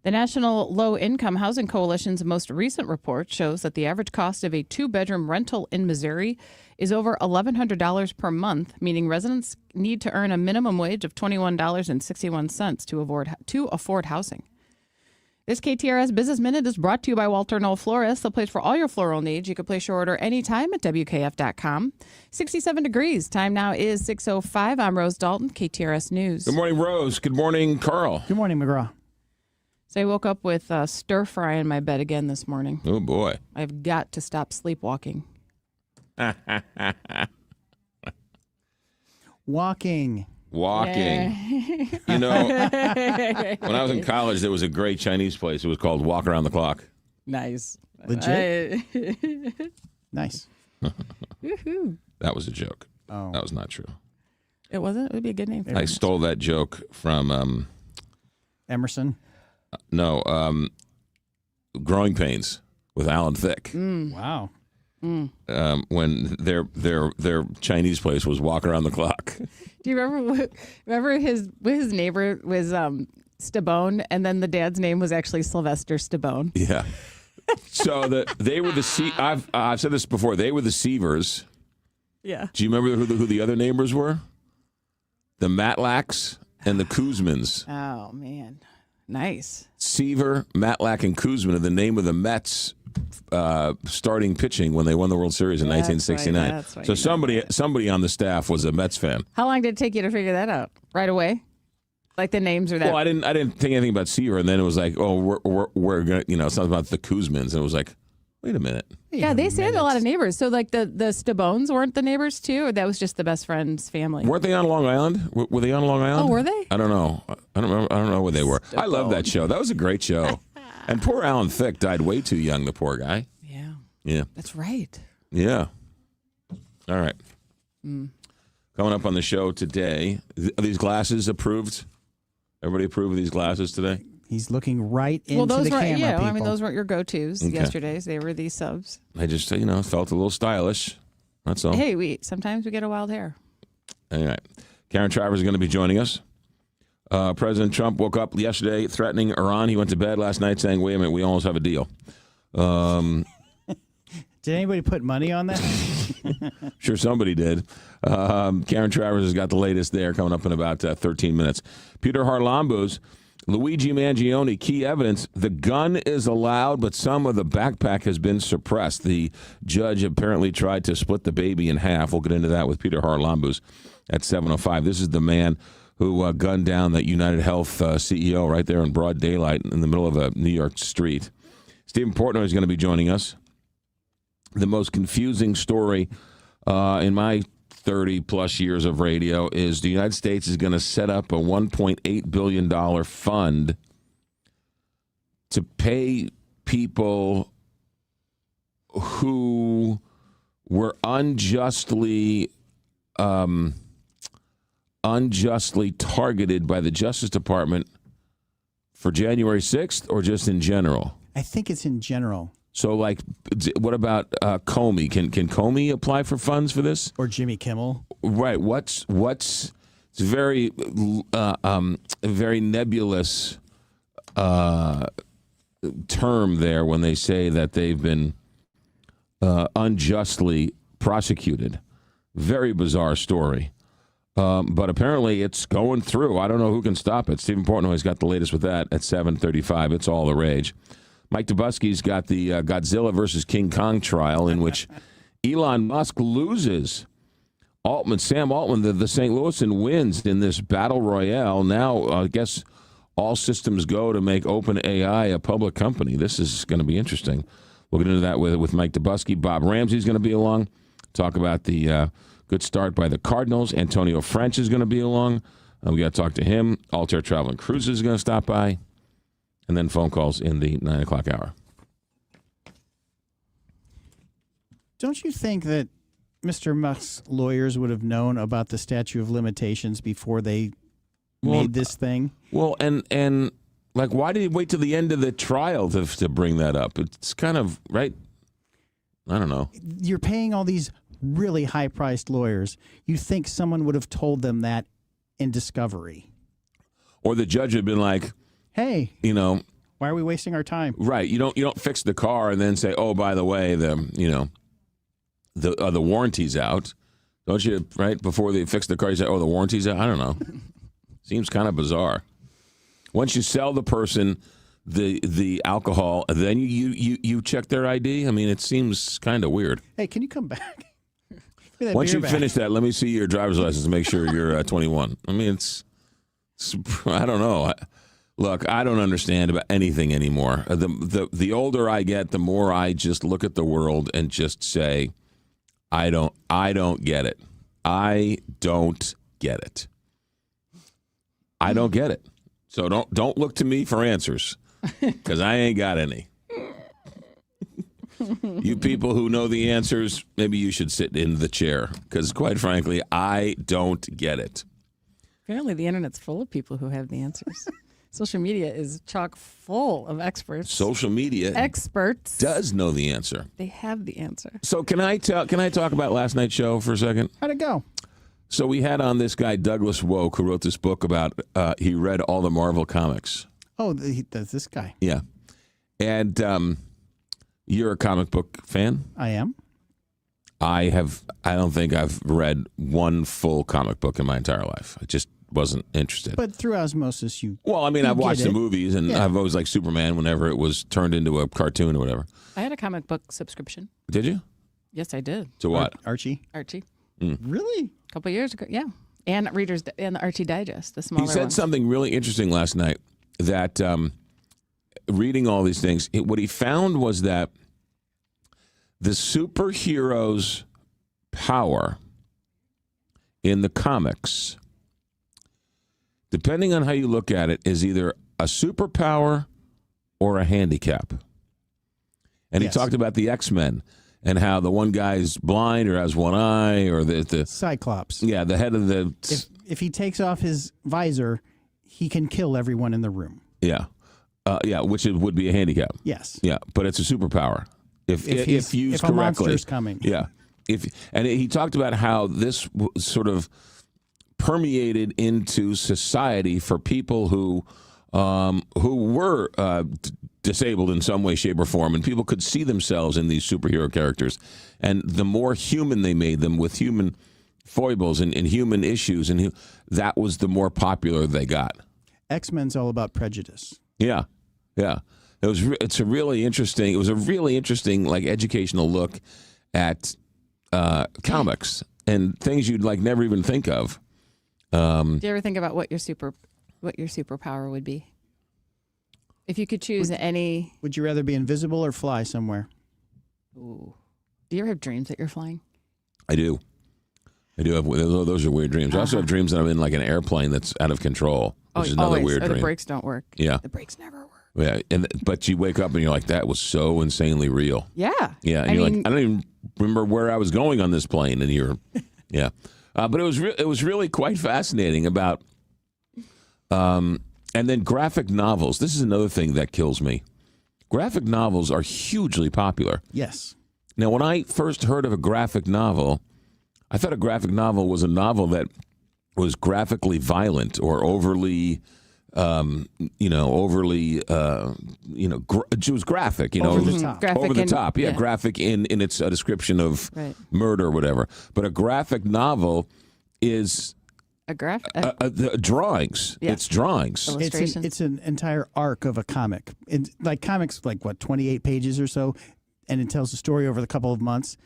The National Low Income Housing Coalition's most recent report shows that the average cost of a two-bedroom rental in Missouri is over $1,100 per month, meaning residents need to earn a minimum wage of $21.61 to afford housing. This KTRS Business Minute is brought to you by Walter Knoll Florist, the place for all your floral needs. You can place your order anytime at WKF.com. 67 degrees. Time now is 6:05. I'm Rose Dalton, KTRS News. Good morning, Rose. Good morning, Carl. Good morning, McGraw. So I woke up with stir fry in my bed again this morning. Oh, boy. I've got to stop sleepwalking. Walking. Yeah. You know, when I was in college, there was a great Chinese place. It was called Walk Around the Clock. Nice. Legit? Nice. Woohoo. That was a joke. Oh. That was not true. It wasn't? It would be a good name. I stole that joke from... Emerson? Growing Pains with Alan Thicke. Wow. When their Chinese place was Walk Around the Clock. Do you remember his neighbor was Stabone, and then the dad's name was actually Sylvester Stabone? Yeah. So they were the I've said this before. They were the Seavers. Yeah. Do you remember who the other neighbors were? The Matlacks and the Kuzmans. Oh man, nice. Seaver, Matlack, and Kuzman are the name of the Mets starting pitching when they won the World Series in 1969. That's why so somebody on the staff was a Mets fan. How long did it take you to figure that out? Right away? Like the names are that? Well, I didn't think anything about Seaver, and then it was like, oh, we're gonna, something about the Kuzmans, and it was like, wait a minute. Yeah, they say a lot of neighbors. So like the Stabones weren't the neighbors too, or that was just the best friend's family? Weren't they on Long Island? Were they on Long Island? Oh, were they? I don't know. I don't know where they were. I love that show. That was a great show. And poor Alan Thicke died way too young, the poor guy. Yeah. Yeah. That's right. Yeah. All right. Coming up on the show today, are these glasses approved? Everybody approve of these glasses today? He's looking right into the camera, people. I mean, those weren't your go-tos yesterday's. They were these subs. I just, felt a little stylish. That's all. Hey, sometimes we get a wild hair. All right. Karen Travers is going to be joining us. President Trump woke up yesterday threatening Iran. He went to bed last night saying, wait a minute, we almost have a deal. Did anybody put money on that? Sure, somebody did. Karen Travers has got the latest there coming up in about 13 minutes. Peter Harlambous, Luigi Mangione, key evidence. The gun is allowed, but some of the backpack has been suppressed. The judge apparently tried to split the baby in half. We'll get into that with Peter Harlambous at 7:05. This is the man who gunned down that United Health CEO right there in broad daylight in the middle of a New York street. Stephen Portnoy is going to be joining us. The most confusing story in my 30-plus years of radio is the United States is going to set up a $1.8 billion fund to pay people who were unjustly targeted by the Justice Department for January 6th or just in general? I think it's in general. So, like, what about Comey? Can Comey apply for funds for this? Or Jimmy Kimmel? Right. What's it's very very nebulous term there when they say that they've been unjustly prosecuted. Very bizarre story. But apparently it's going through. I don't know who can stop it. Stephen Portnoy's got the latest with that at 7:35. It's all the rage. Mike Dubusky's got the Godzilla versus King Kong trial in which Elon Musk loses. Sam Altman, the St. Louisan, wins in this battle royale. Now, I guess all systems go to make OpenAI a public company. This is going to be interesting. We'll get into that with Mike Dubusky. Bob Ramsey's going to be along. Talk about the good start by the Cardinals. Antonio French is going to be along. We got to talk to him. Altair Traveling Cruises is going to stop by. And then phone calls in the 9 o'clock hour. Don't you think that Mr. Musk's lawyers would have known about the statute of limitations before they made this thing? Well, and like, why did he wait till the end of the trial to bring that up? It's kind of, right? I don't know. You're paying all these really high-priced lawyers. You think someone would have told them that in discovery. Or the judge had been like, hey, Why are we wasting our time? Right. You don't fix the car and then say, oh, by the way, the warranty's out. Don't you? Right before they fix the car, you say, oh, the warranty's out. I don't know. Seems kind of bizarre. Once you sell the person the alcohol, then you check their ID. I mean, it seems kind of weird. Hey, can you come back? Once you finish that, let me see your driver's license to make sure you're 21. I mean, it's I don't know. Look, I don't understand about anything anymore. The older I get, the more I just look at the world and just say, I don't get it. I don't get it. I don't get it. So don't look to me for answers, because I ain't got any. You people who know the answers, maybe you should sit in the chair, because quite frankly, I don't get it. Apparently, the internet's full of people who have the answers. Social media is chock full of experts. Social media experts does know the answer. They have the answer. So can I talk about last night's show for a second? How'd it go? So we had on this guy Douglas Woke, who wrote this book about he read all the Marvel comics. Oh, that's this guy. Yeah, and you're a comic book fan. I am. I don't think I've read one full comic book in my entire life. I just wasn't interested. But through osmosis, Well, I mean, I've watched the movies, and Yeah. I've always liked Superman whenever it was turned into a cartoon or whatever. I had a comic book subscription. Did you? Yes, I did. To what? Archie. Archie. Really? A couple years ago, yeah. And Reader's and the Archie Digest, the smaller He said ones. something really interesting last night, that reading all these things, what he found was that the superhero's power in the comics, depending on how you look at it, is either a superpower or a handicap. And Yes. he talked about the X-Men and how the one guy's blind or has one eye, or the Cyclops. the head of the If he takes off his visor, he can kill everyone in the room. which would be a handicap. Yes. Yeah, but it's a superpower if used if a correctly. monster's coming. Yeah, and he talked about how this sort of permeated into society for people who were disabled in some way, shape, or form, and people could see themselves in these superhero characters. And the more human they made them, with human foibles and human issues, and that was the more popular they got. X-Men's all about prejudice. Yeah. It was a really interesting like educational look at comics and things you'd like never even think of. Do you ever think about what your superpower would be? If you could choose any. Would you rather be invisible or fly somewhere? Ooh. Do you ever have dreams that you're flying? I do have those are weird dreams. I also have dreams that I'm in like an airplane that's out of control, which is another weird dream. The brakes don't work. Yeah. The brakes never work. Yeah, but you wake up and you're like, that was so insanely real. Yeah. Yeah, and you're like, I don't even remember where I was going on this plane, and you're, yeah. But it was really quite fascinating about, and then graphic novels. This is another thing that kills me. Graphic novels are hugely popular. Yes. Now, when I first heard of a graphic novel, I thought a graphic novel was a novel that was graphically violent or overly. It was graphic, Over the top. Graphic over the and- top. Yeah, graphic in its description of Right. murder or whatever. But a graphic novel is A graph. the drawings. Yeah. It's drawings. Illustration. It's an entire arc of a comic. Comics, 28 pages or so, and it tells a story over the couple of months.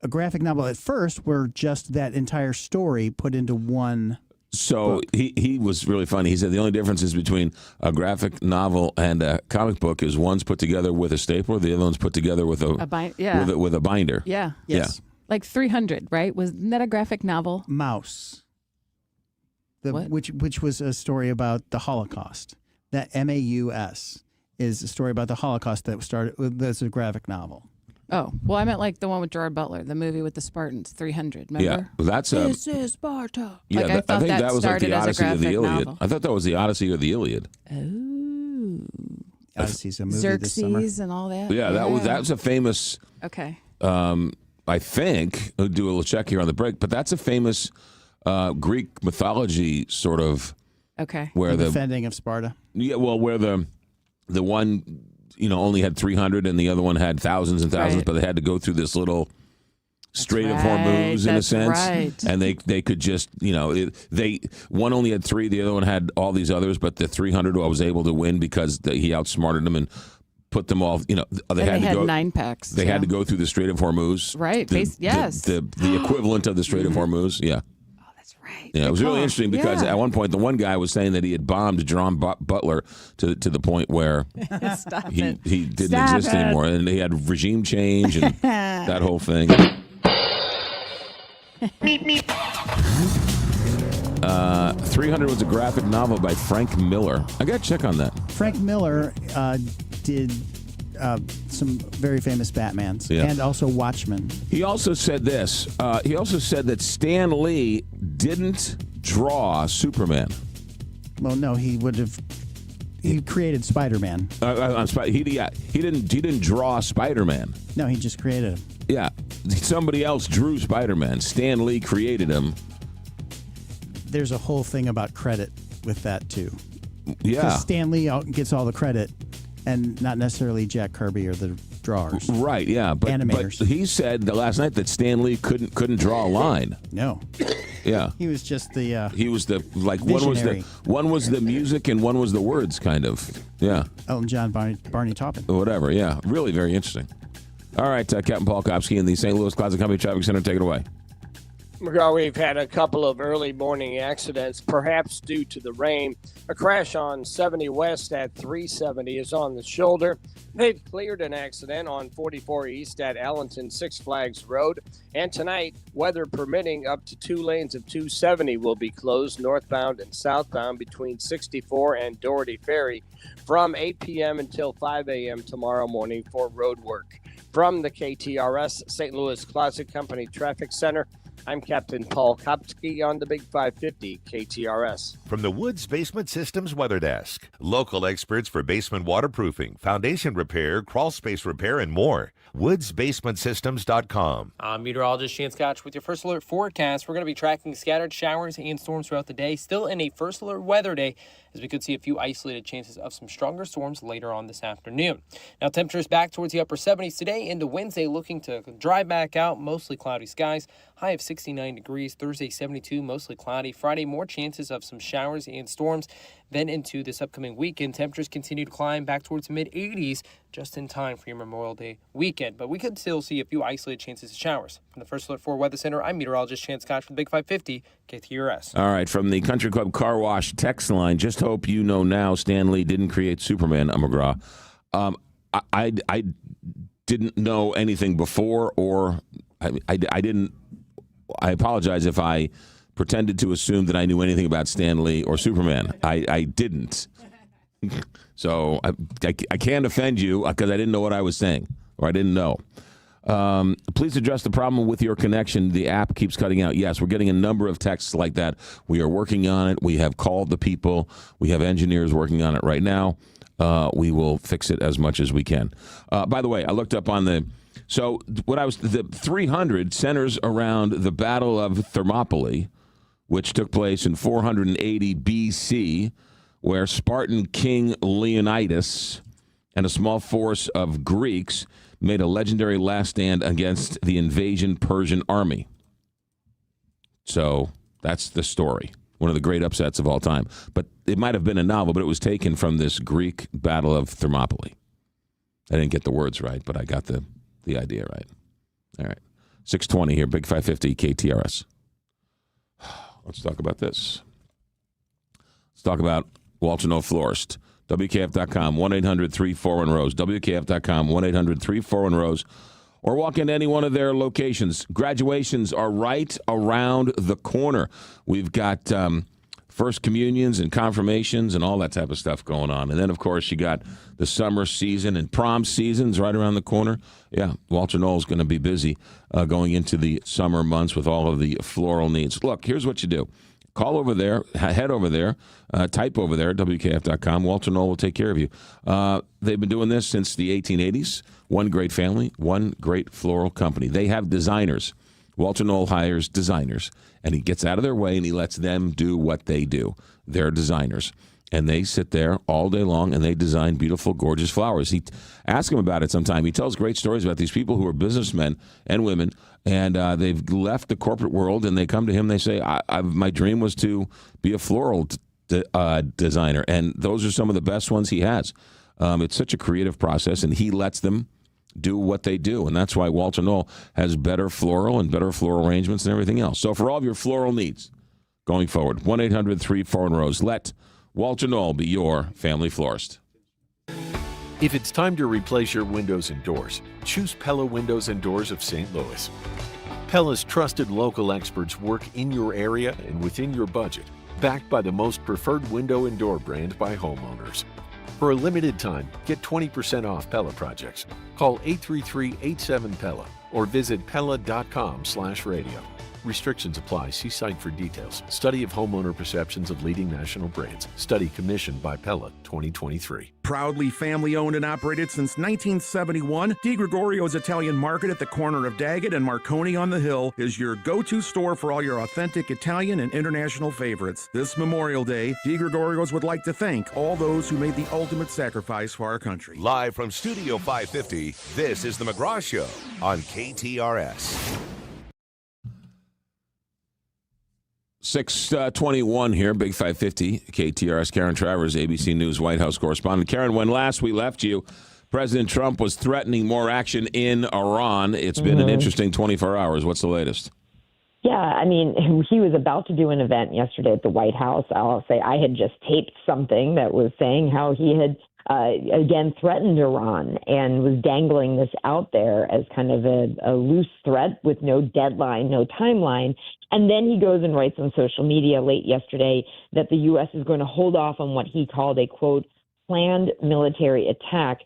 A graphic novel at first were just that entire story put into one. So he was really funny. He said the only difference is between a graphic novel and a comic book is one's put together with a stapler, the other one's put together with a binder. Yeah. Yes. Like 300, right? Wasn't that a graphic novel? Mouse. What? Which was a story about the Holocaust. That MAUS is a story about the Holocaust that's a graphic novel. Oh, well, I meant like the one with Gerard Butler, the movie with the Spartans, 300. Remember? Yeah, that's This is Sparta. Yeah, Like, I think that was like started the as a Odyssey or the graphic Iliad. novel. I thought that was the Odyssey or the Iliad. Oh. Odyssey's a movie this summer. Xerxes and all that. Yeah, that was a famous. Okay. I think I'll do a little check here on the break, but that's a famous Greek mythology sort of Okay. where The the defending of Sparta. where the the one, only had 300 and the other one had thousands and thousands, Right. but they had to go through this little Strait of right. Hormuz in a That's sense. right. And they could just, one only had 3, the other one had all these others, but the 300 was able to win because he outsmarted them and put them all, they And had to go 9 packs. They had to go through the Strait of Hormuz. Right. Yes. The equivalent of the Strait of Hormuz. Yeah. Oh, that's right. Yeah, it was really interesting because Yeah. at one point the one guy was saying that he had bombed Jerome Butler to the point where Stop he it. didn't Stop exist it. anymore, and he had regime change and that whole thing. 300 was a graphic novel by Frank Miller. I got to check on that. Frank Miller did some very famous Batmans and also Watchmen. He also said this. He also said that Stan Lee didn't draw Superman. Well, no, he would have. He created Spider-Man. He didn't draw Spider-Man. No, he just created him. Yeah, somebody else drew Spider-Man. Stan Lee created him. There's a whole thing about credit with that too. Yeah, 'cause Stan Lee gets all the credit, and not necessarily Jack Kirby or the drawers. right. Yeah, but Animators. he said that last night that Stan Lee couldn't draw a line. No, Yeah, he was just the. he was the Visionary. one was the music and one was the words, kind of. Yeah, Elton John, Barney Taupin. whatever. Yeah, really very interesting. All right, Captain Paul Kopsky in the St. Louis Classic Company Traffic Center. Take it away. McGraw, we've had a couple of early morning accidents, perhaps due to the rain. A crash on 70 West at 370 is on the shoulder. They've cleared an accident on 44 East at Allenton Six Flags Road. And tonight, weather permitting, up to 2 lanes of 270 will be closed northbound and southbound between 64 and Doherty Ferry from 8 p.m. until 5 a.m. tomorrow morning for road work. From the KTRS St. Louis Classic Company Traffic Center, I'm Captain Paul Kopsky on the Big 550 KTRS. From the Woods Basement Systems Weather Desk, local experts for basement waterproofing, foundation repair, crawl space repair, and more. WoodsBasementSystems.com. I'm meteorologist Shane Scotch with your first alert forecast. We're going to be tracking scattered showers and storms throughout the day. Still in a first alert weather day, as we could see a few isolated chances of some stronger storms later on this afternoon. Now, temperatures back towards the upper 70s today into Wednesday, looking to dry back out, mostly cloudy skies. High of 69 degrees. Thursday, 72, mostly cloudy. Friday, more chances of some showers and storms. Then into this upcoming weekend, temperatures continue to climb back towards mid-80s just in time for your Memorial Day weekend. But we could still see a few isolated chances of showers. From the First Alert 4 Weather Center, I'm meteorologist Shane Scotch from the Big 550 KTRS. All right, from the Country Club Car Wash text line, just hope you know now Stan Lee didn't create Superman, McGraw. I didn't know anything before, or I didn't. I apologize if I pretended to assume that I knew anything about Stan Lee or Superman. I didn't. So I can't offend you because I didn't know what I was saying, or I didn't know. Please address the problem with your connection. The app keeps cutting out. Yes, we're getting a number of texts like that. We are working on it. We have called the people. We have engineers working on it right now. We will fix it as much as we can. By the way, I looked up on the the 300 centers around the Battle of Thermopylae, which took place in 480 BC, where Spartan King Leonidas and a small force of Greeks made a legendary last stand against the invasion Persian army. So that's the story. One of the great upsets of all time. But it might have been a novel, but it was taken from this Greek Battle of Thermopylae. I didn't get the words right, but I got the idea right. All right. 620 here, Big 550 KTRS. Let's talk about this. Let's talk about Walter Noel Florist. WKF.com, 1-800-341-ROSE. WKF.com, 1-800-341-ROSE. Or walk into any one of their locations. Graduations are right around the corner. We've got first communions and confirmations and all that type of stuff going on. And then, of course, you got the summer season and prom seasons right around the corner. Yeah, Walter Noel's going to be busy going into the summer months with all of the floral needs. Look, here's what you do. Call over there, head over there, type over there, WKF.com. Walter Noel will take care of you. They've been doing this since the 1880s. One great family, one great floral company. They have designers. Walter Noel hires designers, and he gets out of their way, and he lets them do what they do. They're designers. and they sit there all day long and they design beautiful, gorgeous flowers. Ask him about it sometime. He tells great stories about these people who are businessmen and women, and they've left the corporate world, and they come to him. They say, my dream was to be a floral designer, and those are some of the best ones he has. It's such a creative process, and he lets them do what they do, and that's why Walter Knoll has better floral arrangements and everything else. So for all of your floral needs going forward, 1-800-34-ROSE. Let Walter Knoll be your family florist. If it's time to replace your windows and doors, choose Pella Windows and Doors of St. Louis. Pella's trusted local experts work in your area and within your budget, backed by the most preferred window and door brand by homeowners. For a limited time, get 20% off Pella projects. Call 833-87-PELLA or visit pella.com/radio. Restrictions apply. See site for details. Study of homeowner perceptions of leading national brands. Study commissioned by Pella 2023. Proudly family-owned and operated since 1971, DiGrigorio's Italian Market at the corner of Daggett and Marconi on the Hill is your go-to store for all your authentic Italian and international favorites. This Memorial Day, DiGrigorio's would like to thank all those who made the ultimate sacrifice for our country. Live from Studio 550, this is The McGraw Show on KTRS. 6:21 here, Big 550, KTRS. Karen Travers, ABC News White House correspondent. Karen, when last we left you, President Trump was threatening more action in Iran. It's been an interesting 24 hours. What's the latest? Yeah, I mean, he was about to do an event yesterday at the White House. I'll say I had just taped something that was saying how he had, again, threatened Iran and was dangling this out there as kind of a loose threat with no deadline, no timeline. And then he goes and writes on social media late yesterday that the U.S. is going to hold off on what he called a, quote, planned military attack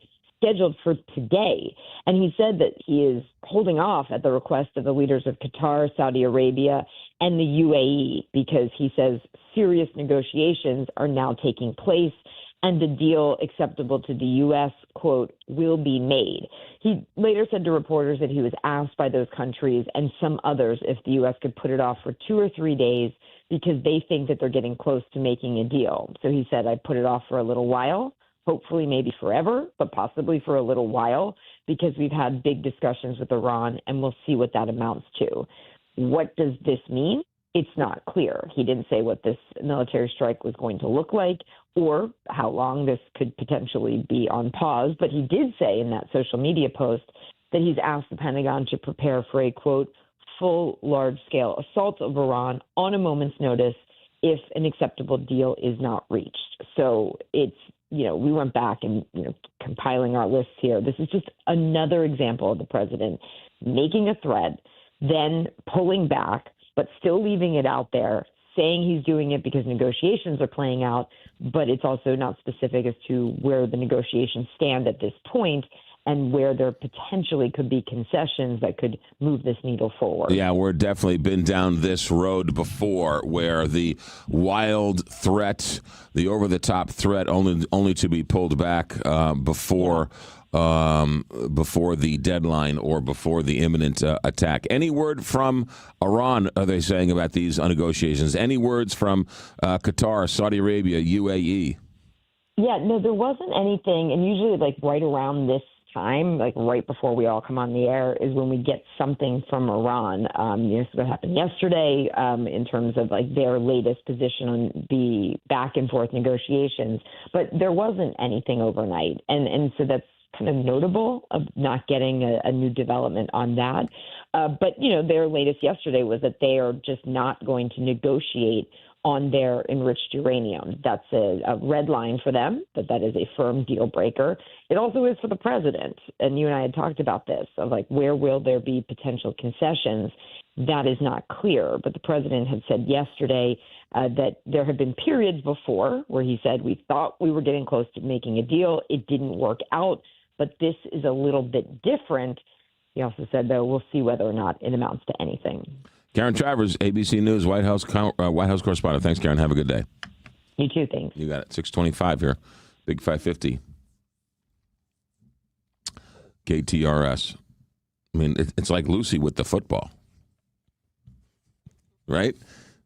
scheduled for today. And he said that he is holding off at the request of the leaders of Qatar, Saudi Arabia, and the UAE, because he says serious negotiations are now taking place and a deal acceptable to the U.S., quote, will be made. He later said to reporters that he was asked by those countries and some others if the U.S. could put it off for 2 or 3 days because they think that they're getting close to making a deal. So he said, I put it off for a little while, hopefully maybe forever, but possibly for a little while, because we've had big discussions with Iran, and we'll see what that amounts to. What does this mean? It's not clear. He didn't say what this military strike was going to look like or how long this could potentially be on pause. But he did say in that social media post that he's asked the Pentagon to prepare for a, quote, full large-scale assault of Iran on a moment's notice if an acceptable deal is not reached. So it's, we went back and, compiling our lists here. This is just another example of the president making a threat, then pulling back, but still leaving it out there, saying he's doing it because negotiations are playing out, but it's also not specific as to where the negotiations stand at this point and where there potentially could be concessions that could move this needle forward. Yeah, we're definitely been down this road before where the wild threat, the over-the-top threat only to be pulled back before the deadline or before the imminent attack. Any word from Iran, are they saying, about these negotiations? Any words from Qatar, Saudi Arabia, UAE? Yeah, no, there wasn't anything. And usually, right around this time, right before we all come on the air, is when we get something from Iran. So what happened yesterday in terms of their latest position on the back and forth negotiations. But there wasn't anything overnight. And so that's kind of notable of not getting a new development on that. But, their latest yesterday was that they are just not going to negotiate on their enriched uranium. That's a red line for them, but that is a firm deal breaker. It also is for the president. And you and I had talked about this, of where will there be potential concessions? That is not clear. But the president had said yesterday that there had been periods before where he said, we thought we were getting close to making a deal. It didn't work out. But this is a little bit different. He also said, though, we'll see whether or not it amounts to anything. Karen Travers, ABC News White House correspondent. Thanks, Karen. Have a good day. You too, thanks. You got it. 625 here. Big 550. KTRS. I mean, it's like Lucy with the football. Right?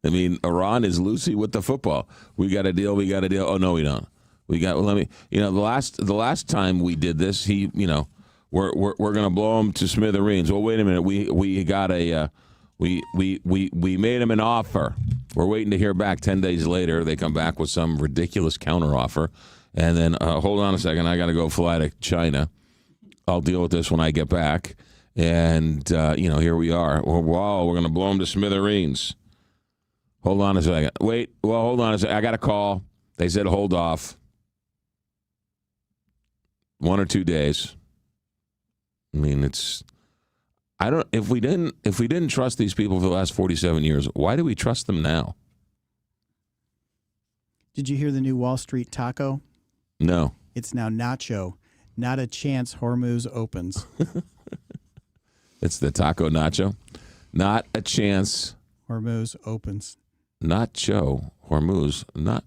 I mean, Iran is loosey with the football. We got a deal. Oh no, we don't. We got. Well, let me. The last time we did this, we're going to blow him to smithereens. Well, wait a minute. We got a. We made him an offer. We're waiting to hear back. 10 days later, they come back with some ridiculous counteroffer, and then hold on a second. I got to go fly to China. I'll deal with this when I get back. And here we are. Wow, we're going to blow him to smithereens. Hold on a second. Wait. Well, hold on a second. I got a call. They said hold off. 1 or 2 days. I mean, if we didn't trust these people for the last 47 years, why do we trust them now? Did you hear the new Wall Street taco? No. It's now nacho. Not a chance Hormuz opens. It's the taco nacho. Not a chance. Hormuz opens. Nacho. Hormuz. Not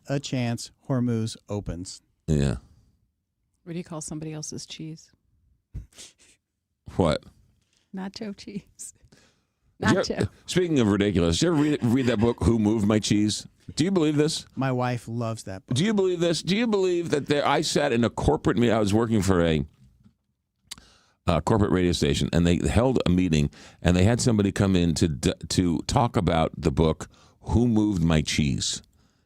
a chance Hormuz opens. Yeah. What do you call somebody else's cheese? What? Nacho cheese. Speaking of ridiculous, did you ever read that book, Who Moved My Cheese? Do you believe this? My wife loves that book. Do you believe this? Do you believe that I sat in a corporate meeting? I was working for a corporate radio station, and they held a meeting, and they had somebody come in to talk about the book, Who Moved My Cheese?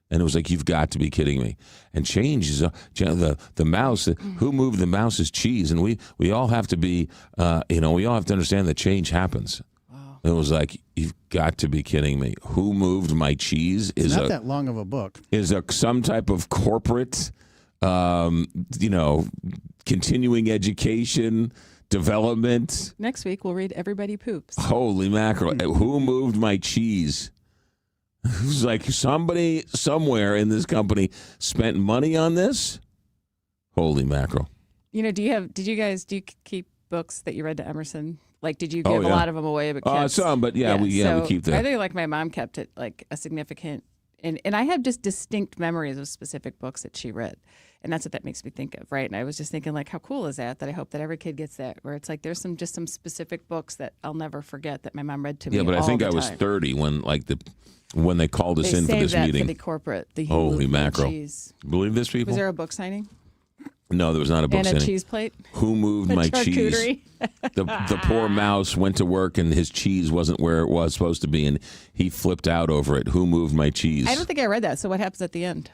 And it was like, you've got to be kidding me. And change is the mouse. Who moved the mouse's cheese? And we all have to be, we all have to understand that change happens. Wow. It was like, you've got to be kidding me. Who moved my cheese? It's not that long of a book. Is some type of corporate, continuing education, development. Next week we'll read Everybody Poops. Holy mackerel! Who moved my cheese? It's like somebody somewhere in this company spent money on this. Holy mackerel! Do you keep books that you read to Emerson? Like, did you give a lot of them away? But some, but we keep them. I think like my mom kept it like a significant, and I have just distinct memories of specific books that she read. And that's what that makes me think of, right? And I was just thinking, like, how cool is that? That I hope that every kid gets that, where it's like there's some specific books that I'll never forget that my mom read to me. Yeah, but I think I was 30 when they called us in for this meeting. For the corporate, the holy mackerel! Cheese. Believe this, people? Was there a book signing? No, there was not a book signing. And a cheese plate. Who moved my cheese? The poor mouse went to work and his cheese wasn't where it was supposed to be, and he flipped out over it. Who moved my cheese? I don't think I read that. So what happens at the end?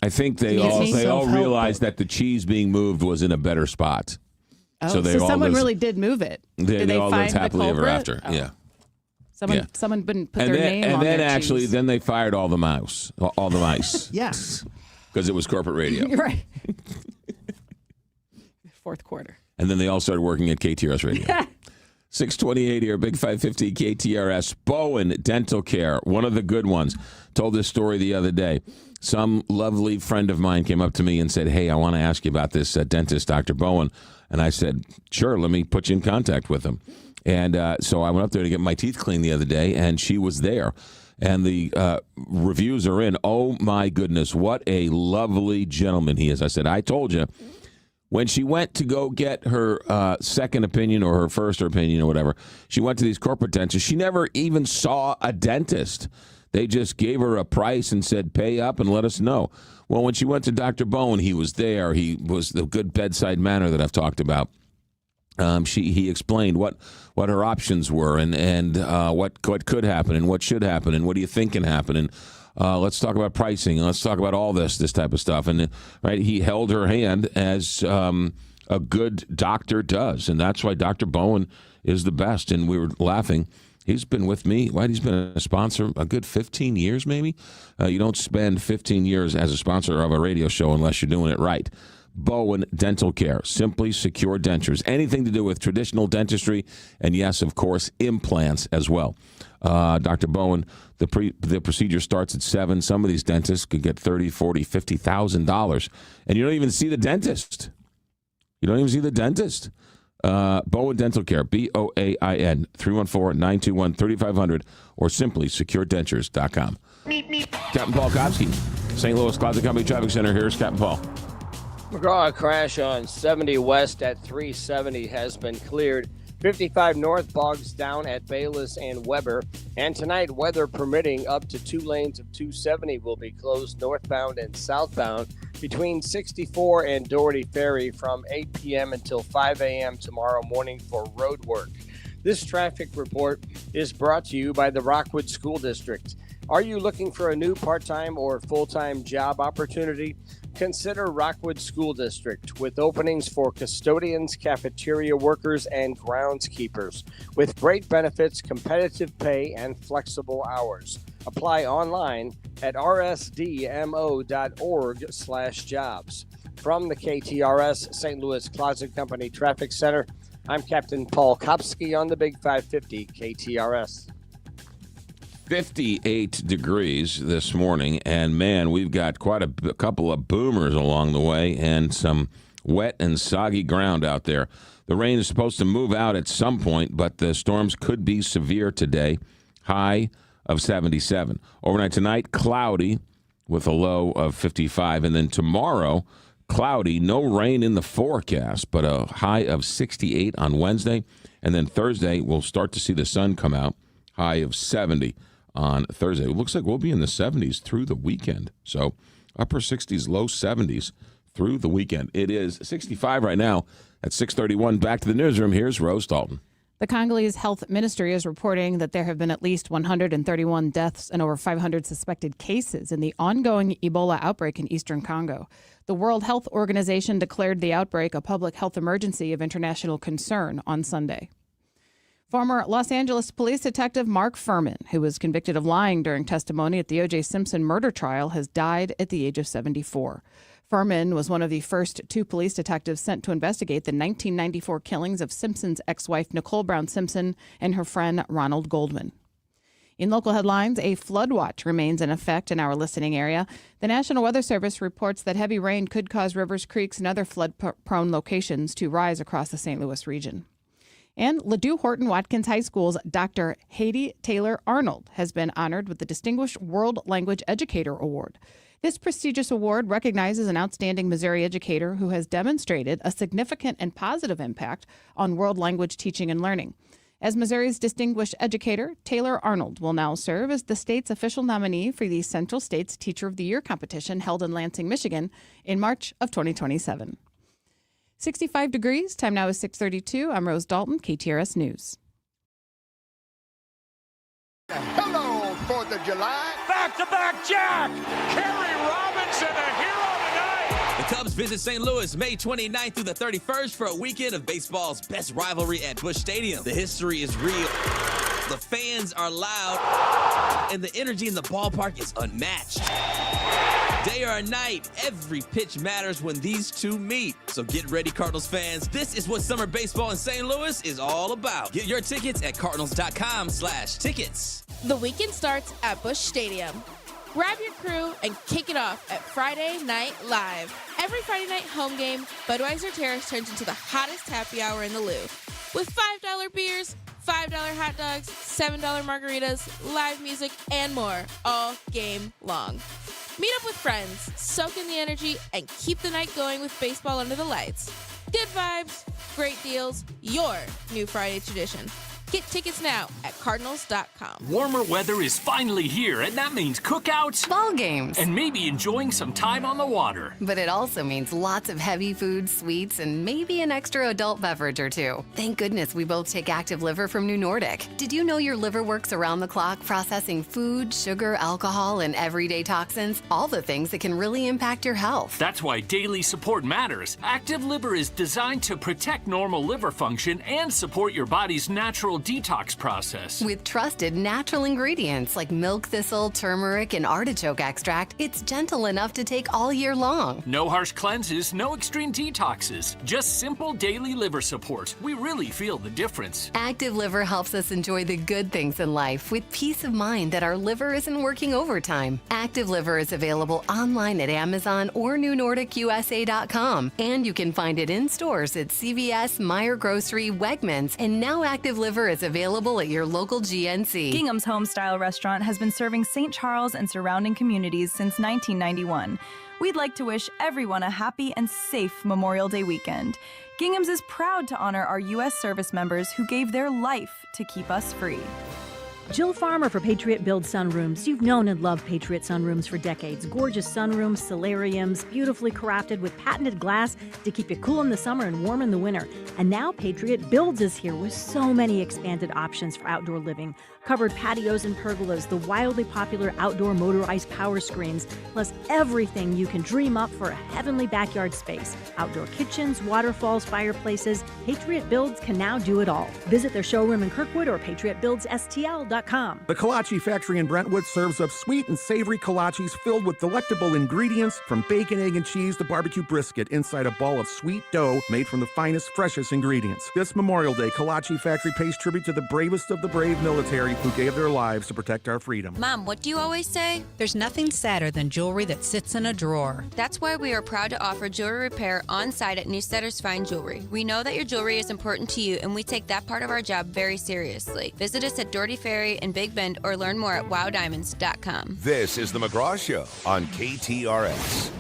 I think they all realized that the cheese being moved was in a better spot. Oh, so someone really did move it. Did they all find lived happily ever after. Oh. Yeah. Someone didn't put their name on and then their actually, cheese. then they fired all the mice. Yes. Because it was corporate radio. Right. Fourth quarter. And then they all started working at KTRS Radio. 628 here, Big 550 KTRS. Bowen Dental Care, one of the good ones. Told this story the other day. Some lovely friend of mine came up to me and said, hey, I want to ask you about this dentist, Dr. Bowen. And I said, sure, let me put you in contact with him. And so I went up there to get my teeth cleaned the other day, and she was there. And the reviews are in. Oh, my goodness, what a lovely gentleman he is. I said, I told you. When she went to go get her second opinion or her first opinion or whatever, she went to these corporate dentists. She never even saw a dentist. They just gave her a price and said, pay up and let us know. Well, when she went to Dr. Bowen, he was there. He was the good bedside manner that I've talked about. He explained what her options were and what could happen and what should happen and what do you think can happen and let's talk about pricing. Let's talk about all this type of stuff. And right, he held her hand as a good doctor does, and that's why Dr. Bowen is the best. And we were laughing. He's been with me. He's been a sponsor a good 15 years, maybe. You don't spend 15 years as a sponsor of a radio show unless you're doing it right. Bowen Dental Care, simply secure dentures, anything to do with traditional dentistry, and yes, of course, implants as well. Dr. Bowen, the procedure starts at $7,000. Some of these dentists could get $30,000, $40,000, $50,000, and you don't even see the dentist. Bowen Dental Care, BOAIN, 314-921-3500, or simply securedentures.com. Captain Paul Kopsky, St. Louis Closet Company Traffic Center. Here's Captain Paul. McGraw crash on 70 West at 370 has been cleared. 55 north bogs down at Bayless and Weber. And tonight, weather permitting, up to 2 lanes of 270 will be closed northbound and southbound between 64 and Doherty Ferry from 8 p.m. until 5 a.m. tomorrow morning for road work. This traffic report is brought to you by the Rockwood School District. Are you looking for a new part-time or full-time job opportunity? Consider Rockwood School District with openings for custodians, cafeteria workers, and groundskeepers with great benefits, competitive pay, and flexible hours. Apply online at rsdmo.org/jobs. From the KTRS St. Louis Closet Company Traffic Center, I'm Captain Paul Kopsky on the Big 550 KTRS. 58 degrees this morning, and man, we've got quite a couple of boomers along the way and some wet and soggy ground out there. The rain is supposed to move out at some point, but the storms could be severe today. High of 77. Overnight tonight, cloudy with a low of 55, and then tomorrow, cloudy, no rain in the forecast, but a high of 68 on Wednesday, and then Thursday we'll start to see the sun come out, high of 70. On Thursday. It looks like we'll be in the 70s through the weekend. So upper 60s, low 70s through the weekend. It is 65 right now at 6:31. Back to the newsroom. Here's Rose Dalton. The Congolese Health Ministry is reporting that there have been at least 131 deaths and over 500 suspected cases in the ongoing Ebola outbreak in eastern Congo. The World Health Organization declared the outbreak a public health emergency of international concern on Sunday. Former Los Angeles police detective Mark Furman, who was convicted of lying during testimony at the O.J. Simpson murder trial, has died at the age of 74. Furman was one of the first 2 police detectives sent to investigate the 1994 killings of Simpson's ex-wife Nicole Brown Simpson and her friend Ronald Goldman. In local headlines, a flood watch remains in effect in our listening area. The National Weather Service reports that heavy rain could cause rivers, creeks, and other flood-prone locations to rise across the St. Louis region. And Ladue Horton Watkins High School's Dr. Haiti Taylor Arnold has been honored with the Distinguished World Language Educator Award. This prestigious award recognizes an outstanding Missouri educator who has demonstrated a significant and positive impact on world language teaching and learning. As Missouri's distinguished educator, Taylor Arnold will now serve as the state's official nominee for the Central States Teacher of the Year competition held in Lansing, Michigan in March of 2027. 65 degrees. Time now is 6:32. I'm Rose Dalton, KTRS News. Hello, 4th of July. Back-to-back Jack. Kerry Robinson, a hero tonight. The Cubs visit St. Louis May 29th through the 31st for a weekend of baseball's best rivalry at Busch Stadium. The history is real. The fans are loud, and the energy in the ballpark is unmatched. Day or night, every pitch matters when these two meet. So get ready, Cardinals fans. This is what summer baseball in St. Louis is all about. Get your tickets at cardinals.com/tickets. The weekend starts at Busch Stadium. Grab your crew and kick it off at Friday Night Live. Every Friday night home game, Budweiser Terrace turns into the hottest happy hour in the Lou. With $5 beers, $5 hot dogs, $7 margaritas, live music, and more all game long. Meet up with friends, soak in the energy, and keep the night going with baseball under the lights. Good vibes, great deals, your new Friday tradition. Get tickets now at cardinals.com. Warmer weather is finally here, and that means cookouts, ball games, and maybe enjoying some time on the water. But it also means lots of heavy food, sweets, and maybe an extra adult beverage or two. Thank goodness we both take Active Liver from New Nordic. Did you know your liver works around the clock processing food, sugar, alcohol, and everyday toxins? All the things that can really impact your health. That's why daily support matters. Active Liver is designed to protect normal liver function and support your body's natural detox process. With trusted natural ingredients like milk thistle, turmeric, and artichoke extract, it's gentle enough to take all year long. No harsh cleanses, no extreme detoxes, just simple daily liver support. We really feel the difference. Active Liver helps us enjoy the good things in life with peace of mind that our liver isn't working overtime. Active Liver is available online at Amazon or NewNordicUSA.com, and you can find it in stores at CVS, Meijer Grocery, Wegmans, and now Active Liver is available at your local GNC. Gingham's Homestyle Restaurant has been serving St. Charles and surrounding communities since 1991. we'd like to wish everyone a happy and safe Memorial Day weekend. Gingham's is proud to honor our U.S. service members who gave their life to keep us free. Jill Farmer for Patriot Build Sunrooms. You've known and loved Patriot Sunrooms for decades. Gorgeous sunrooms, solariums, beautifully crafted with patented glass to keep you cool in the summer and warm in the winter. And now Patriot Builds is here with so many expanded options for outdoor living. Covered patios and pergolas, the wildly popular outdoor motorized power screens, plus everything you can dream up for a heavenly backyard space. Outdoor kitchens, waterfalls, fireplaces. Patriot Builds can now do it all. Visit their showroom in Kirkwood or patriotbuildsstl.com. The Kolache Factory in Brentwood serves up sweet and savory kolaches filled with delectable ingredients from bacon, egg, and cheese to barbecue brisket inside a ball of sweet dough made from the finest, freshest ingredients. This Memorial Day, Kolache Factory pays tribute to the bravest of the brave military who gave their lives to protect our freedom. Mom, what do you always say? There's nothing sadder than jewelry that sits in a drawer. That's why we are proud to offer jewelry repair on site at Newstetter's Fine Jewelry. We know that your jewelry is important to you, and we take that part of our job very seriously. Visit us at Doherty Ferry in Big Bend or learn more at wowdiamonds.com. This is the McGraw Show on KTRS.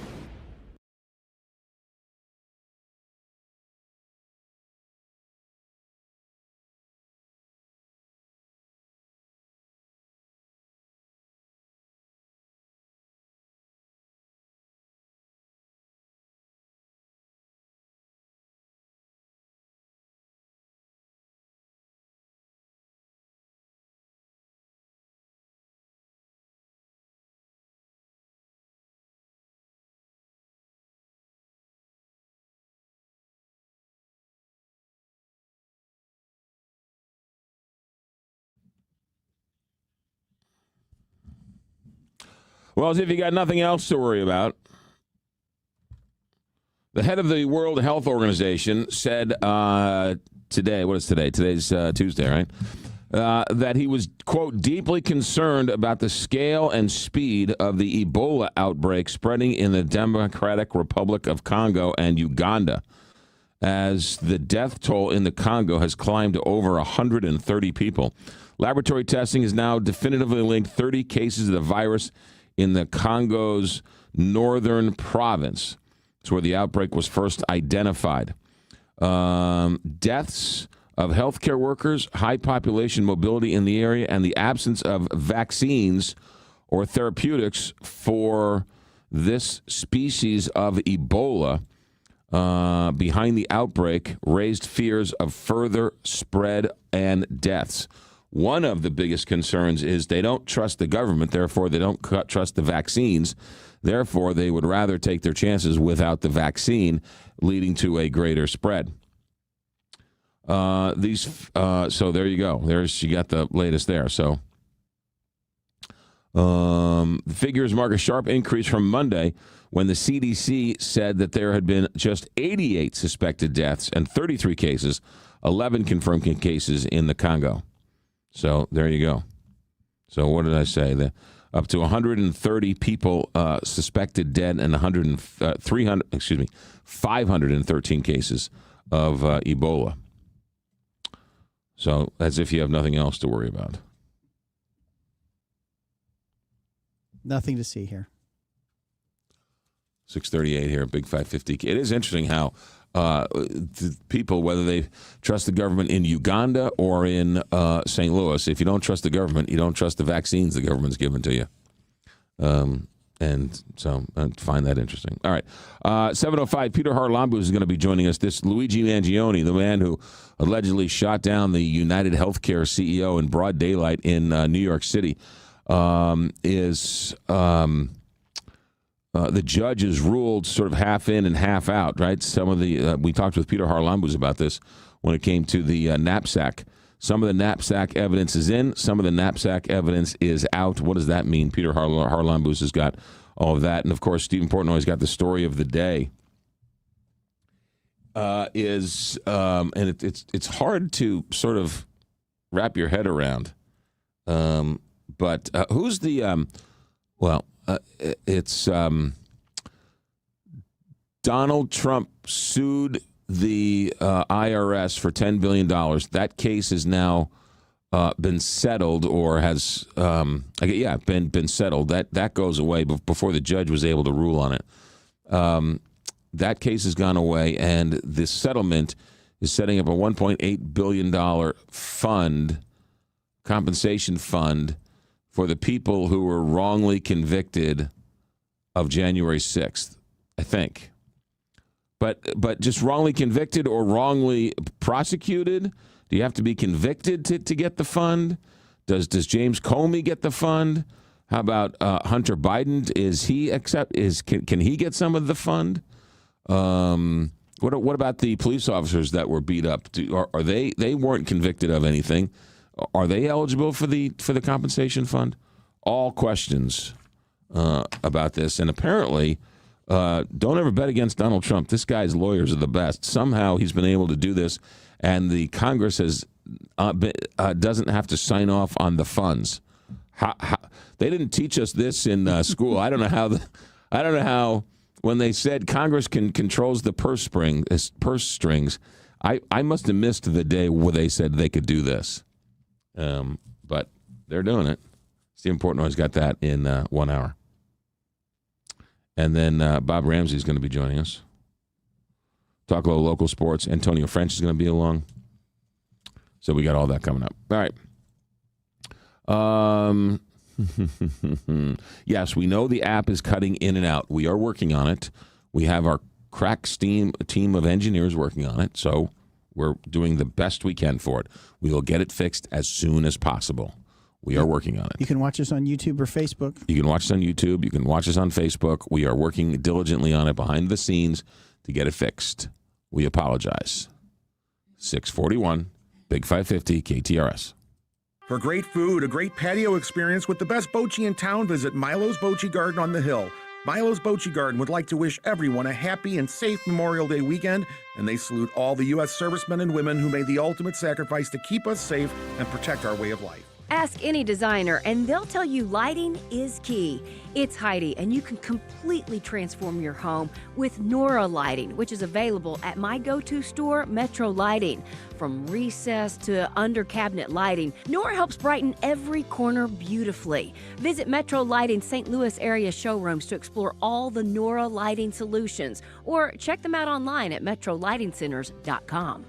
Well, as if you got nothing else to worry about, the head of the World Health Organization said today, what is today? Today's Tuesday, right? That he was, quote, deeply concerned about the scale and speed of the Ebola outbreak spreading in the Democratic Republic of Congo and Uganda, as the death toll in the Congo has climbed to over 130 people. Laboratory testing has now definitively linked 30 cases of the virus in the Congo's northern province. It's where the outbreak was first identified. Deaths of healthcare workers, high population mobility in the area, and the absence of vaccines or therapeutics for this species of Ebola behind the outbreak raised fears of further spread and deaths. One of the biggest concerns is they don't trust the government, therefore they don't trust the vaccines. Therefore, they would rather take their chances without the vaccine, leading to a greater spread. So there you go. You got the latest there. So the figures mark a sharp increase from Monday, when the CDC said that there had been just 88 suspected deaths and 33 cases, 11 confirmed cases in the Congo. So there you go. So what did I say? Up to 130 people suspected dead and 513 cases of Ebola. So as if you have nothing else to worry about. Nothing to see here. 638 here, Big 550. It is interesting how people, whether they trust the government in Uganda or in St. Louis, if you don't trust the government, you don't trust the vaccines the government's given to you. And so I find that interesting. All right. 7:05, Peter Harlambous is going to be joining us. This Luigi Mangione, the man who allegedly shot down the United Healthcare CEO in broad daylight in New York City, the judge has ruled sort of half in and half out, right? Some of the we talked with Peter Harlambous about this when it came to the knapsack. Some of the knapsack evidence is in, some of the knapsack evidence is out. What does that mean? Peter Harlambous has got all of that. And, of course, Stephen Portnoy's got the story of the day. And it's hard to sort of wrap your head around. But who's the it's Donald Trump sued the IRS for $10 billion. That case has now been settled, or has been settled. That goes away before the judge was able to rule on it. That case has gone away, and this settlement is setting up a $1.8 billion fund, compensation fund, for the people who were wrongly convicted of January 6th, I think. But just wrongly convicted or wrongly prosecuted? Do you have to be convicted to get the fund? Does James Comey get the fund? How about Hunter Biden? Can he get some of the fund? What about the police officers that were beat up? Are they weren't convicted of anything? Are they eligible for the compensation fund? All questions about this, and apparently, don't ever bet against Donald Trump. This guy's lawyers are the best. Somehow he's been able to do this, and the Congress doesn't have to sign off on the funds. They didn't teach us this in school. I don't know how. When they said Congress controls the purse strings, I must have missed the day where they said they could do this. But they're doing it. Stephen Portnoy's got that in 1 hour. And then Bob Ramsey's going to be joining us. Talk a little local sports. Antonio French is going to be along. So we got all that coming up. All right. Yes, we know the app is cutting in and out. We are working on it. We have our crack team of engineers working on it, so we're doing the best we can for it. We will get it fixed as soon as possible. We are working on it. You can watch us on YouTube or Facebook. You can watch us on YouTube. You can watch us on Facebook. We are working diligently on it behind the scenes to get it fixed. We apologize. 641, Big 550, KTRS. For great food, a great patio experience with the best bocce in town, visit Milo's Bocce Garden on the Hill. Milo's Bocce Garden would like to wish everyone a happy and safe Memorial Day weekend, and they salute all the U.S. servicemen and women who made the ultimate sacrifice to keep us safe and protect our way of life. Ask any designer, and they'll tell you lighting is key. It's Heidi, and you can completely transform your home with Nora Lighting, which is available at my go-to store, Metro Lighting. From recessed to under cabinet lighting, Nora helps brighten every corner beautifully. Visit Metro Lighting St. Louis area showrooms to explore all the Nora Lighting solutions, or check them out online at metrolightingcenters.com.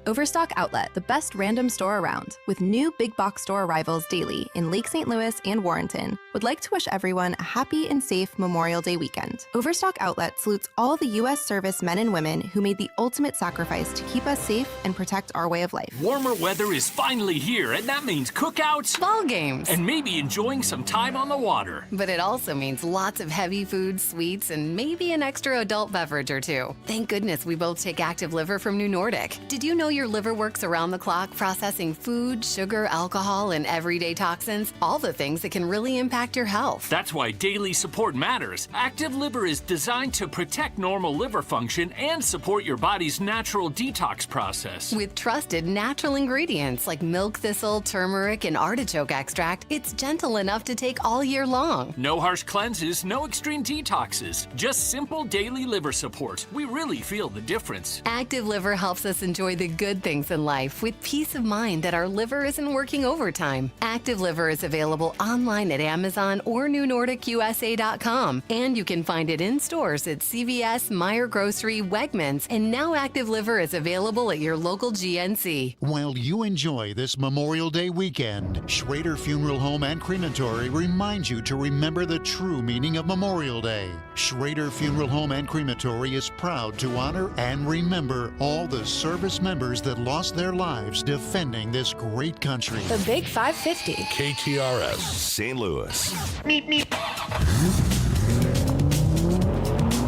Overstock Outlet, the best random store around, with new big box store arrivals daily in Lake St. Louis and Warrenton, would like to wish everyone a happy and safe Memorial Day weekend. Overstock Outlet salutes all the U.S. service men and women who made the ultimate sacrifice to keep us safe and protect our way of life. Warmer weather is finally here, and that means cookouts, ball games, and maybe enjoying some time on the water. But it also means lots of heavy food, sweets, and maybe an extra adult beverage or two. Thank goodness we both take Active Liver from New Nordic. Did you know your liver works around the clock processing food, sugar, alcohol, and everyday toxins? All the things that can really impact your health. That's why daily support matters. Active Liver is designed to protect normal liver function and support your body's natural detox process. With trusted natural ingredients like milk thistle, turmeric, and artichoke extract, it's gentle enough to take all year long. No harsh cleanses, no extreme detoxes, just simple daily liver support. We really feel the difference. Active Liver helps us enjoy the good things in life with peace of mind that our liver isn't working overtime. Active Liver is available online at Amazon or NewNordicUSA.com, and you can find it in stores at CVS, Meijer Grocery, Wegmans, and now Active Liver is available at your local GNC. While you enjoy this Memorial Day weekend, Schrader Funeral Home and Crematory reminds you to remember the true meaning of Memorial Day. Schrader Funeral Home and Crematory is proud to honor and remember all the service members that lost their lives defending this great country. The Big 550. KTRS, St. Louis.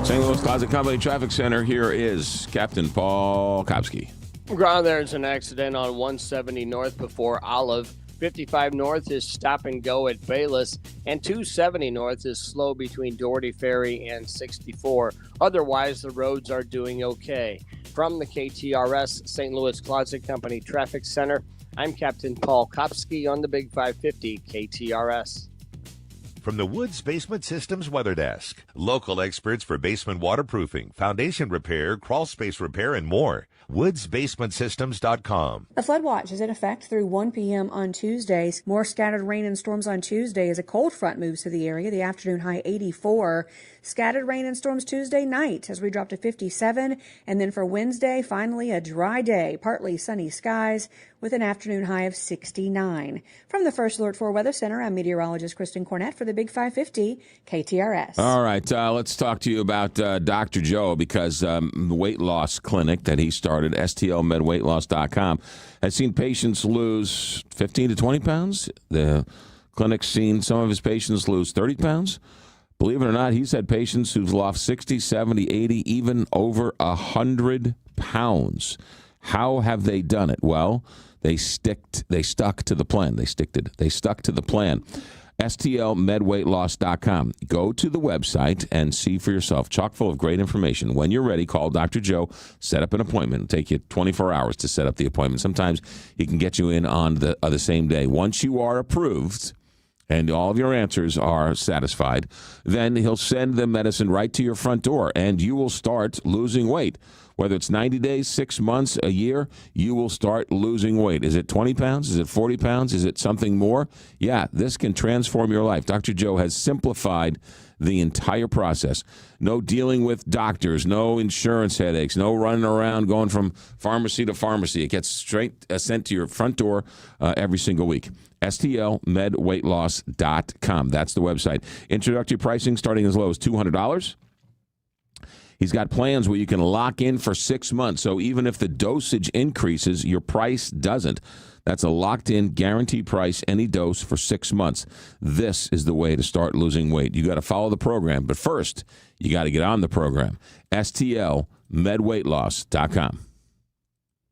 St. Louis Closet Company Traffic Center. Here is Captain Paul Kopsky. There's an accident on 170 north before Olive. 55 north is stop and go at Bayless, and 270 north is slow between Doherty Ferry and 64. Otherwise, the roads are doing okay. From the KTRS St. Louis Closet Company Traffic Center, I'm Captain Paul Kopsky on the Big 550 KTRS. from the Woods Basement Systems Weather Desk. Local experts for basement waterproofing, foundation repair, crawl space repair, and more. WoodsBasementSystems.com. A flood watch is in effect through 1 p.m. on Tuesdays. More scattered rain and storms on Tuesday as a cold front moves to the area. The afternoon high 84. Scattered rain and storms Tuesday night as we drop to 57. And then for Wednesday, finally a dry day. Partly sunny skies with an afternoon high of 69. From the First Alert 4 Weather Center, I'm meteorologist Kristen Cornett for the Big 550 KTRS. All right, let's talk to you about Dr. Joe, because the weight loss clinic that he started, stlmedweightloss.com, has seen patients lose 15 to 20 pounds. The clinic's seen some of his patients lose 30 pounds. Believe it or not, he's had patients who've lost 60, 70, 80, even over 100 pounds. How have they done it? Well, they stuck to the plan. They stuck to the plan. STLMedWeightLoss.com. Go to the website and see for yourself. Chock full of great information. When you're ready, call Dr. Joe. Set up an appointment. It'll take you 24 hours to set up the appointment. Sometimes he can get you in on the same day. Once you are approved and all of your answers are satisfied, then he'll send the medicine right to your front door, and you will start losing weight. Whether it's 90 days, 6 months, a year, you will start losing weight. Is it 20 pounds? Is it 40 pounds? Is it something more? Yeah, this can transform your life. Dr. Joe has simplified the entire process. No dealing with doctors, no insurance headaches, no running around going from pharmacy to pharmacy. It gets straight sent to your front door every single week. STLMedWeightLoss.com. That's the website. Introductory pricing starting as low as $200. He's got plans where you can lock in for 6 months. So even if the dosage increases, your price doesn't. That's a locked-in, guaranteed price, any dose for 6 months. This is the way to start losing weight. You got to follow the program. But first, you got to get on the program. STLMedWeightLoss.com.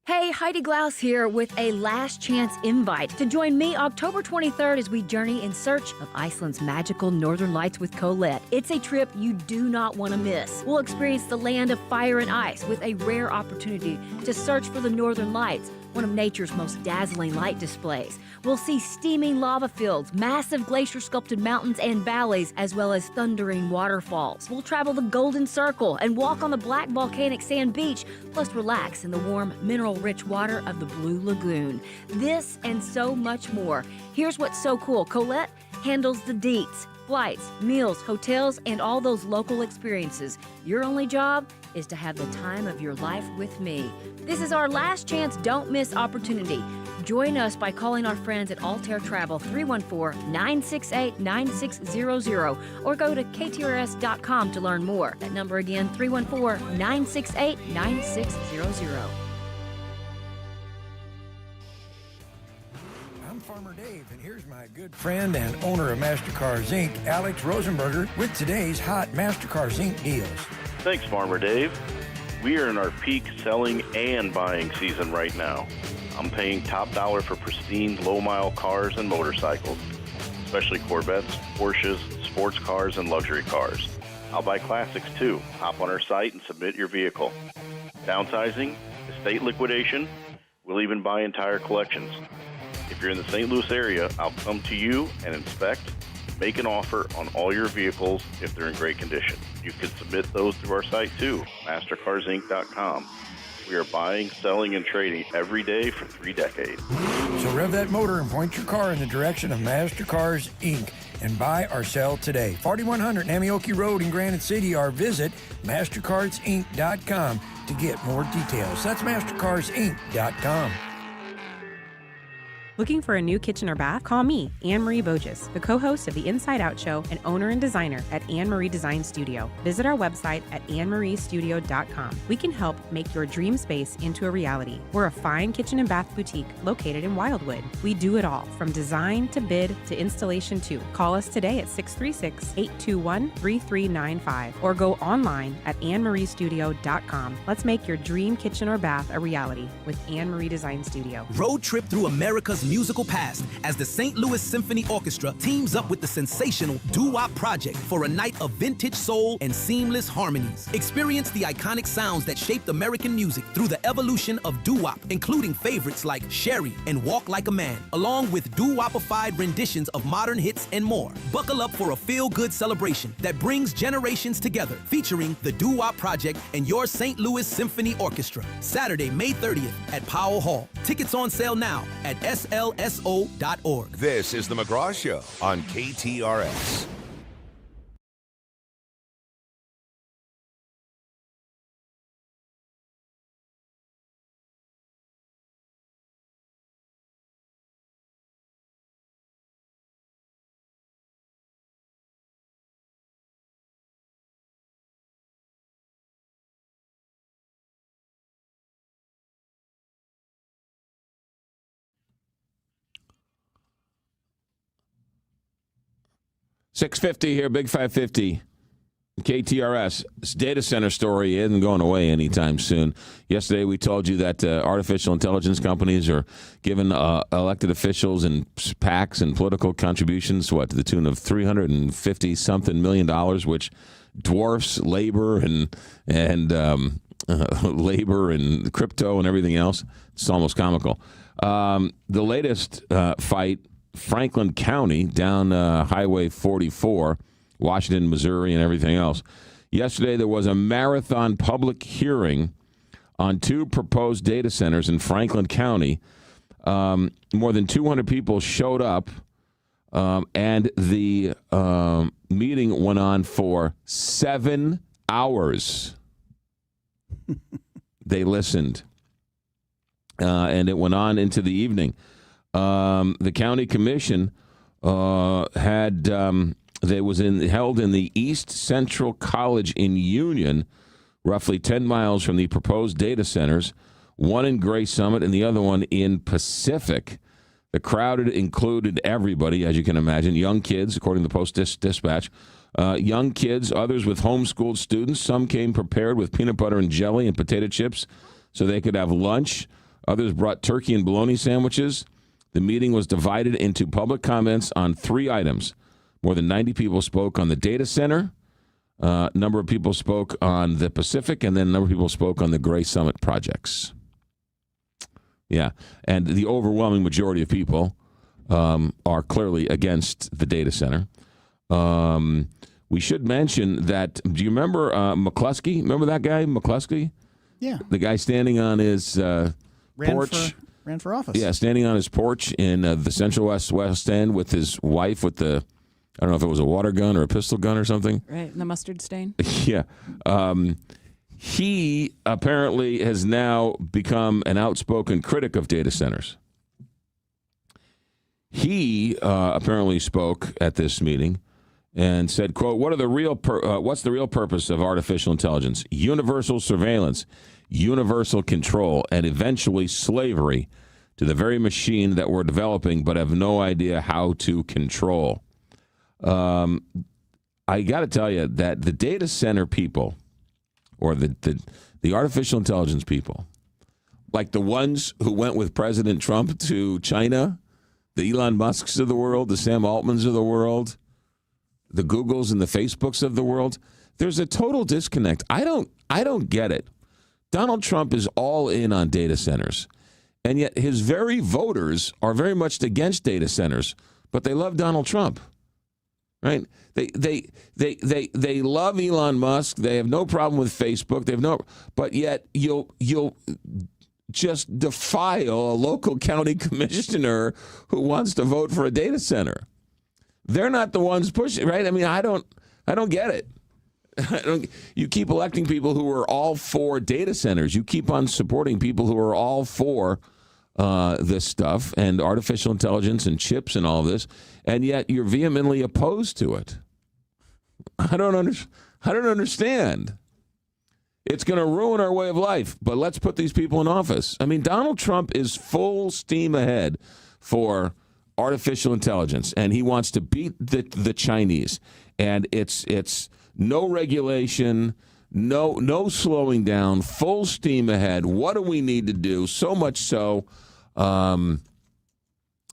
Hey, Heidi Glaus here with a last chance invite to join me October 23rd as we journey in search of Iceland's magical northern lights with Colette. It's a trip you do not want to miss. We'll experience the land of fire and ice with a rare opportunity to search for the northern lights, one of nature's most dazzling light displays. We'll see steaming lava fields, massive glacier-sculpted mountains and valleys, as well as thundering waterfalls. We'll travel the Golden Circle and walk on the black volcanic sand beach, plus relax in the warm, mineral-rich water of the Blue Lagoon. This and so much more. Here's what's so cool. Colette handles the deets, flights, meals, hotels, and all those local experiences. Your only job is to have the time of your life with me. This is our last chance, don't miss opportunity. Join us by calling our friends at Altair Travel 314-968-9600 or go to KTRS.com to learn more. That number again, 314-968-9600. I'm Farmer Dave, and here's my good friend and owner of MasterCars Inc., Alex Rosenberger, with today's hot MasterCars Inc. deals. Thanks, Farmer Dave. We are in our peak selling and buying season right now. I'm paying top dollar for pristine, low-mile cars and motorcycles, especially Corvettes, Porsches, sports cars, and luxury cars. I'll buy classics, too. Hop on our site and submit your vehicle. Downsizing, estate liquidation, we'll even buy entire collections. If you're in the St. Louis area, I'll come to you and inspect, make an offer on all your vehicles if they're in great condition. You can submit those through our site, too, mastercarsinc.com. We are buying, selling, and trading every day for 3 decades. So rev that motor and point your car in the direction of MasterCars Inc. and buy or sell today. 4100 Namioki Road in Granite City, or visit mastercarsinc.com to get more details. That's mastercarsinc.com. Looking for a new kitchen or bath? Call me, Anne-Marie Boges, the co-host of the Inside Out Show and owner and designer at Anne-Marie Design Studio. Visit our website at annemariestudio.com. We can help make your dream space into a reality. We're a fine kitchen and bath boutique located in Wildwood. We do it all, from design to bid to installation too. Call us today at 636-821-3395 or go online at annemariestudio.com. Let's make your dream kitchen or bath a reality with Anne-Marie Design Studio. Road trip through America's musical past as the St. Louis Symphony Orchestra teams up with the sensational Doo-Wop Project for a night of vintage soul and seamless harmonies. Experience the iconic sounds that shaped American music through the evolution of doo-wop, including favorites like Sherry and Walk Like a Man, along with doo-wopified renditions of modern hits and more. Buckle up for a feel-good celebration that brings generations together, featuring the Doo-Wop Project and your St. Louis Symphony Orchestra. Saturday, May 30th at Powell Hall. Tickets on sale now at slso.org. This is the McGraw Show on KTRS. $650 here, Big 550. KTRS. This data center story isn't going away anytime soon. Yesterday we told you that artificial intelligence companies are giving elected officials and PACs and political contributions to the tune of $350-something million, which dwarfs labor and labor and crypto and everything else. It's almost comical. The latest fight, Franklin County down Highway 44, Washington, Missouri, and everything else. Yesterday, there was a marathon public hearing on 2 proposed data centers in Franklin County. More than 200 people showed up, and the meeting went on for 7 hours. They listened, and it went on into the evening. The county commission had held in the East Central College in Union, roughly 10 miles from the proposed data centers, one in Gray Summit and the other one in Pacific. The crowd included everybody, as you can imagine, young kids, according to the Post-Dispatch, young kids, others with homeschooled students. Some came prepared with peanut butter and jelly and potato chips so they could have lunch. Others brought turkey and bologna sandwiches. The meeting was divided into public comments on 3 items. More than 90 people spoke on the data center. A number of people spoke on the Pacific, and then a number of people spoke on the Gray Summit projects. Yeah, and the overwhelming majority of people are clearly against the data center. We should mention that, do you remember McCluskey? Remember that guy, McCluskey? Yeah. The guy standing on his porch. Ran for office. Yeah, standing on his porch in the Central West End with his wife with the, I don't know if it was a water gun or a pistol gun or something. Right, and the mustard stain. Yeah. He apparently has now become an outspoken critic of data centers. He apparently spoke at this meeting and said, quote, what's the real purpose of artificial intelligence? Universal surveillance, universal control, and eventually slavery to the very machine that we're developing but have no idea how to control. I got to tell you that the data center people, or the artificial intelligence people, like the ones who went with President Trump to China, the Elon Musks of the world, the Sam Altmans of the world, the Googles and the Facebooks of the world, there's a total disconnect. I don't get it. Donald Trump is all in on data centers, and yet his very voters are very much against data centers, but they love Donald Trump, right? They love Elon Musk. They have no problem with Facebook. But yet you'll just defile a local county commissioner who wants to vote for a data center. They're not the ones pushing, right? I mean, I don't get it. You keep electing people who are all for data centers. You keep on supporting people who are all for this stuff and artificial intelligence and chips and all this, and yet you're vehemently opposed to it. I don't understand. It's going to ruin our way of life, but let's put these people in office. I mean, Donald Trump is full steam ahead for artificial intelligence, and he wants to beat the Chinese. And it's no regulation, no slowing down, full steam ahead. What do we need to do? So much so,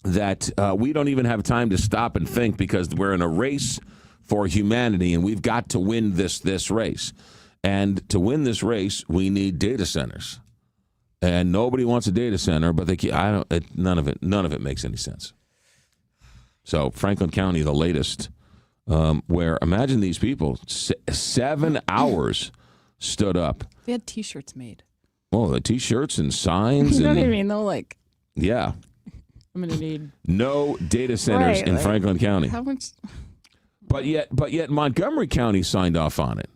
that we don't even have time to stop and think because we're in a race for humanity, and we've got to win this race. And to win this race, we need data centers. And nobody wants a data center, but none of it makes any sense. So Franklin County, the latest, where imagine these people 7 hours stood up. They had T-shirts made. Oh, the T-shirts and signs. You know and, what I mean? Though, like, yeah. I'm gonna need no data centers in Franklin County. How much? But yet Montgomery County signed off on it,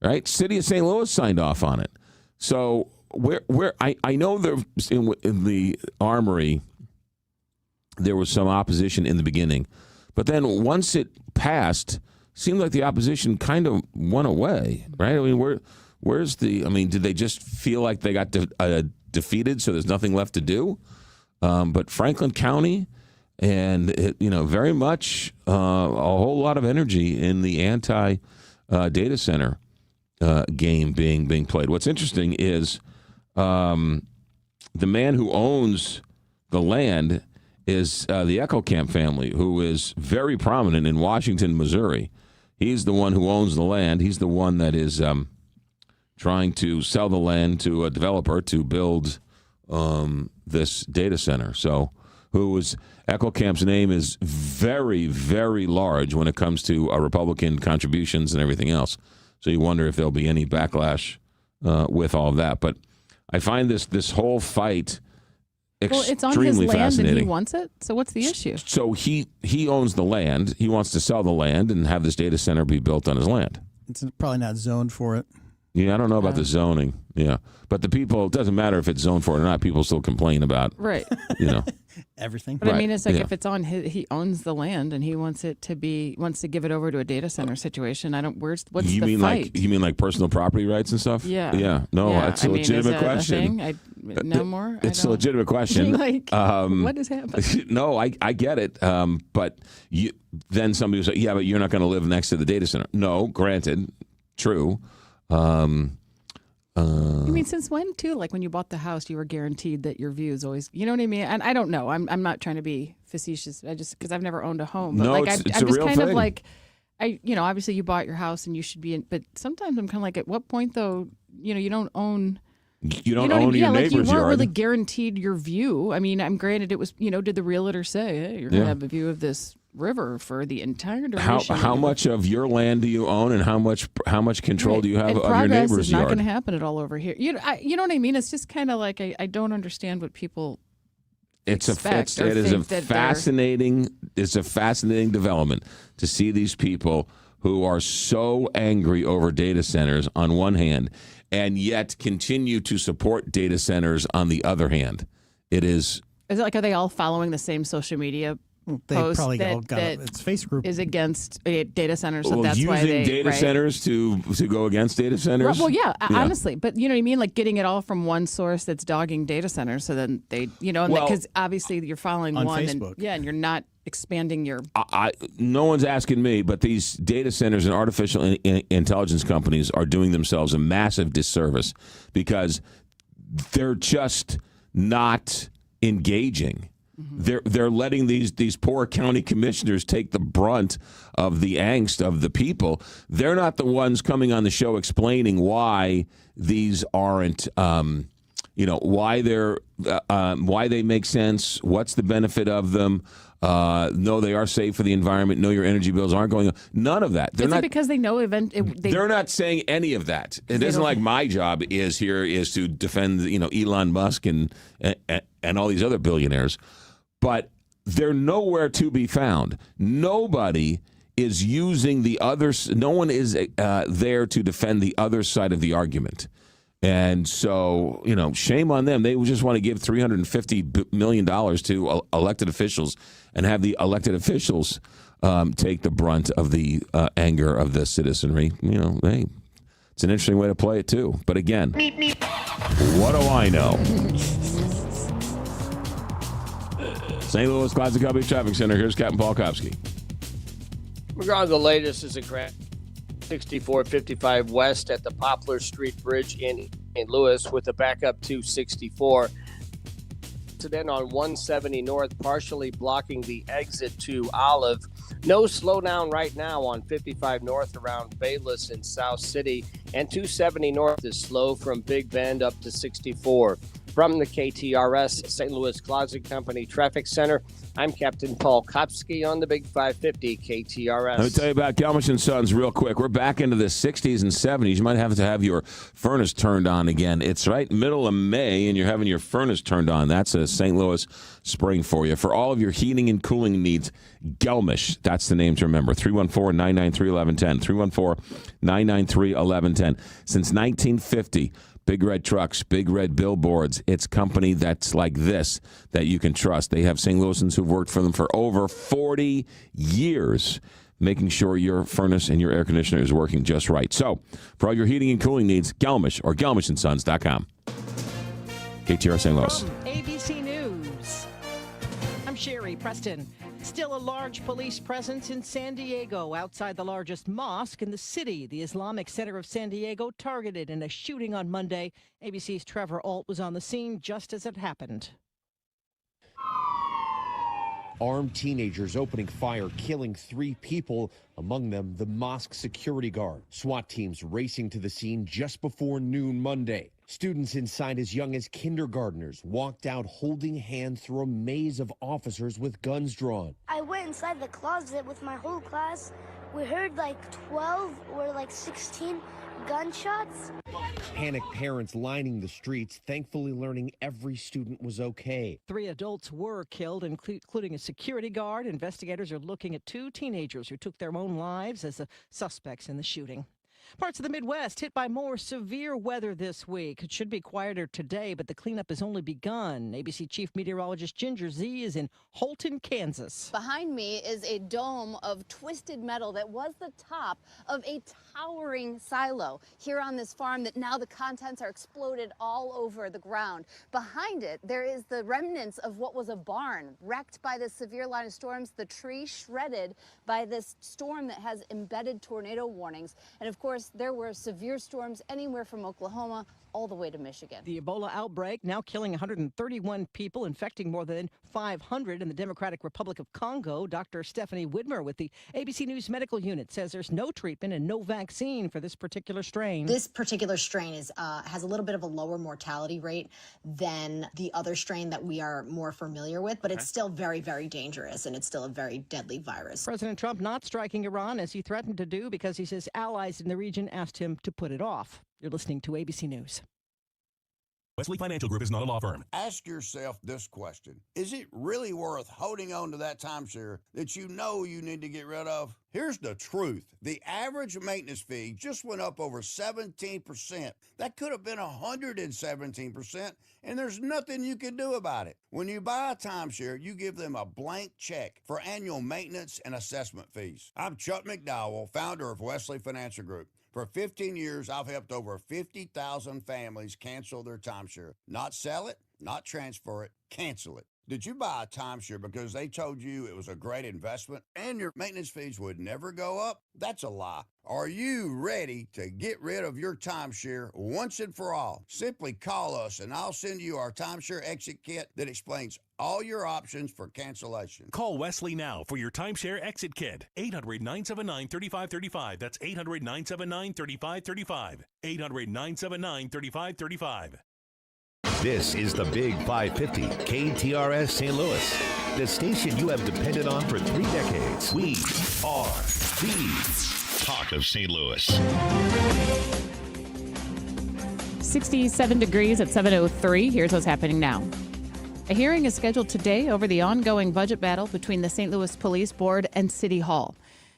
right? City of St. Louis signed off on it. So where I know there in the Armory there was some opposition in the beginning, but then once it passed, it seemed like the opposition kind of went away, right? I mean, where's the? I mean, did they just feel like they got defeated, so there's nothing left to do? But Franklin County, and very much a whole lot of energy in the anti-data center game being played. What's interesting is the man who owns the land is the Eckelkamp family, who is very prominent in Washington, Missouri. He's the one who owns the land. He's the one that is trying to sell the land to a developer to build this data center. So Eckelkamp's name is very, very large when it comes to Republican contributions and everything else. So you wonder if there'll be any backlash with all of that. But I find this whole fight extremely it's on his land fascinating. And he wants it. So what's the issue? So he owns the land. He wants to sell the land and have this data center be built on his land. It's probably not zoned for it. Yeah, I don't know about the zoning. Yeah, but the people, it doesn't matter if it's zoned for it or not. People still complain about everything. But I mean, it's like if it's on he owns the land and he wants to give it over to a data center situation. What's you the mean fight? You mean like personal property rights and stuff? Yeah. No, Yeah. it's a legitimate question. No more. It's a legitimate question. What has happened? No, I get it. But then somebody was like, yeah, but you're not going to live next to the data center. No, granted, true. I mean, since when too? Like when you bought the house, you were guaranteed that your views always. You know what I mean? And I don't know. I'm not trying to be facetious. I just because I've never owned a home. But no, like it's I'm a just real kind thing. of like, obviously you bought your house and you should be in. But sometimes I'm kind of like, at what point though? You don't own. You don't own your neighbor's you weren't yard. really guaranteed your view. I mean, I'm granted it was. Did the realtor say, hey, you're gonna have a view of this river for the entire duration? How much of your land do you own, and how much control do you have of your neighbor's Progress is not yard? going to happen at all over here. You know what I mean? It's just kind of like I don't understand what people. It's a fascinating development to see these people who are so angry over data centers on one hand, and yet continue to support data centers on the other hand. Is it like, are they all following the same social media? They probably all got its face group is against data centers, so that's using why they data centers to go against data centers. Well, yeah, honestly, but you know what I mean, like getting it all from one source that's dogging data centers. So then they, because obviously you're following on one, Facebook. and you're not expanding your. No one's asking me, but these data centers and artificial intelligence companies are doing themselves a massive disservice because they're just not engaging. They're letting these poor county commissioners take the brunt of the angst of the people. They're not the ones coming on the show explaining why these aren't, why they make sense. What's the benefit of them? No, they are safe for the environment. No, your energy bills aren't going up. None of that. Is it because they know they're not saying any of that. It isn't like my job is to defend Elon Musk and all these other billionaires. But they're nowhere to be found. Nobody is using the others. No one is there to defend the other side of the argument. And so, shame on them. They just want to give $350 million to elected officials and have the elected officials take the brunt of the anger of the citizenry. It's an interesting way to play it, too. But again, what do I know? St. Louis Classic Hobby Shopping Center. Here's Captain Paul Kopsky. McGraw, the latest is a crash 6455 west at the Poplar Street Bridge in St. Louis with a backup to 64. accident on 170 North, partially blocking the exit to Olive. No slowdown right now on 55 North around Bayless in South City, and 270 North is slow from Big Bend up to 64. From the KTRS St. Louis Closet Company Traffic Center, I'm Captain Paul Kopsky on the Big 550 KTRS. Let me tell you about Gelmish & Sons real quick. We're back into the 60s and 70s. You might have to have your furnace turned on again. It's right middle of May, and you're having your furnace turned on. That's a St. Louis spring for you. For all of your heating and cooling needs, Gelmish, that's the name to remember. 314-993-1110. 314-993-1110. Since 1950, big red trucks, big red billboards. It's a company that's like this that you can trust. They have St. Louisans who've worked for them for over 40 years, making sure your furnace and your air conditioner is working just right. So, for all your heating and cooling needs, Gelmish or GelmishandSons.com. KTR St. Louis. From ABC News, I'm Sherry Preston. Still a large police presence in San Diego outside the largest mosque in the city. The Islamic Center of San Diego targeted in a shooting on Monday. ABC's Trevor Ault was on the scene just as it happened. Armed teenagers opening fire, killing 3 people, among them the mosque security guard. SWAT teams racing to the scene just before noon Monday. Students inside as young as kindergartners walked out holding hands through a maze of officers with guns drawn. I went inside the closet with my whole class. We heard like 12 or like 16 gunshots. Panicked parents lining the streets, thankfully learning every student was okay. 3 adults were killed, including a security guard. Investigators are looking at 2 teenagers who took their own lives as the suspects in the shooting. Parts of the Midwest hit by more severe weather this week. It should be quieter today, but the cleanup has only begun. ABC Chief Meteorologist Ginger Z is in Holton, Kansas. Behind me is a dome of twisted metal that was the top of a towering silo here on this farm that now the contents are exploded all over the ground. Behind it, there is the remnants of what was a barn wrecked by this severe line of storms, the tree shredded by this storm that has embedded tornado warnings. And of course, there were severe storms anywhere from Oklahoma all the way to Michigan. The Ebola outbreak now killing 131 people, infecting more than 500 in the Democratic Republic of Congo. Dr. Stephanie Widmer with the ABC News Medical Unit says there's no treatment and no vaccine for this particular strain. This particular strain has a little bit of a lower mortality rate than the other strain that we are more familiar with, but it's still very, very dangerous, and it's still a very deadly virus. President Trump not striking Iran as he threatened to do because he says allies in the region asked him to put it off. You're listening to ABC News. Wesley Financial Group is not a law firm. Ask yourself this question. Is it really worth holding on to that timeshare that you know you need to get rid of? Here's the truth. The average maintenance fee just went up over 17%. That could have been 117%, and there's nothing you can do about it. When you buy a timeshare, you give them a blank check for annual maintenance and assessment fees. I'm Chuck McDowell, founder of Wesley Financial Group. For 15 years, I've helped over 50,000 families cancel their timeshare. Not sell it, not transfer it, cancel it. Did you buy a timeshare because they told you it was a great investment and your maintenance fees would never go up? That's a lie. Are you ready to get rid of your timeshare once and for all? Simply call us and I'll send you our timeshare exit kit that explains all your options for cancellation. Call Wesley now for your timeshare exit kit. 800-979-3535. That's 800-979-3535. 800-979-3535. This is the Big 550, KTRS St. Louis, the station you have depended on for 3 decades. We are the talk of St. Louis. 67 degrees at 7:03. Here's what's happening now. A hearing is scheduled today over the ongoing budget battle between the St. Louis Police Board and City Hall.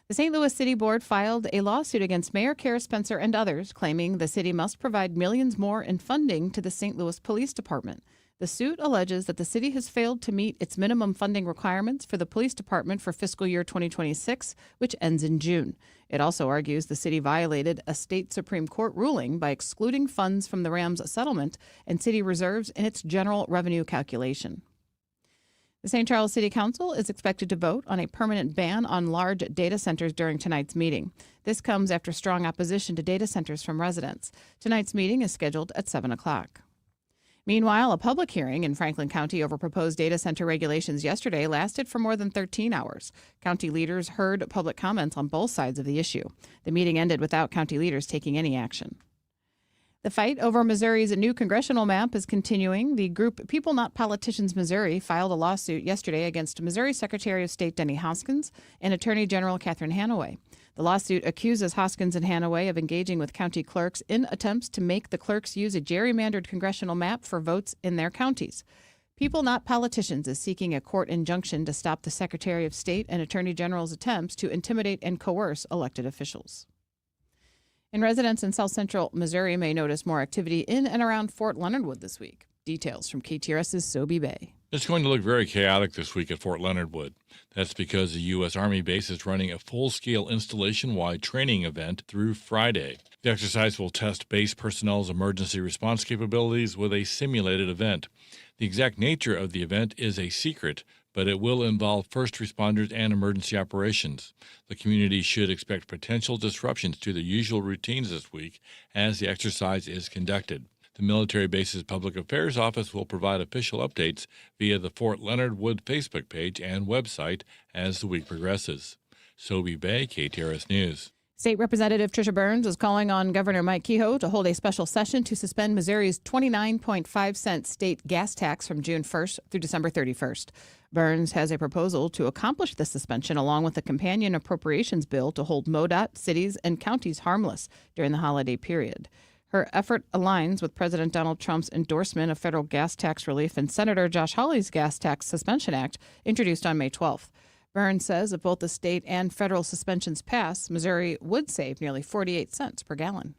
The St. Louis City Board filed a lawsuit against Mayor Kara Spencer and others, claiming the city must provide millions more in funding to the St. Louis Police Department. The suit alleges that the city has failed to meet its minimum funding requirements for the police department for fiscal year 2026, which ends in June. It also argues the city violated a state Supreme Court ruling by excluding funds from the Rams settlement and city reserves in its general revenue calculation. The St. Charles City Council is expected to vote on a permanent ban on large data centers during tonight's meeting. This comes after strong opposition to data centers from residents. Tonight's meeting is scheduled at 7 o'clock. Meanwhile, a public hearing in Franklin County over proposed data center regulations yesterday lasted for more than 13 hours. County leaders heard public comments on both sides of the issue. The meeting ended without county leaders taking any action. The fight over Missouri's new congressional map is continuing. The group People Not Politicians Missouri filed a lawsuit yesterday against Missouri Secretary of State Denny Hoskins and Attorney General Catherine Hanaway. The lawsuit accuses Hoskins and Hanaway of engaging with county clerks in attempts to make the clerks use a gerrymandered congressional map for votes in their counties. People Not Politicians is seeking a court injunction to stop the Secretary of State and Attorney General's attempts to intimidate and coerce elected officials. And residents in South Central Missouri may notice more activity in and around Fort Leonard Wood this week. Details from KTRS's Sobe Bay. It's going to look very chaotic this week at Fort Leonard Wood. That's because the U.S. Army base is running a full-scale installation-wide training event through Friday. The exercise will test base personnel's emergency response capabilities with a simulated event. The exact nature of the event is a secret, but it will involve first responders and emergency operations. The community should expect potential disruptions to the usual routines this week as the exercise is conducted. The military base's public affairs office will provide official updates via the Fort Leonard Wood Facebook page and website as the week progresses. Sobe Bay, KTRS News. State Representative Tricia Burns is calling on Governor Mike Kehoe to hold a special session to suspend Missouri's 29.5-cent state gas tax from June 1st through December 31st. Burns has a proposal to accomplish the suspension along with a companion appropriations bill to hold MoDOT, cities, and counties harmless during the holiday period. Her effort aligns with President Donald Trump's endorsement of federal gas tax relief and Senator Josh Hawley's Gas Tax Suspension Act, introduced on May 12th. Burns says if both the state and federal suspensions pass, Missouri would save nearly 48 cents per gallon.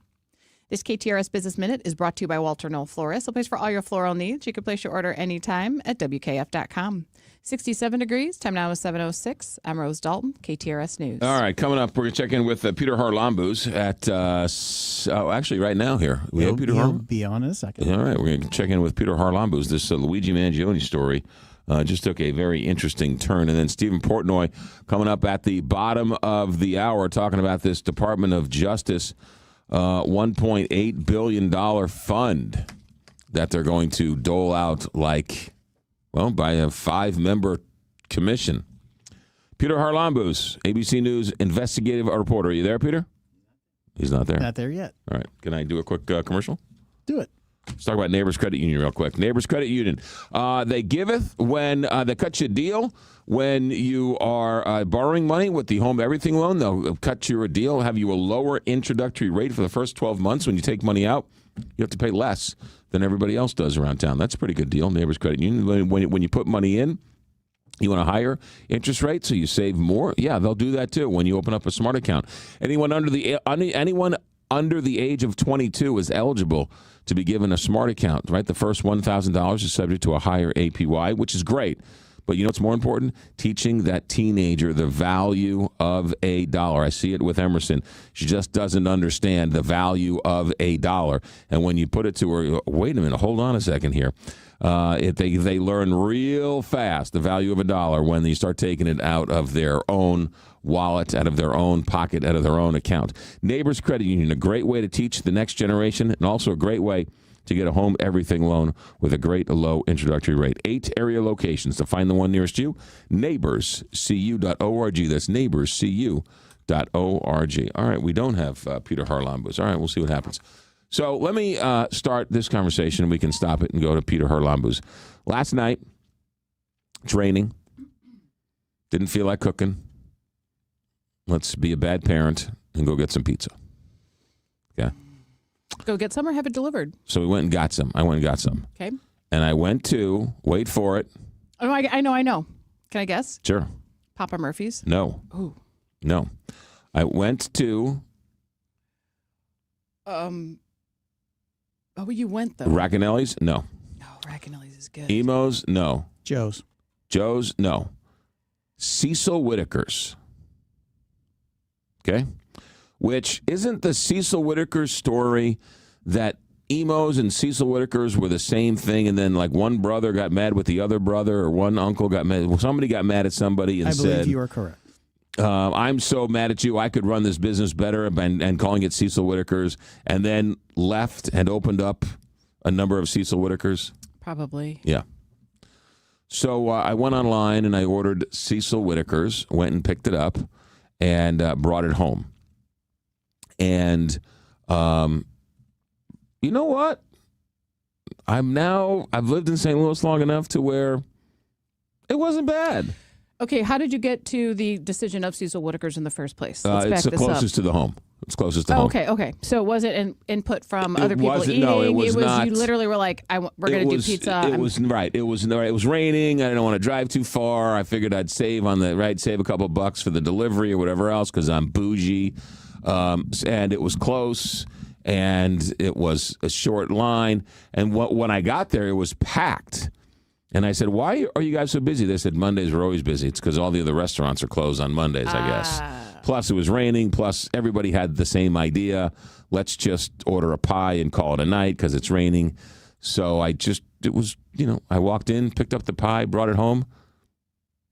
This KTRS Business Minute is brought to you by Walter Knoll Florist, a place for all your floral needs. You can place your order anytime at WKF.com. 67 degrees. Time now is 7:06. I'm Rose Dalton, KTRS News. All right, coming up, we're going to check in with Peter Harlambus at, actually right now here. We have Peter He'll be on in a second. All right, we're going to check in with Peter Harlambus. This Luigi Mangione story just took a very interesting turn. And then Stephen Portnoy coming up at the bottom of the hour talking about this Department of Justice $1.8 billion fund that they're going to dole out by a 5-member commission. Peter Harlambus, ABC News investigative reporter. Are you there, Peter? He's not there. Not there yet. All right. Can I do a quick commercial? Do it. Let's talk about Neighbors Credit Union real quick. Neighbors Credit Union. They giveth when they cut you a deal. When you are borrowing money with the Home Everything loan, they'll cut you a deal, have you a lower introductory rate for the first 12 months. When you take money out, you have to pay less than everybody else does around town. That's a pretty good deal, Neighbors Credit Union. When you put money in, you want a higher interest rate so you save more? Yeah, they'll do that too when you open up a smart account. Anyone under the age of 22 is eligible to be given a smart account, right? The first $1,000 is subject to a higher APY, which is great. But you know what's more important? Teaching that teenager the value of a dollar. I see it with Emerson. She just doesn't understand the value of a dollar. And when you put it to her, wait a minute, hold on a second here. They learn real fast the value of a dollar when you start taking it out of their own wallet, out of their own pocket, out of their own account. Neighbors Credit Union, a great way to teach the next generation and also a great way to get a Home Everything loan with a great low introductory rate. 8 area locations. To find the one nearest you, neighborscu.org. That's neighborscu.org. All right, we don't have Peter Harlambus. All right, we'll see what happens. So let me start this conversation. We can stop it and go to Peter Harlambus. Last night, training. Didn't feel like cooking. Let's be a bad parent and go get some pizza. Okay. Go get some or have it delivered? So we went and got some. I went and got some. Okay. And I went to, wait for it. Oh, I know. Can I guess? Sure. Papa Murphy's? No. Ooh. No. I went to... you went, though. Racanelli's? No. No, Racanelli's is good. Emo's? No. Joe's? No. Cecil Whitaker's. Okay? Which isn't the Cecil Whitaker story that Emo's and Cecil Whitaker's were the same thing, and then like one brother got mad with the other brother, or one uncle got mad. Well, somebody got mad at somebody and said, I believe you are correct. I'm so mad at you, I could run this business better, and calling it Cecil Whitaker's, and then left and opened up a number of Cecil Whitakers? Probably. Yeah. So I went online and I ordered Cecil Whitakers, went and picked it up, and brought it home. And you know what? I've lived in St. Louis long enough to where it wasn't bad. Okay, how did you get to the decision of Cecil Whitakers in the first place? It's the closest to the home. It's closest to home. Okay. So was it an input from other people wasn't, eating? no, it was not. You literally were like, we're going to do pizza. It was right. It was raining. I didn't want to drive too far. I figured I'd save a couple bucks for the delivery or whatever else because I'm bougie. And it was close, and it was a short line. And when I got there, it was packed. And I said, why are you guys so busy? They said, Mondays are always busy. It's because all the other restaurants are closed on Mondays, I guess. Plus, it was raining. Plus, everybody had the same idea. Let's just order a pie and call it a night because it's raining. So I walked in, picked up the pie, brought it home.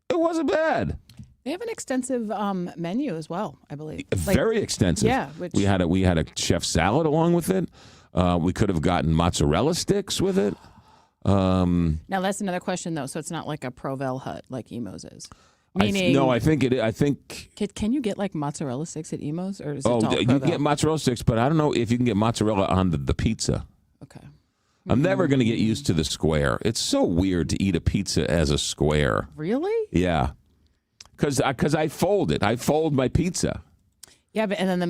It wasn't bad. They have an extensive menu as well, I believe. Very extensive. Yeah. We had a chef salad along with it. We could have gotten mozzarella sticks with it. Now that's another question though. So it's not like a Provel hut like Emo's is. Meaning, I think it. I think. Can you get like mozzarella sticks at Emo's, or is it all you Provel? can get mozzarella sticks, but I don't know if you can get mozzarella on the pizza. Okay. I'm never going to get used to the square. It's so weird to eat a pizza as a square. Really? Yeah. Because I fold it. I fold my pizza. Yeah, but and then the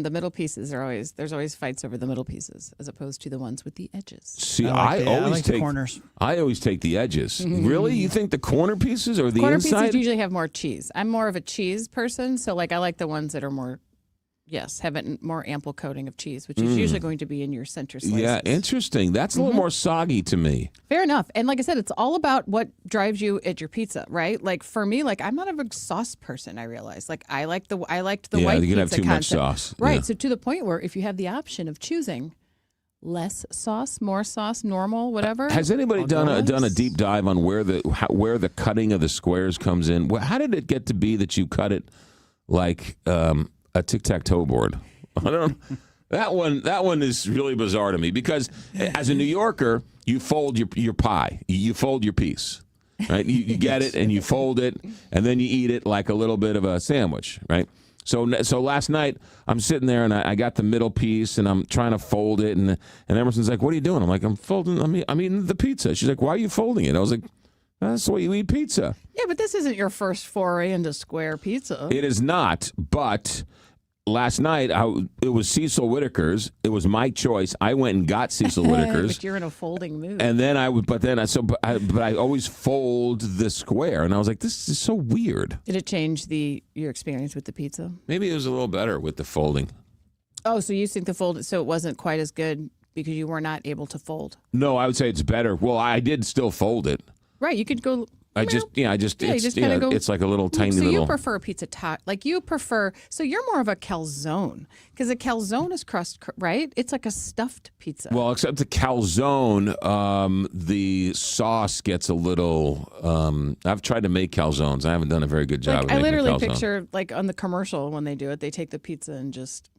middle pieces there's always fights over the middle pieces as opposed to the ones with the edges. See, I always take the corners. I always take the edges. Really? You think the corner pieces or the corner inside? Pieces usually have more cheese. I'm more of a cheese person, so I like the ones that are more, have a more ample coating of cheese, which is usually going to be in your center slices. Yeah, interesting. That's a little more soggy to me. Fair enough. And like I said, it's all about what drives you at your pizza, right? Like for me, I'm not a big sauce person, I realize. I liked the white pizza you can have too concept. much sauce. Right. Yeah. So to the point where if you have the option of choosing less sauce, more sauce, normal, whatever. Has anybody done a deep dive on where the cutting of the squares comes in? How did it get to be that you cut it like a tic-tac-toe board? I don't. That one is really bizarre to me because as a New Yorker, you fold your pie, you fold your piece, right? You get it and you fold it, and then you eat it like a little bit of a sandwich, right? So last night I'm sitting there and I got the middle piece and I'm trying to fold it, and Emerson's like, "What are you doing?" I'm like, "I'm folding. I'm eating the pizza." She's like, "Why are you folding it?" I was like, "That's the way you eat pizza." Yeah, but this isn't your first foray into square pizza. It is not, but. Last night, it was Cecil Whitakers. It was my choice. I went and got Cecil Whitakers. But you're in a folding mood. And then I always fold the square, and I was like, this is so weird. Did it change your experience with the pizza? Maybe it was a little better with the folding. Oh, so you think the fold, so it wasn't quite as good because you were not able to fold? No, I would say it's better. Well, I did still fold it. Right, you could go. It's like a little tiny little. So you prefer pizza top, so you're more of a calzone because a calzone is crust, right? It's like a stuffed pizza. Well, except the calzone, the sauce gets a little. I've tried to make calzones. I haven't done a very good job. Of I making literally a calzone. picture on the commercial when they do it, they take the pizza and just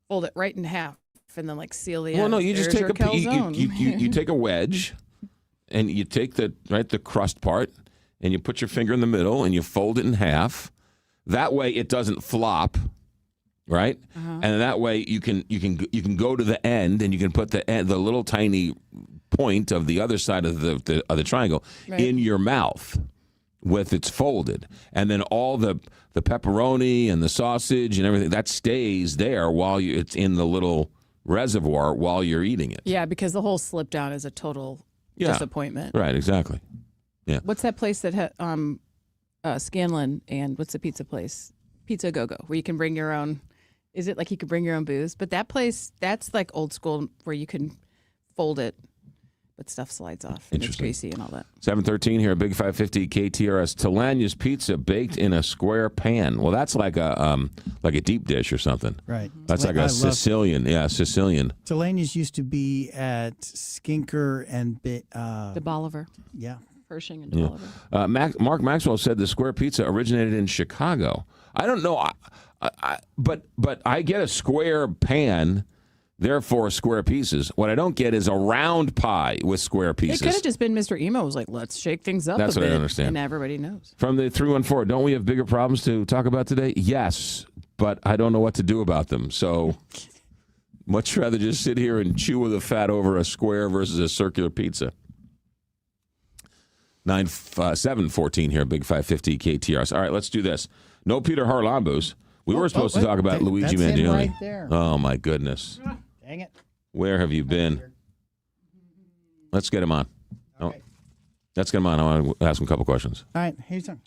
fold it right in half and then seal the. Well, end. no, you just There's take your you take a wedge, and you take the crust part. And you put your finger in the middle and you fold it in half. That way it doesn't flop, right? Uh-huh. And that way you can go to the end and you can put the little tiny point of the other side of the triangle in your mouth with it's folded, and then all the pepperoni and the sausage and everything that stays there while it's in the little reservoir while you're eating it. Yeah, because the whole slip down is a total disappointment. Right, exactly. Yeah. What's that place that Scanlon and what's the pizza place? Pizza Go-Go, where you can bring your own. Is it like you could bring your own booze? But that place, that's like old school where you can fold it, but stuff slides off and it's greasy and all that. 7:13 here at Big 550 KTRS. Telania's pizza baked in a square pan. Well, that's like a deep dish or something. Right. That's like a Sicilian. Yeah, Sicilian. Telania's used to be at Skinker and De Bolivar. Yeah. Pershing and De Bolivar. Mark Maxwell said the square pizza originated in Chicago. I don't know, but I get a square pan Therefore, square pieces. What I don't get is a round pie with square pieces. It could have just been Mr. Emo was like, let's shake things up That's a what I bit, understand. and everybody knows. From the 314, don't we have bigger problems to talk about today? Yes, but I don't know what to do about them. So much rather just sit here and chew the fat over a square versus a circular pizza. 7:14 here, Big 550 KTRS. All right, let's do this. No Peter Harlambos. We were supposed to talk about Luigi that's him Mangione. right there. Oh, my goodness. Dang it. Where have you been? Let's get him on. Oh, let's get him on. I want to ask him a couple questions. All right, here's some.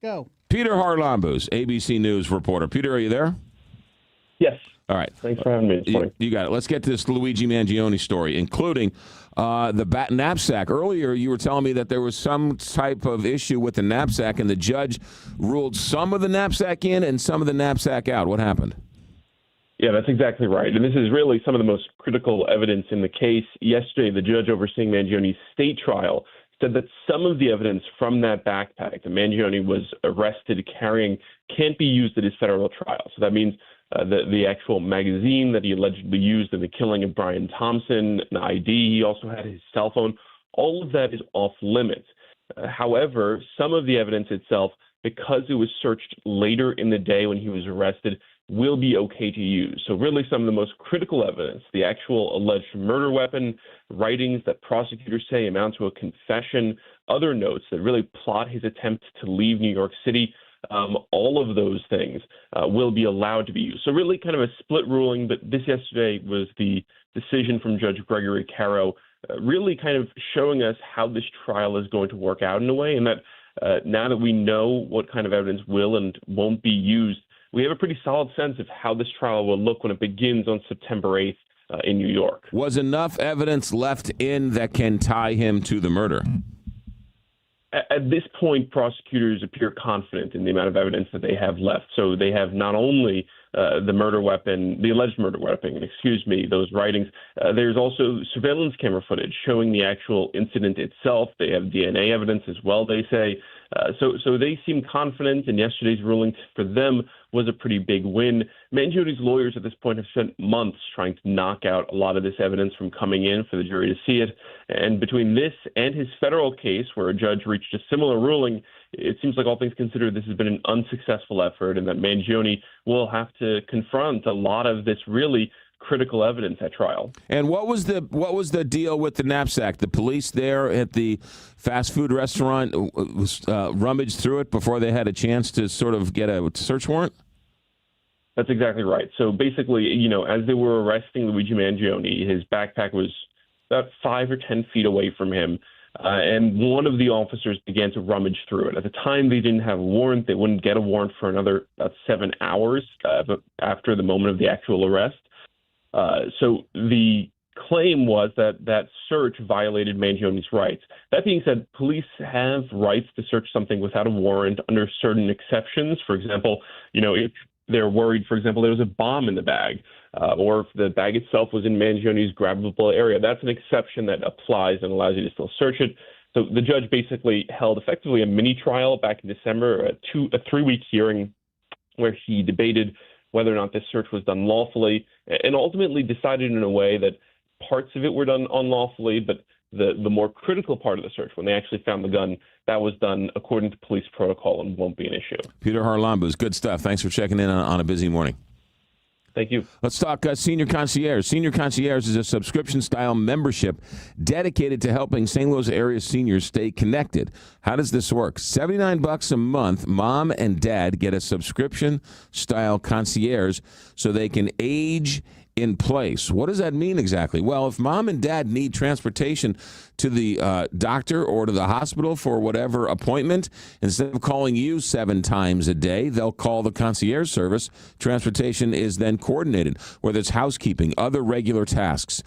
Go. Peter Harlambos, ABC News reporter. Peter, are you there? Yes. All right. Thanks for having me this morning. You got it. Let's get to this Luigi Mangione story, including the knapsack. Earlier, you were telling me that there was some type of issue with the knapsack, and the judge ruled some of the knapsack in and some of the knapsack out. What happened? Yeah, that's exactly right. And this is really some of the most critical evidence in the case. Yesterday, the judge overseeing Mangione's state trial said that some of the evidence from that backpack that Mangione was arrested carrying can't be used at his federal trial. So that means the actual magazine that he allegedly used in the killing of Brian Thompson, an ID, he also had his cell phone. All of that is off limits. However, some of the evidence itself, because it was searched later in the day when he was arrested, will be okay to use. So really some of the most critical evidence, the actual alleged murder weapon, writings that prosecutors say amount to a confession, other notes that really plot his attempt to leave New York City, all of those things will be allowed to be used. So really kind of a split ruling, but this yesterday was the decision from Judge Gregory Caro, really kind of showing us how this trial is going to work out in a way, and that now that we know what kind of evidence will and won't be used, we have a pretty solid sense of how this trial will look when it begins on September 8th in New York. Was enough evidence left in that can tie him to the murder? At this point, prosecutors appear confident in the amount of evidence that they have left. So they have not only the murder weapon, the alleged murder weapon, those writings. There's also surveillance camera footage showing the actual incident itself. They have DNA evidence as well, they say. So they seem confident, and yesterday's ruling for them was a pretty big win. Mangione's lawyers at this point have spent months trying to knock out a lot of this evidence from coming in for the jury to see it. And between this and his federal case, where a judge reached a similar ruling, it seems like all things considered, this has been an unsuccessful effort, and that Mangione will have to confront a lot of this really critical evidence at trial. And what was the deal with the knapsack? The police there at the fast food restaurant rummaged through it before they had a chance to sort of get a search warrant? That's exactly right. So basically, as they were arresting Luigi Mangione, his backpack was about 5 or 10 feet away from him. And one of the officers began to rummage through it. At the time, they didn't have a warrant. They wouldn't get a warrant for another about 7 hours after the moment of the actual arrest. So the claim was that search violated Mangione's rights. That being said, police have rights to search something without a warrant under certain exceptions. For example, if they're worried, for example, there was a bomb in the bag, or if the bag itself was in Mangione's grabbable area. That's an exception that applies and allows you to still search it. So the judge basically held effectively a mini trial back in December, a 3-week hearing where he debated whether or not this search was done lawfully, and ultimately decided in a way that parts of it were done unlawfully, but the more critical part of the search, when they actually found the gun, that was done according to police protocol and won't be an issue. Peter Harlambos, good stuff. Thanks for checking in on a busy morning. Thank you. Let's talk Senior Concierge. Senior Concierge is a subscription-style membership dedicated to helping St. Louis area seniors stay connected. How does this work? $79 a month, mom and dad get a subscription-style concierge so they can age in place. What does that mean exactly? Well, if mom and dad need transportation to the doctor or to the hospital for whatever appointment, instead of calling you 7 times a day, they'll call the concierge service. Transportation is then coordinated, whether it's housekeeping, other regular tasks,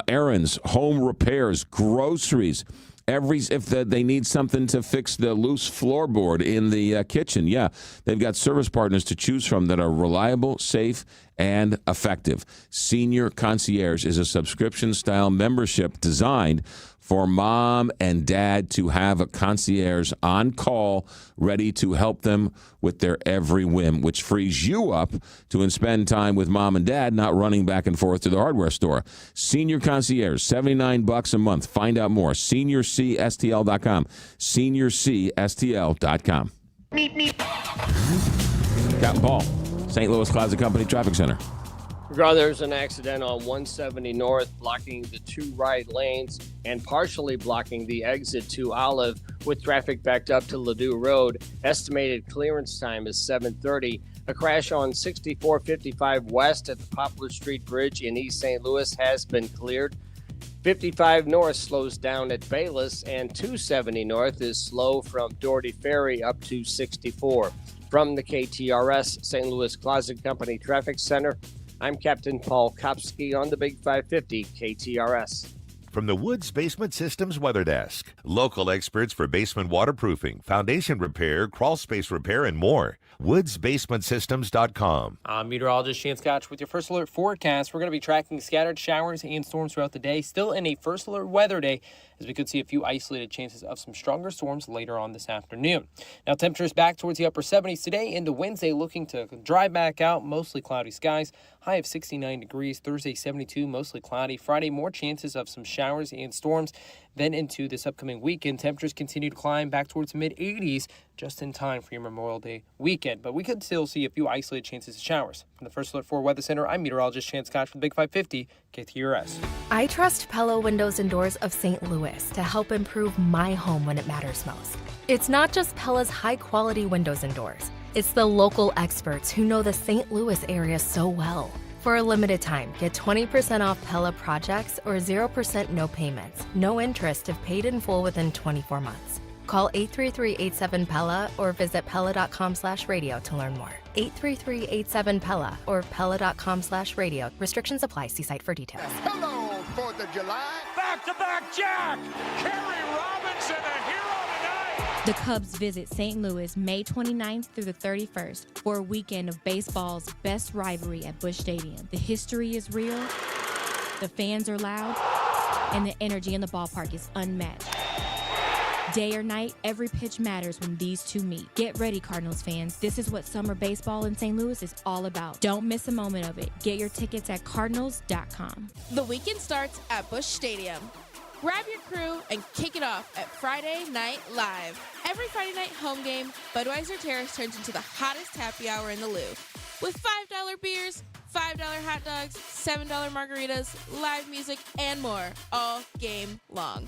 errands, home repairs, groceries. If they need something to fix the loose floorboard in the kitchen, they've got service partners to choose from that are reliable, safe, and effective. Senior Concierge is a subscription-style membership designed for mom and dad to have a concierge on call ready to help them with their every whim, which frees you up to spend time with mom and dad, not running back and forth to the hardware store. Senior Concierge, $79 a month. Find out more. SeniorCSTL.com. SeniorCSTL.com. Captain Paul, St. Louis Closet Company Traffic Center. There's an accident on 170 North, blocking the two right lanes and partially blocking the exit to Olive, with traffic backed up to Ladue Road. Estimated clearance time is 7:30. A crash on 6455 West at the Poplar Street Bridge in East St. Louis has been cleared. 55 North slows down at Bayless, and 270 North is slow from Doherty Ferry up to 64. From the KTRS St. Louis Closet Company Traffic Center, I'm Captain Paul Kopsky on the Big 550 KTRS. From the Woods Basement Systems Weather Desk, local experts for basement waterproofing, foundation repair, crawl space repair, and more. WoodsBasementSystems.com. I'm meteorologist Shane Scotch with your first alert forecast. We're going to be tracking scattered showers and storms throughout the day. Still in a first alert weather day, as we could see a few isolated chances of some stronger storms later on this afternoon. Now, temperatures back towards the upper 70s today into Wednesday, looking to dry back out, mostly cloudy skies. High of 69 degrees. Thursday, 72, mostly cloudy. Friday, more chances of some showers and storms. Then into this upcoming weekend, temperatures continue to climb back towards mid-80s, just in time for your Memorial Day weekend. But we could still see a few isolated chances of showers. From the First Alert 4 Weather Center, I'm meteorologist Shane Scotch for the Big 550 KTRS. I trust Pella Windows and Doors of St. Louis to help improve my home when it matters most. It's not just Pella's high-quality windows and doors. It's the local experts who know the St. Louis area so well. For a limited time, get 20% off Pella projects or 0% no payments, no interest if paid in full within 24 months. Call 833-87-PELLA or visit Pella.com/radio to learn more. 833-87-PELLA or Pella.com/radio. Restrictions apply. See site for details. Hello, 4th of July. Back-to-back Jack. Kerry Robinson, a hero tonight. The Cubs visit St. Louis May 29th through the 31st for a weekend of baseball's best rivalry at Busch Stadium. The history is real, the fans are loud, and the energy in the ballpark is unmatched. Day or night, every pitch matters when these two meet. Get ready, Cardinals fans. This is what summer baseball in St. Louis is all about. Don't miss a moment of it. Get your tickets at Cardinals.com. The weekend starts at Busch Stadium. Grab your crew and kick it off at Friday Night Live. Every Friday night home game, Budweiser Terrace turns into the hottest happy hour in the Lou. With $5 beers, $5 hot dogs, $7 margaritas, live music, and more all game long.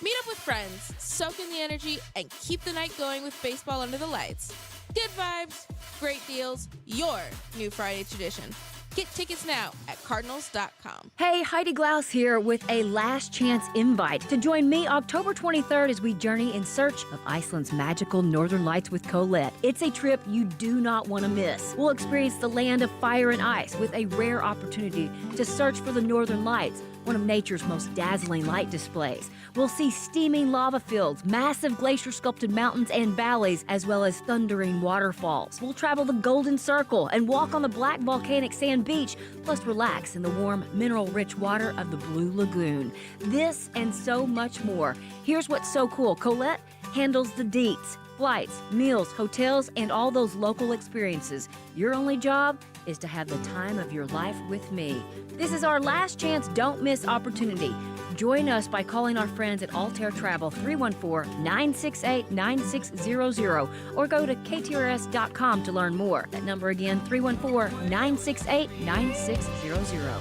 Meet up with friends, soak in the energy, and keep the night going with baseball under the lights. Good vibes, great deals, your new Friday tradition. Get tickets now at Cardinals.com. Hey, Heidi Glaus here with a last chance invite to join me October 23rd as we journey in search of Iceland's magical northern lights with Colette. It's a trip you do not want to miss. We'll experience the land of fire and ice with a rare opportunity to search for the northern lights, one of nature's most dazzling light displays. We'll see steaming lava fields, massive glacier-sculpted mountains and valleys, as well as thundering waterfalls. We'll travel the Golden Circle and walk on the black volcanic sand beach, plus relax in the warm, mineral-rich water of the Blue Lagoon. This and so much more. Here's what's so cool. Colette handles the deets, flights, meals, hotels, and all those local experiences. Your only job is to have the time of your life with me. This is our last chance, don't miss opportunity. Join us by calling our friends at Altair Travel 314-968-9600 or go to KTRS.com to learn more. That number again, 314-968-9600.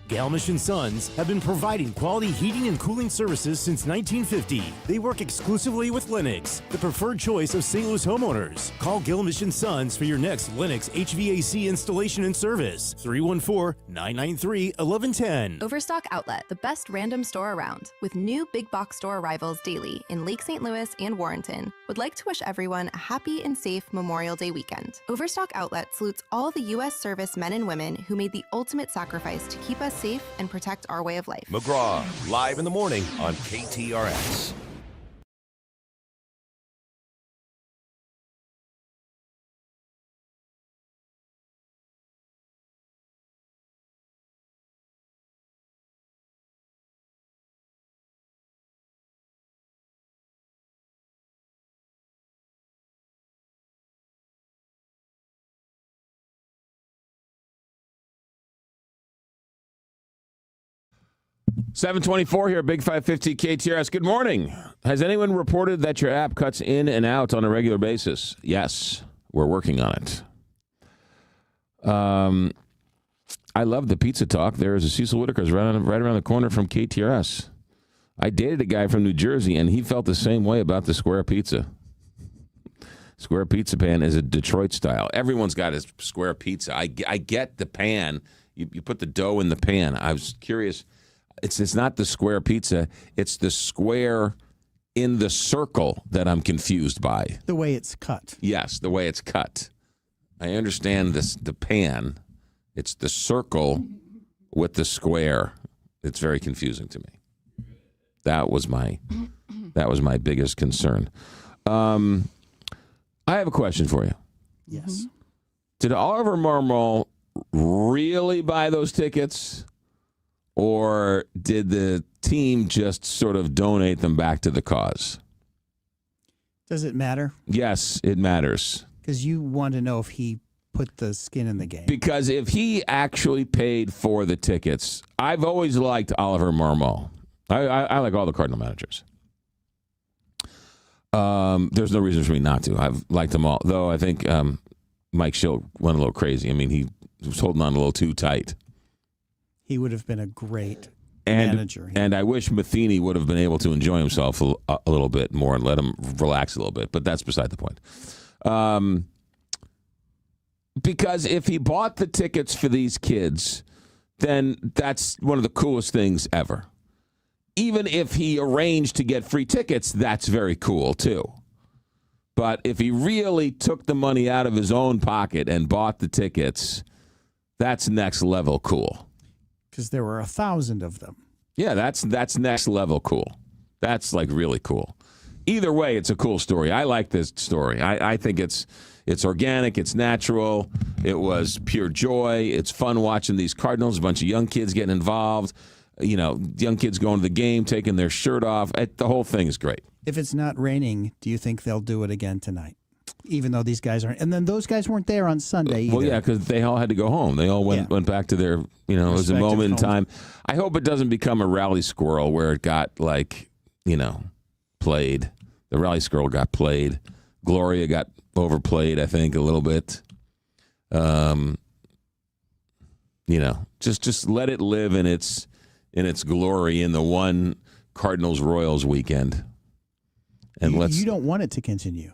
Galmish & Sons have been providing quality heating and cooling services since 1950. They work exclusively with Lennox, the preferred choice of St. Louis homeowners. Call Galmish & Sons for your next Lennox HVAC installation and service. 314-993-1110. Overstock Outlet, the best random store around, with new big box store arrivals daily in Lake St. Louis and Warrenton, would like to wish everyone a happy and safe Memorial Day weekend. Overstock Outlet salutes all the U.S. service men and women who made the ultimate sacrifice to keep us safe and protect our way of life. McGraw, live in the morning on KTRS. 724 here, Big 550 KTRS. Good morning. Has anyone reported that your app cuts in and out on a regular basis? Yes, we're working on it. I love the pizza talk. There is a Cecil Whitaker's right around the corner from KTRS. I dated a guy from New Jersey, and he felt the same way about the square pizza. Square pizza pan is a Detroit style. Everyone's got his square pizza. I get the pan. You put the dough in the pan. I was curious. It's not the square pizza. It's the square in the circle that I'm confused by. The way it's cut. Yes, the way it's cut. I understand the pan. It's the circle with the square. It's very confusing to me. That was my biggest concern. I have a question for you. Yes. Did Oliver Marmol really buy those tickets? Or did the team just sort of donate them back to the cause? Does it matter? Yes, it matters. Because you want to know if he put the skin in the game. Because if he actually paid for the tickets, I've always liked Oliver Marmol. I like all the Cardinal managers. There's no reason for me not to. I've liked them all. Though I think Mike Schill went a little crazy. I mean, he was holding on a little too tight. He would have been a great manager. And I wish Matheny would have been able to enjoy himself a little bit more and let him relax a little bit. But that's beside the point. Because if he bought the tickets for these kids, then that's one of the coolest things ever. Even if he arranged to get free tickets, that's very cool too. But if he really took the money out of his own pocket and bought the tickets, that's next level cool. Because there were 1,000 of them. Yeah, that's next level cool. That's like really cool. Either way, it's a cool story. I like this story. I think it's organic, it's natural, it was pure joy. It's fun watching these Cardinals, a bunch of young kids getting involved, young kids going to the game, taking their shirt off. The whole thing is great. If it's not raining, do you think they'll do it again tonight? Even though these guys aren't. And then those guys weren't there on Sunday either. Well, yeah, because they all had to go home. They all went back to their, it was a moment in time. I hope it doesn't become a rally squirrel where it got played. The rally squirrel got played. Gloria got overplayed, I think, a little bit. Just let it live in its glory in the one Cardinals-Royals weekend. And you don't want it to continue.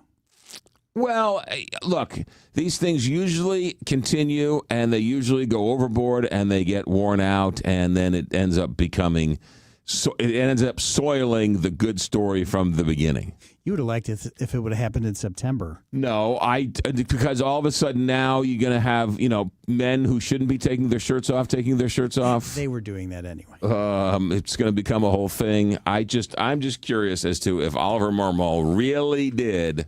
Well, look, these things usually continue, and they usually go overboard, and they get worn out, and then it ends up soiling the good story from the beginning. You would have liked it if it would have happened in September. No, because all of a sudden now you're going to have men who shouldn't be taking their shirts off. They were doing that anyway. It's going to become a whole thing. I'm just curious as to if Oliver Marmol really did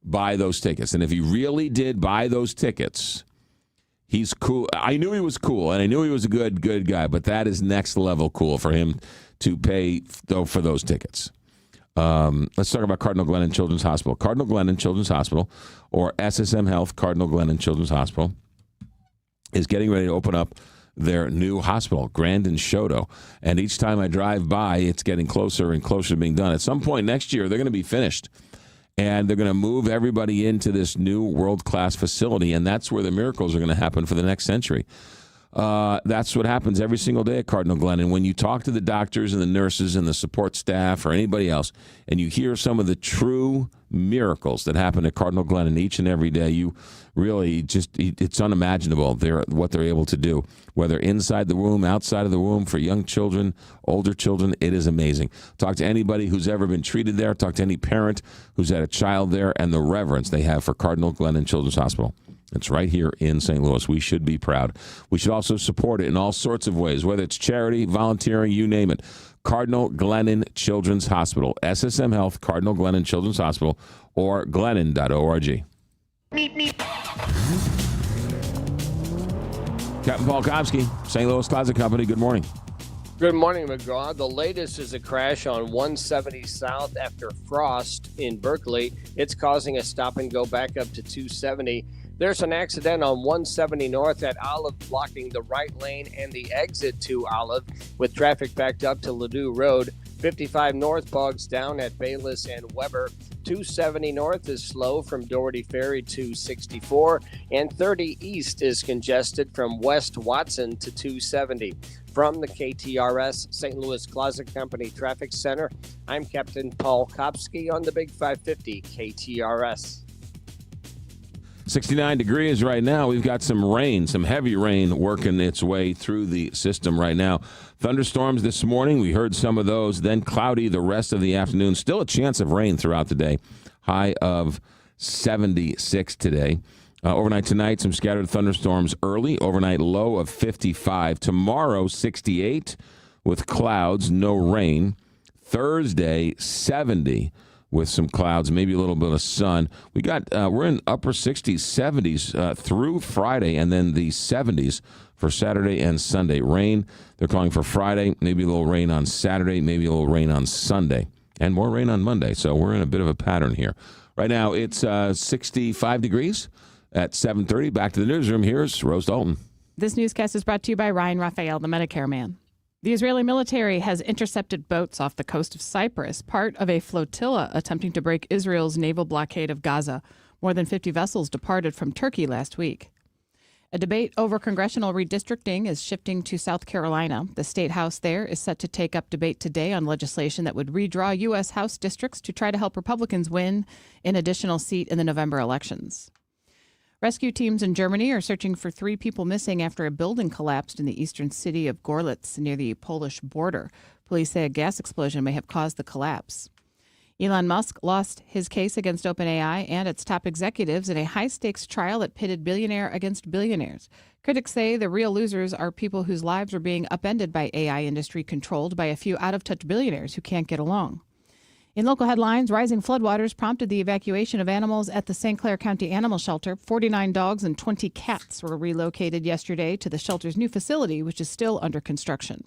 buy those tickets. And if he really did buy those tickets, he's cool. I knew he was cool, and I knew he was a good guy, but that is next level cool for him to pay for those tickets. Let's talk about Cardinal Glennon Children's Hospital. Cardinal Glennon Children's Hospital, or SSM Health Cardinal Glennon Children's Hospital, is getting ready to open up their new hospital, Grandin Shoto. And each time I drive by, it's getting closer and closer to being done. At some point next year, they're going to be finished. And they're going to move everybody into this new world-class facility, and that's where the miracles are going to happen for the next century. That's what happens every single day at Cardinal Glennon. When you talk to the doctors and the nurses and the support staff or anybody else, and you hear some of the true miracles that happen at Cardinal Glennon each and every day, you really it's unimaginable what they're able to do, whether inside the womb, outside of the womb, for young children, older children. It is amazing. Talk to anybody who's ever been treated there. Talk to any parent who's had a child there, and the reverence they have for Cardinal Glennon Children's Hospital. It's right here in St. Louis. We should be proud. We should also support it in all sorts of ways, whether it's charity, volunteering, you name it. Cardinal Glennon Children's Hospital, SSM Health, Cardinal Glennon Children's Hospital, or glennon.org. Captain Paul Komsky, St. Louis Closet Company, good morning. Good morning, McGraw. The latest is a crash on 170 South after frost in Berkeley. It's causing a stop and go back up to 270. There's an accident on 170 North at Olive, blocking the right lane and the exit to Olive, with traffic backed up to Ladue Road. 55 North bogs down at Bayless and Weber. 270 North is slow from Doherty Ferry to 64, and 30 East is congested from West Watson to 270. From the KTRS St. Louis Closet Company Traffic Center, I'm Captain Paul Kopsky on the Big 550 KTRS. 69 degrees right now. We've got some rain, some heavy rain working its way through the system right now. Thunderstorms this morning. We heard some of those. Then cloudy the rest of the afternoon. Still a chance of rain throughout the day. High of 76 today. Overnight tonight, some scattered thunderstorms early. Overnight low of 55. Tomorrow, 68 with clouds, no rain. Thursday, 70. With some clouds, maybe a little bit of sun. We're in upper 60s, 70s through Friday, and then the 70s for Saturday and Sunday. Rain, they're calling for Friday, maybe a little rain on Saturday, maybe a little rain on Sunday, and more rain on Monday. So we're in a bit of a pattern here. Right now, it's 65 degrees at 7:30. Back to the newsroom. Here's Rose Dalton. This newscast is brought to you by Ryan Raphael, the Medicare man. The Israeli military has intercepted boats off the coast of Cyprus, part of a flotilla attempting to break Israel's naval blockade of Gaza. More than 50 vessels departed from Turkey last week. A debate over congressional redistricting is shifting to South Carolina. The state house there is set to take up debate today on legislation that would redraw U.S. House districts to try to help Republicans win an additional seat in the November elections. Rescue teams in Germany are searching for 3 people missing after a building collapsed in the eastern city of Gorlitz near the Polish border. Police say a gas explosion may have caused the collapse. Elon Musk lost his case against OpenAI and its top executives in a high-stakes trial that pitted billionaire against billionaires. Critics say the real losers are people whose lives are being upended by AI industry controlled by a few out-of-touch billionaires who can't get along. In local headlines, rising floodwaters prompted the evacuation of animals at the St. Clair County Animal Shelter. 49 dogs and 20 cats were relocated yesterday to the shelter's new facility, which is still under construction.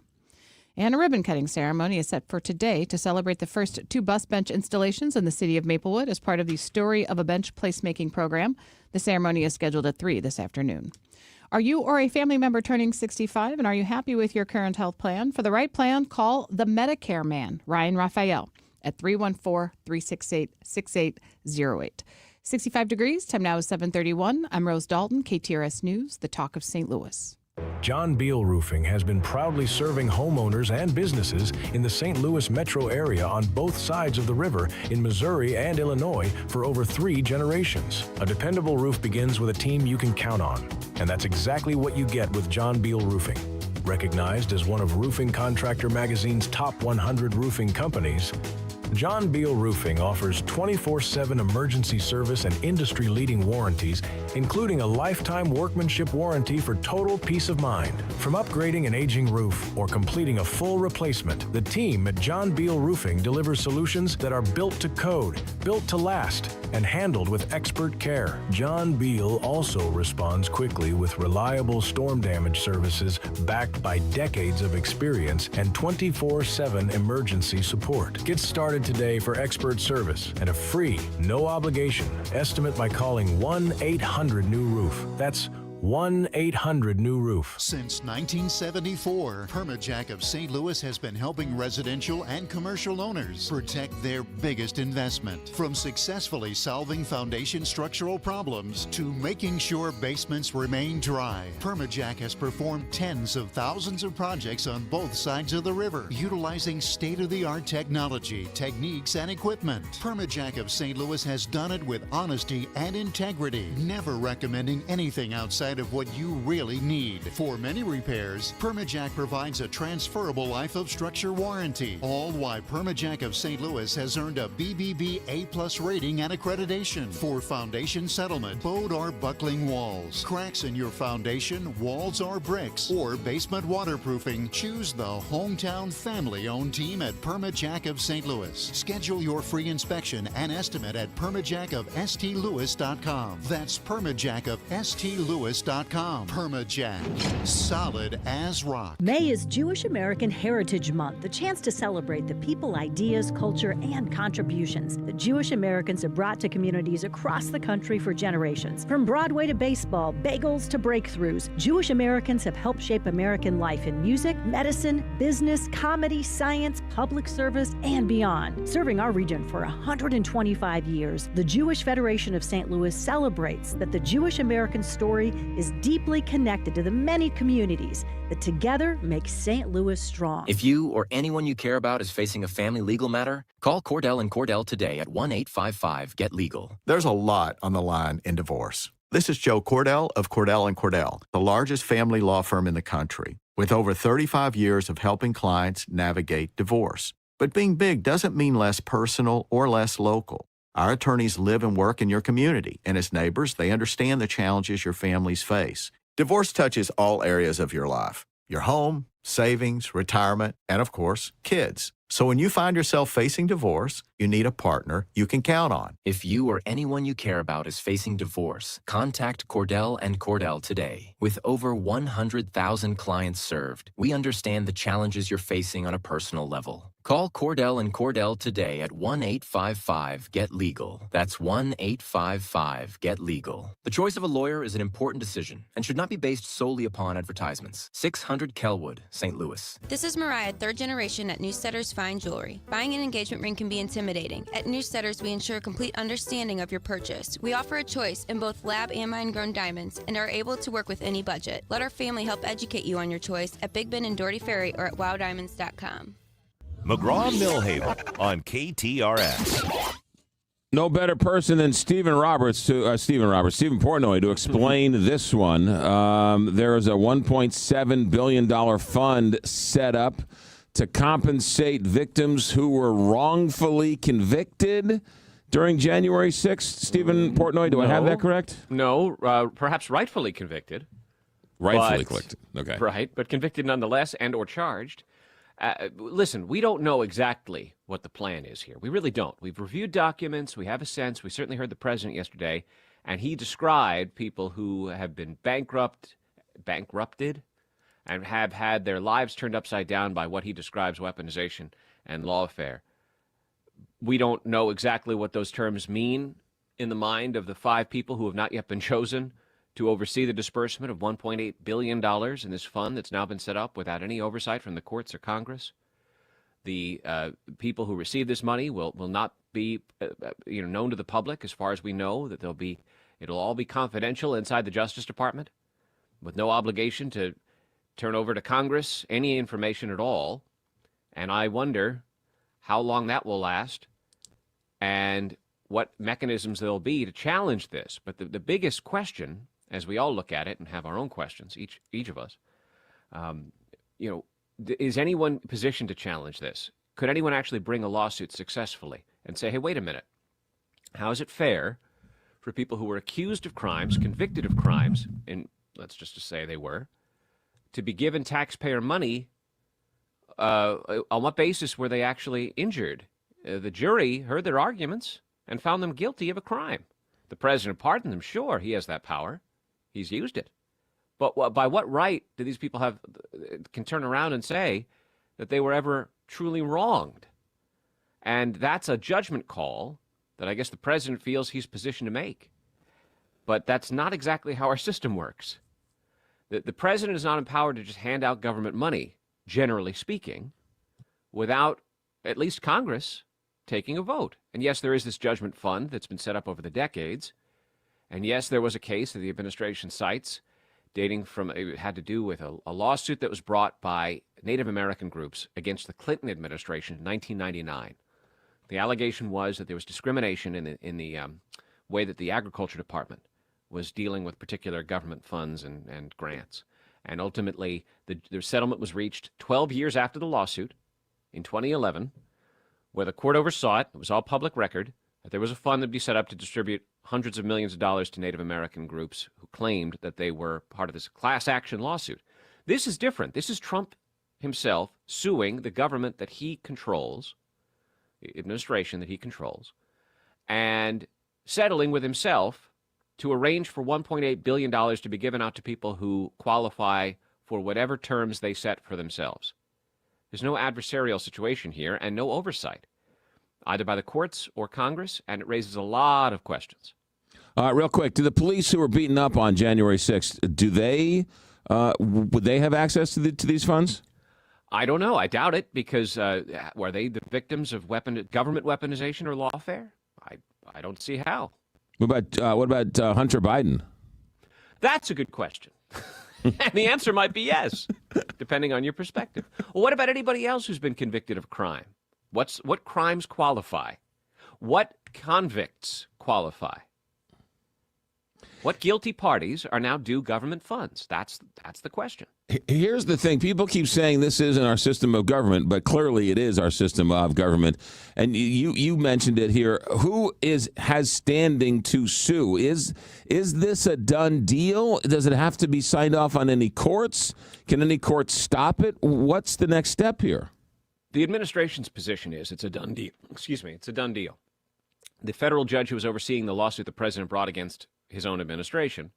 And a ribbon-cutting ceremony is set for today to celebrate the first 2 bus bench installations in the city of Maplewood as part of the Story of a Bench placemaking program. The ceremony is scheduled at 3 this afternoon. Are you or a family member turning 65, and are you happy with your current health plan? For the right plan, call the Medicare man, Ryan Raphael, at 314-368-6808. 65 degrees. Time now is 7:31. I'm Rose Dalton, KTRS News, the talk of St. Louis. John Beal Roofing has been proudly serving homeowners and businesses in the St. Louis metro area on both sides of the river in Missouri and Illinois for over 3 generations. A dependable roof begins with a team you can count on, and that's exactly what you get with John Beal Roofing. Recognized as one of Roofing Contractor Magazine's top 100 roofing companies, John Beal Roofing offers 24/7 emergency service and industry-leading warranties, including a lifetime workmanship warranty for total peace of mind. From upgrading an aging roof or completing a full replacement, the team at John Beal Roofing delivers solutions that are built to code, built to last, and handled with expert care. John Beal also responds quickly with reliable storm damage services backed by decades of experience and 24/7 emergency support. Get started today for expert service and a free, no obligation estimate by calling 1-800-NEW-ROOF. That's 1-800-NEW-ROOF. Since 1974, Permajack of St. Louis has been helping residential and commercial owners protect their biggest investment. From successfully solving foundation structural problems to making sure basements remain dry, Permajack has performed tens of thousands of projects on both sides of the river, utilizing state-of-the-art technology, techniques, and equipment. Permajack of St. Louis has done it with honesty and integrity, never recommending anything outside of what you really need. For many repairs, Permajack provides a transferable life of structure warranty, all while Permajack of St. Louis has earned a BBB A+ rating and accreditation for foundation settlement, bowed or buckling walls, cracks in your foundation, walls or bricks, or basement waterproofing. Choose the hometown family-owned team at Permajack of St. Louis. Schedule your free inspection and estimate at permajackofstlewis.com. That's permajackofstlewis.com. KTRS.com. PermaJack. Solid as rock. May is Jewish American Heritage Month, a chance to celebrate the people, ideas, culture, and contributions that Jewish Americans have brought to communities across the country for generations. From Broadway to baseball, bagels to breakthroughs, Jewish Americans have helped shape American life in music, medicine, business, comedy, science, public service, and beyond. Serving our region for 125 years, the Jewish Federation of St. Louis celebrates that the Jewish American story is deeply connected to the many communities that together make St. Louis strong. If you or anyone you care about is facing a family legal matter, call Cordell and Cordell today at 1-855-GET-LEGAL. There's a lot on the line in divorce. This is Joe Cordell of Cordell and Cordell, the largest family law firm in the country, with over 35 years of helping clients navigate divorce. But being big doesn't mean less personal or less local. Our attorneys live and work in your community, and as neighbors, they understand the challenges your families face. Divorce touches all areas of your life: your home, savings, retirement, and of course, kids. So when you find yourself facing divorce, you need a partner you can count on. If you or anyone you care about is facing divorce, contact Cordell and Cordell today. With over 100,000 clients served, we understand the challenges you're facing on a personal level. Call Cordell and Cordell today at 1-855-GET-LEGAL. That's 1-855-GET-LEGAL. The choice of a lawyer is an important decision and should not be based solely upon advertisements. 600 Kelwood, St. Louis. This is Mariah, third generation at Newsteaders Fine Jewelry. Buying an engagement ring can be intimidating. At Newsteaders, we ensure complete understanding of your purchase. We offer a choice in both lab and mine-grown diamonds and are able to work with any budget. Let our family help educate you on your choice at Big Ben and Doherty Ferry or at wowdiamonds.com. McGraw Millhaven on KTRS. No better person than Stephen Portnoy to explain this one. There is a $1.7 billion fund set up to compensate victims who were wrongfully convicted during January 6th. Stephen Portnoy, do I have that correct? No, perhaps rightfully convicted. Rightfully convicted, okay. Right, but convicted nonetheless and or charged. Listen, we don't know exactly what the plan is here. We really don't. We've reviewed documents. We have a sense. We certainly heard the president yesterday, and he described people who have been bankrupted, and have had their lives turned upside down by what he describes weaponization and lawfare. We don't know exactly what those terms mean in the mind of the 5 people who have not yet been chosen to oversee the disbursement of $1.8 billion in this fund that's now been set up without any oversight from the courts or Congress. The people who receive this money will not be known to the public, as far as we know, that it'll all be confidential inside the Justice Department, with no obligation to turn over to Congress any information at all. And I wonder how long that will last and what mechanisms there'll be to challenge this. But the biggest question, as we all look at it and have our own questions, each of us, is anyone positioned to challenge this? Could anyone actually bring a lawsuit successfully and say, hey, wait a minute, how is it fair for people who were accused of crimes, convicted of crimes, and let's just say they were, to be given taxpayer money? On what basis were they actually injured? The jury heard their arguments and found them guilty of a crime. The president pardoned them, sure, he has that power. He's used it. But by what right do these people can turn around and say that they were ever truly wronged? And that's a judgment call that I guess the president feels he's positioned to make. But that's not exactly how our system works. The president is not empowered to just hand out government money, generally speaking, without at least Congress taking a vote. And yes, there is this judgment fund that's been set up over the decades. And yes, there was a case that the administration cites dating from, it had to do with a lawsuit that was brought by Native American groups against the Clinton administration in 1999. The allegation was that there was discrimination in the way that the Agriculture Department was dealing with particular government funds and grants. And ultimately, the settlement was reached 12 years after the lawsuit in 2011, where the court oversaw it. It was all public record that there was a fund that would be set up to distribute hundreds of millions of dollars to Native American groups who claimed that they were part of this class action lawsuit. This is different. This is Trump himself suing the government that he controls, the administration that he controls, and settling with himself to arrange for $1.8 billion to be given out to people who qualify for whatever terms they set for themselves. There's no adversarial situation here and no oversight, either by the courts or Congress, and it raises a lot of questions. Real quick, do the police who were beaten up on January 6th, would they have access to these funds? I don't know. I doubt it, because were they the victims of government weaponization or lawfare? I don't see how. What about Hunter Biden? That's a good question. And the answer might be yes, depending on your perspective. Well, what about anybody else who's been convicted of crime? What crimes qualify? What convicts qualify? What guilty parties are now due government funds? That's the question. Here's the thing. People keep saying this isn't our system of government, but clearly it is our system of government. And you mentioned it here. Who has standing to sue? Is this a done deal? Does it have to be signed off on any courts? Can any court stop it? What's the next step here? The administration's position is it's a done deal. It's a done deal. The federal judge who was overseeing the lawsuit the president brought against his own administration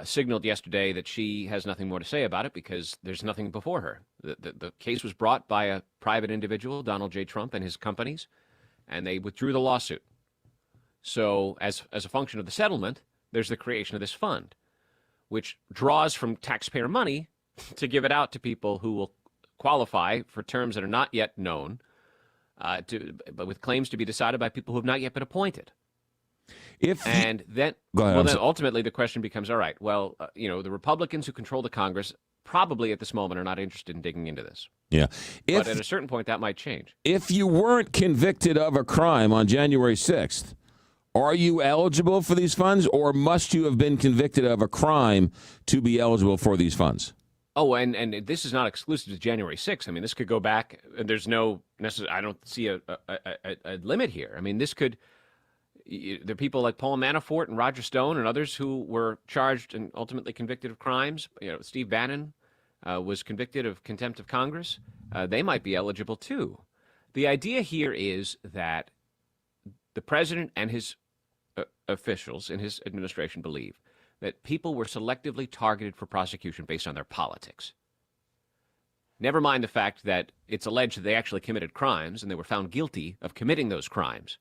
signaled yesterday that she has nothing more to say about it because there's nothing before her. The case was brought by a private individual, Donald J. Trump and his companies, and they withdrew the lawsuit. So as a function of the settlement, there's the creation of this fund, which draws from taxpayer money to give it out to people who will qualify for terms that are not yet known, but with claims to be decided by people who have not yet been appointed. Then ultimately the question becomes, all right, well, the Republicans who control the Congress probably at this moment are not interested in digging into this. Yeah. But at a certain point, that might change. If you weren't convicted of a crime on January 6th, are you eligible for these funds, or must you have been convicted of a crime to be eligible for these funds? Oh, and this is not exclusive to January 6th. I mean, this could go back. There's no necessary. I don't see a limit here. I mean, this could. There are people like Paul Manafort and Roger Stone and others who were charged and ultimately convicted of crimes. Steve Bannon was convicted of contempt of Congress. They might be eligible too. The idea here is that the president and his officials in his administration believe that people were selectively targeted for prosecution based on their politics. Never mind the fact that it's alleged that they actually committed crimes and they were found guilty of committing those crimes.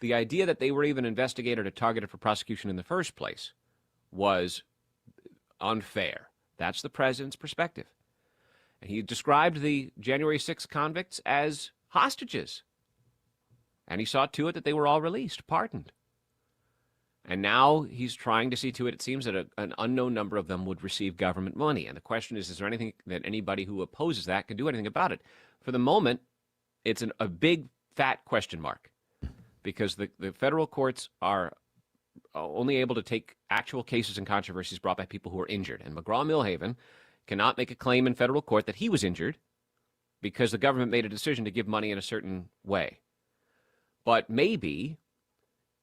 The idea that they were even investigated or targeted for prosecution in the first place was unfair. That's the president's perspective. And he described the January 6th convicts as hostages. And he saw to it that they were all released, pardoned. And now he's trying to see to it, it seems, that an unknown number of them would receive government money. And the question is there anything that anybody who opposes that can do anything about it? For the moment, it's a big, fat question mark. Because the federal courts are only able to take actual cases and controversies brought by people who are injured. And McGraw-Milhaven cannot make a claim in federal court that he was injured because the government made a decision to give money in a certain way. But maybe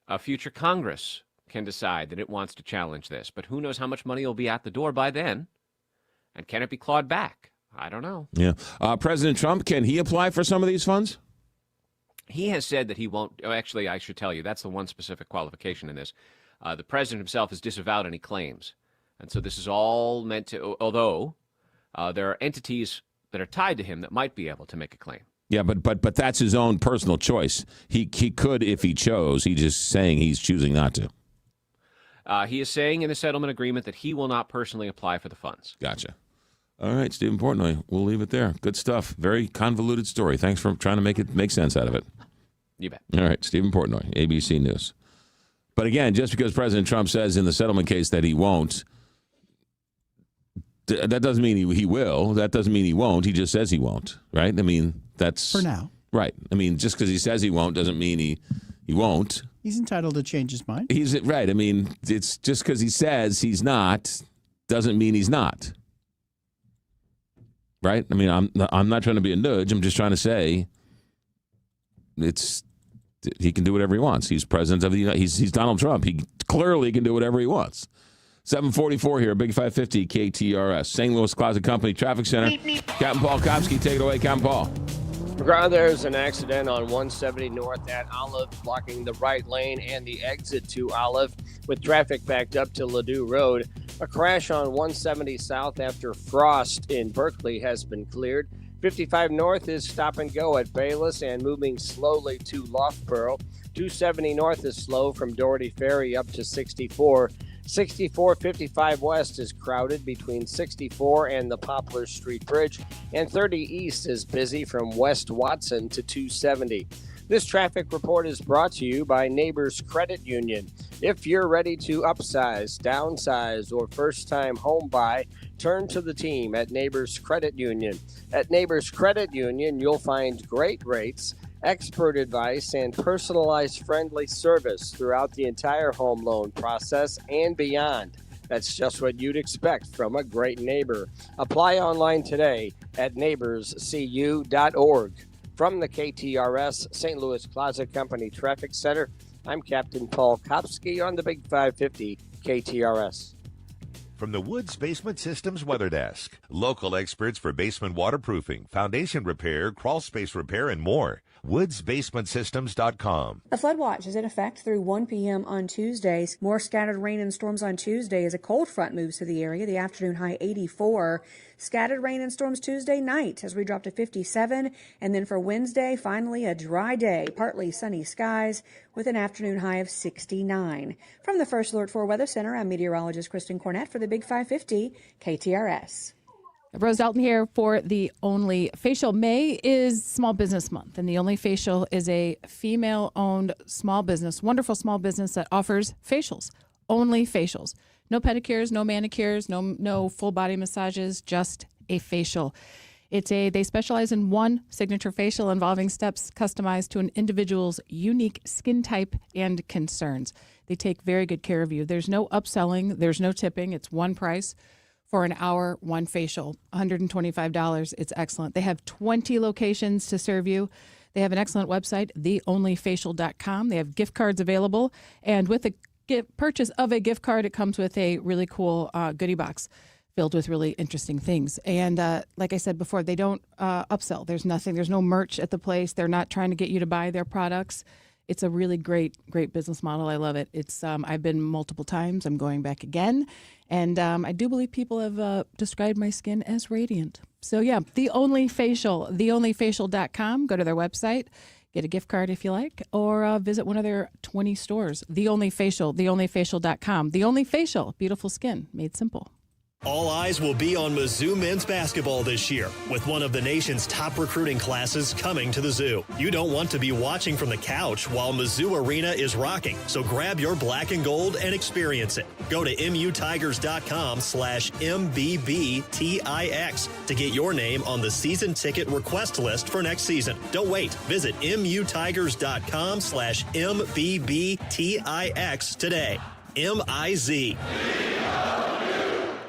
a future Congress can decide that it wants to challenge this. But who knows how much money will be at the door by then? And can it be clawed back? I don't know. Yeah. President Trump, can he apply for some of these funds? He has said that he won't. Actually, I should tell you, that's the one specific qualification in this. The president himself has disavowed any claims. And so this is all meant to, although there are entities that are tied to him that might be able to make a claim. Yeah, but that's his own personal choice. He could if he chose. He's just saying he's choosing not to. He is saying in the settlement agreement that he will not personally apply for the funds. Gotcha. All right, Stephen Portnoy, we'll leave it there. Good stuff. Very convoluted story. Thanks for trying to make sense out of it. You bet. All right, Stephen Portnoy, ABC News. But again, just because President Trump says in the settlement case that he won't, that doesn't mean he will. That doesn't mean he won't. He just says he won't, right? I mean, that's... For now. Right. I mean, just because he says he won't doesn't mean he won't. He's entitled to change his mind. He's right. I mean, it's just because he says he's not doesn't mean he's not. Right? I mean, I'm not trying to be a nudge. I'm just trying to say he can do whatever he wants. He's president of the United States. He's Donald Trump. He clearly can do whatever he wants. 744 here, Big 550 KTRS. St. Louis Closet Company Traffic Center. Captain Paul Kopsky, take it away, Captain Paul. McGraw, there's an accident on 170 north at Olive, blocking the right lane and the exit to Olive, with traffic backed up to Ladue Road. A crash on 170 south after Frost in Berkeley has been cleared. 55 north is stop and go at Bayless and moving slowly to Loughborough. 270 north is slow from Doherty Ferry up to 64. 64-55 west is crowded between 64 and the Poplar Street Bridge, and 30 east is busy from West Watson to 270. This traffic report is brought to you by Neighbors Credit Union. If you're ready to upsize, downsize, or first-time home buy, turn to the team at Neighbors Credit Union. At Neighbors Credit Union, you'll find great rates, expert advice, and personalized friendly service throughout the entire home loan process and beyond. That's just what you'd expect from a great neighbor. Apply online today at neighborscu.org. From the KTRS St. Louis Closet Company Traffic Center, I'm Captain Paul Kopsky on the Big 550 KTRS. From the Woods Basement Systems Weather Desk, local experts for basement waterproofing, foundation repair, crawl space repair, and more. woodsbasementsystems.com. A flood watch is in effect through 1 p.m. on Tuesdays. More scattered rain and storms on Tuesday as a cold front moves through the area. The afternoon high 84. Scattered rain and storms Tuesday night as we drop to 57. And then for Wednesday, finally a dry day. Partly sunny skies with an afternoon high of 69. From the First Alert 4 Weather Center, I'm meteorologist Kristen Cornett for the Big 550 KTRS. Rose Dalton here for the Only Facial. May is Small Business Month, and the Only Facial is a female-owned small business, wonderful small business that offers facials, only facials. No pedicures, no manicures, no full-body massages, just a facial. They specialize in one signature facial involving steps customized to an individual's unique skin type and concerns. They take very good care of you. There's no upselling. There's no tipping. It's one price. For an hour, one facial, $125. It's excellent. They have 20 locations to serve you. They have an excellent website, theonlyfacial.com. They have gift cards available. And with the purchase of a gift card, it comes with a really cool goodie box filled with really interesting things. And like I said before, they don't upsell. There's no merch at the place. They're not trying to get you to buy their products. It's a really great business model. I love it. It's I've been multiple times. I'm going back again. And I do believe people have described my skin as radiant. So, yeah, The Only Facial, theonlyfacial.com. Go to their website, get a gift card if you like, or visit one of their 20 stores. The Only Facial, theonlyfacial.com. The Only Facial, beautiful skin made simple. All eyes will be on Mizzou men's basketball this year, with one of the nation's top recruiting classes coming to the Zoo. You don't want to be watching from the couch while Mizzou Arena is rocking, so grab your black and gold and experience it. Go to MUTigers.com/MBBTIX to get your name on the season ticket request list for next season. Don't wait. Visit MUTigers.com/MBBTIX today. MIZ.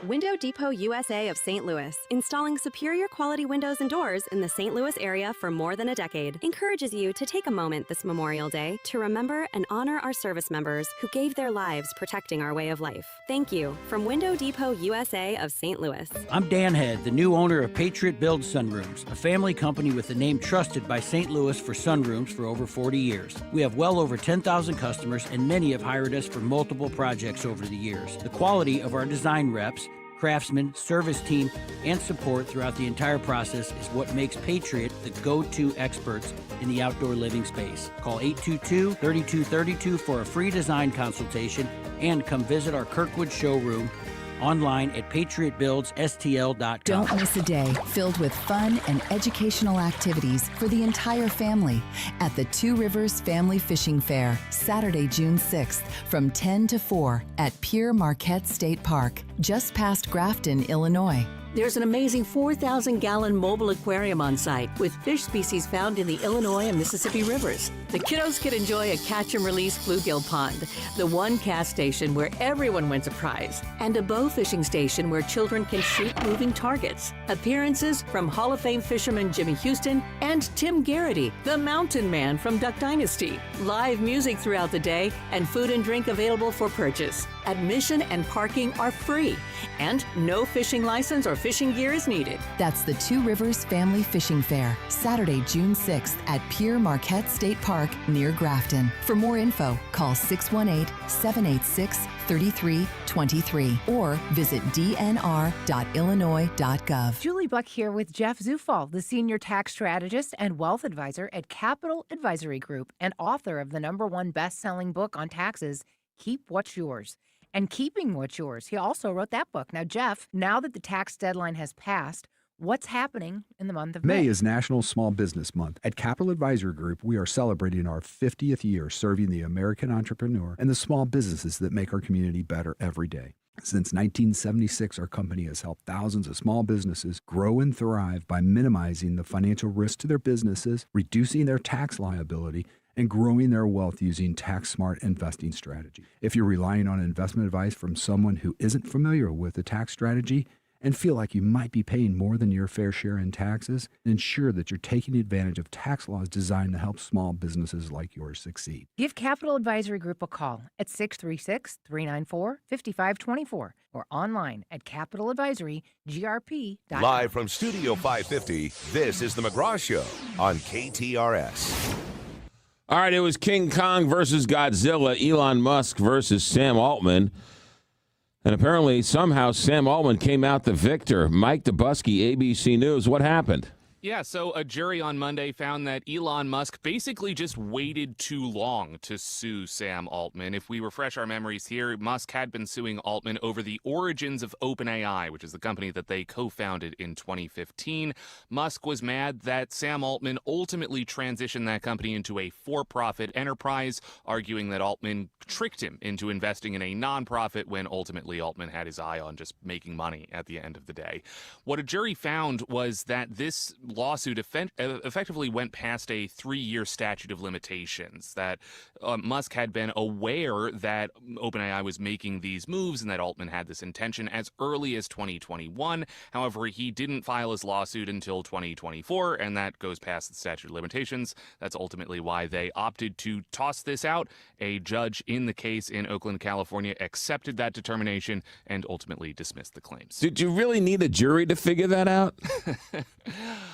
Window Depot USA of St. Louis, installing superior quality windows and doors in the St. Louis area for more than a decade, encourages you to take a moment this Memorial Day to remember and honor our service members who gave their lives protecting our way of life. Thank you from Window Depot USA of St. Louis. I'm Dan Head, the new owner of Patriot Build Sunrooms, a family company with the name trusted by St. Louis for sunrooms for over 40 years. We have well over 10,000 customers, and many have hired us for multiple projects over the years. The quality of our design reps, craftsmen, service team, and support throughout the entire process is what makes Patriot the go-to experts in the outdoor living space. Call 822-3232 for a free design consultation and come visit our Kirkwood showroom online at patriotbuildsstl.com. Don't miss a day filled with fun and educational activities for the entire family at the Two Rivers Family Fishing Fair, Saturday, June 6th from 10 to 4 at Pierre Marquette State Park, just past Grafton, Illinois. There's an amazing 4,000-gallon mobile aquarium on site with fish species found in the Illinois and Mississippi rivers. The kiddos could enjoy a catch-and-release bluegill pond, the one cast station where everyone wins a prize, and a bow fishing station where children can shoot moving targets. Appearances from Hall of Fame fisherman Jimmy Houston and Tim Garrity, the mountain man from Duck Dynasty. Live music throughout the day and food and drink available for purchase. Admission and parking are free, and no fishing license or fishing gear is needed. That's the Two Rivers Family Fishing Fair, Saturday, June 6th at Pier Marquette State Park near Grafton. For more info, call 618-786-3323 or visit dnr.illinois.gov. Julie Buck here with Jeff Zufall, the Senior Tax Strategist and Wealth Advisor at Capital Advisory Group and author of the #1 best-selling book on taxes, Keep What's Yours. And Keeping What's Yours. He also wrote that book. Now, Jeff, now that the tax deadline has passed, what's happening in the month of May? May is National Small Business Month. At Capital Advisory Group, we are celebrating our 50th year serving the American entrepreneur and the small businesses that make our community better every day. Since 1976, our company has helped thousands of small businesses grow and thrive by minimizing the financial risk to their businesses, reducing their tax liability, and growing their wealth using tax-smart investing strategy. If you're relying on investment advice from someone who isn't familiar with the tax strategy and feel like you might be paying more than your fair share in taxes, ensure that you're taking advantage of tax laws designed to help small businesses like yours succeed. Give Capital Advisory Group a call at 636-394-5524 or online at capitaladvisorygrp.com. Live from Studio 550, this is the McGraw Show on KTRS. All right, it was King Kong versus Godzilla, Elon Musk versus Sam Altman. And apparently, somehow, Sam Altman came out the victor. Mike Dubusky, ABC News. What happened? Yeah, so a jury on Monday found that Elon Musk basically just waited too long to sue Sam Altman. If we refresh our memories here, Musk had been suing Altman over the origins of OpenAI, which is the company that they co-founded in 2015. Musk was mad that Sam Altman ultimately transitioned that company into a for-profit enterprise, arguing that Altman tricked him into investing in a nonprofit when ultimately Altman had his eye on just making money at the end of the day. What a jury found was that this lawsuit effectively went past a 3-year statute of limitations, that Musk had been aware that OpenAI was making these moves and that Altman had this intention as early as 2021. However, he didn't file his lawsuit until 2024, and that goes past the statute of limitations. That's ultimately why they opted to toss this out. A judge in the case in Oakland, California, accepted that determination and ultimately dismissed the claims. Did you really need a jury to figure that out?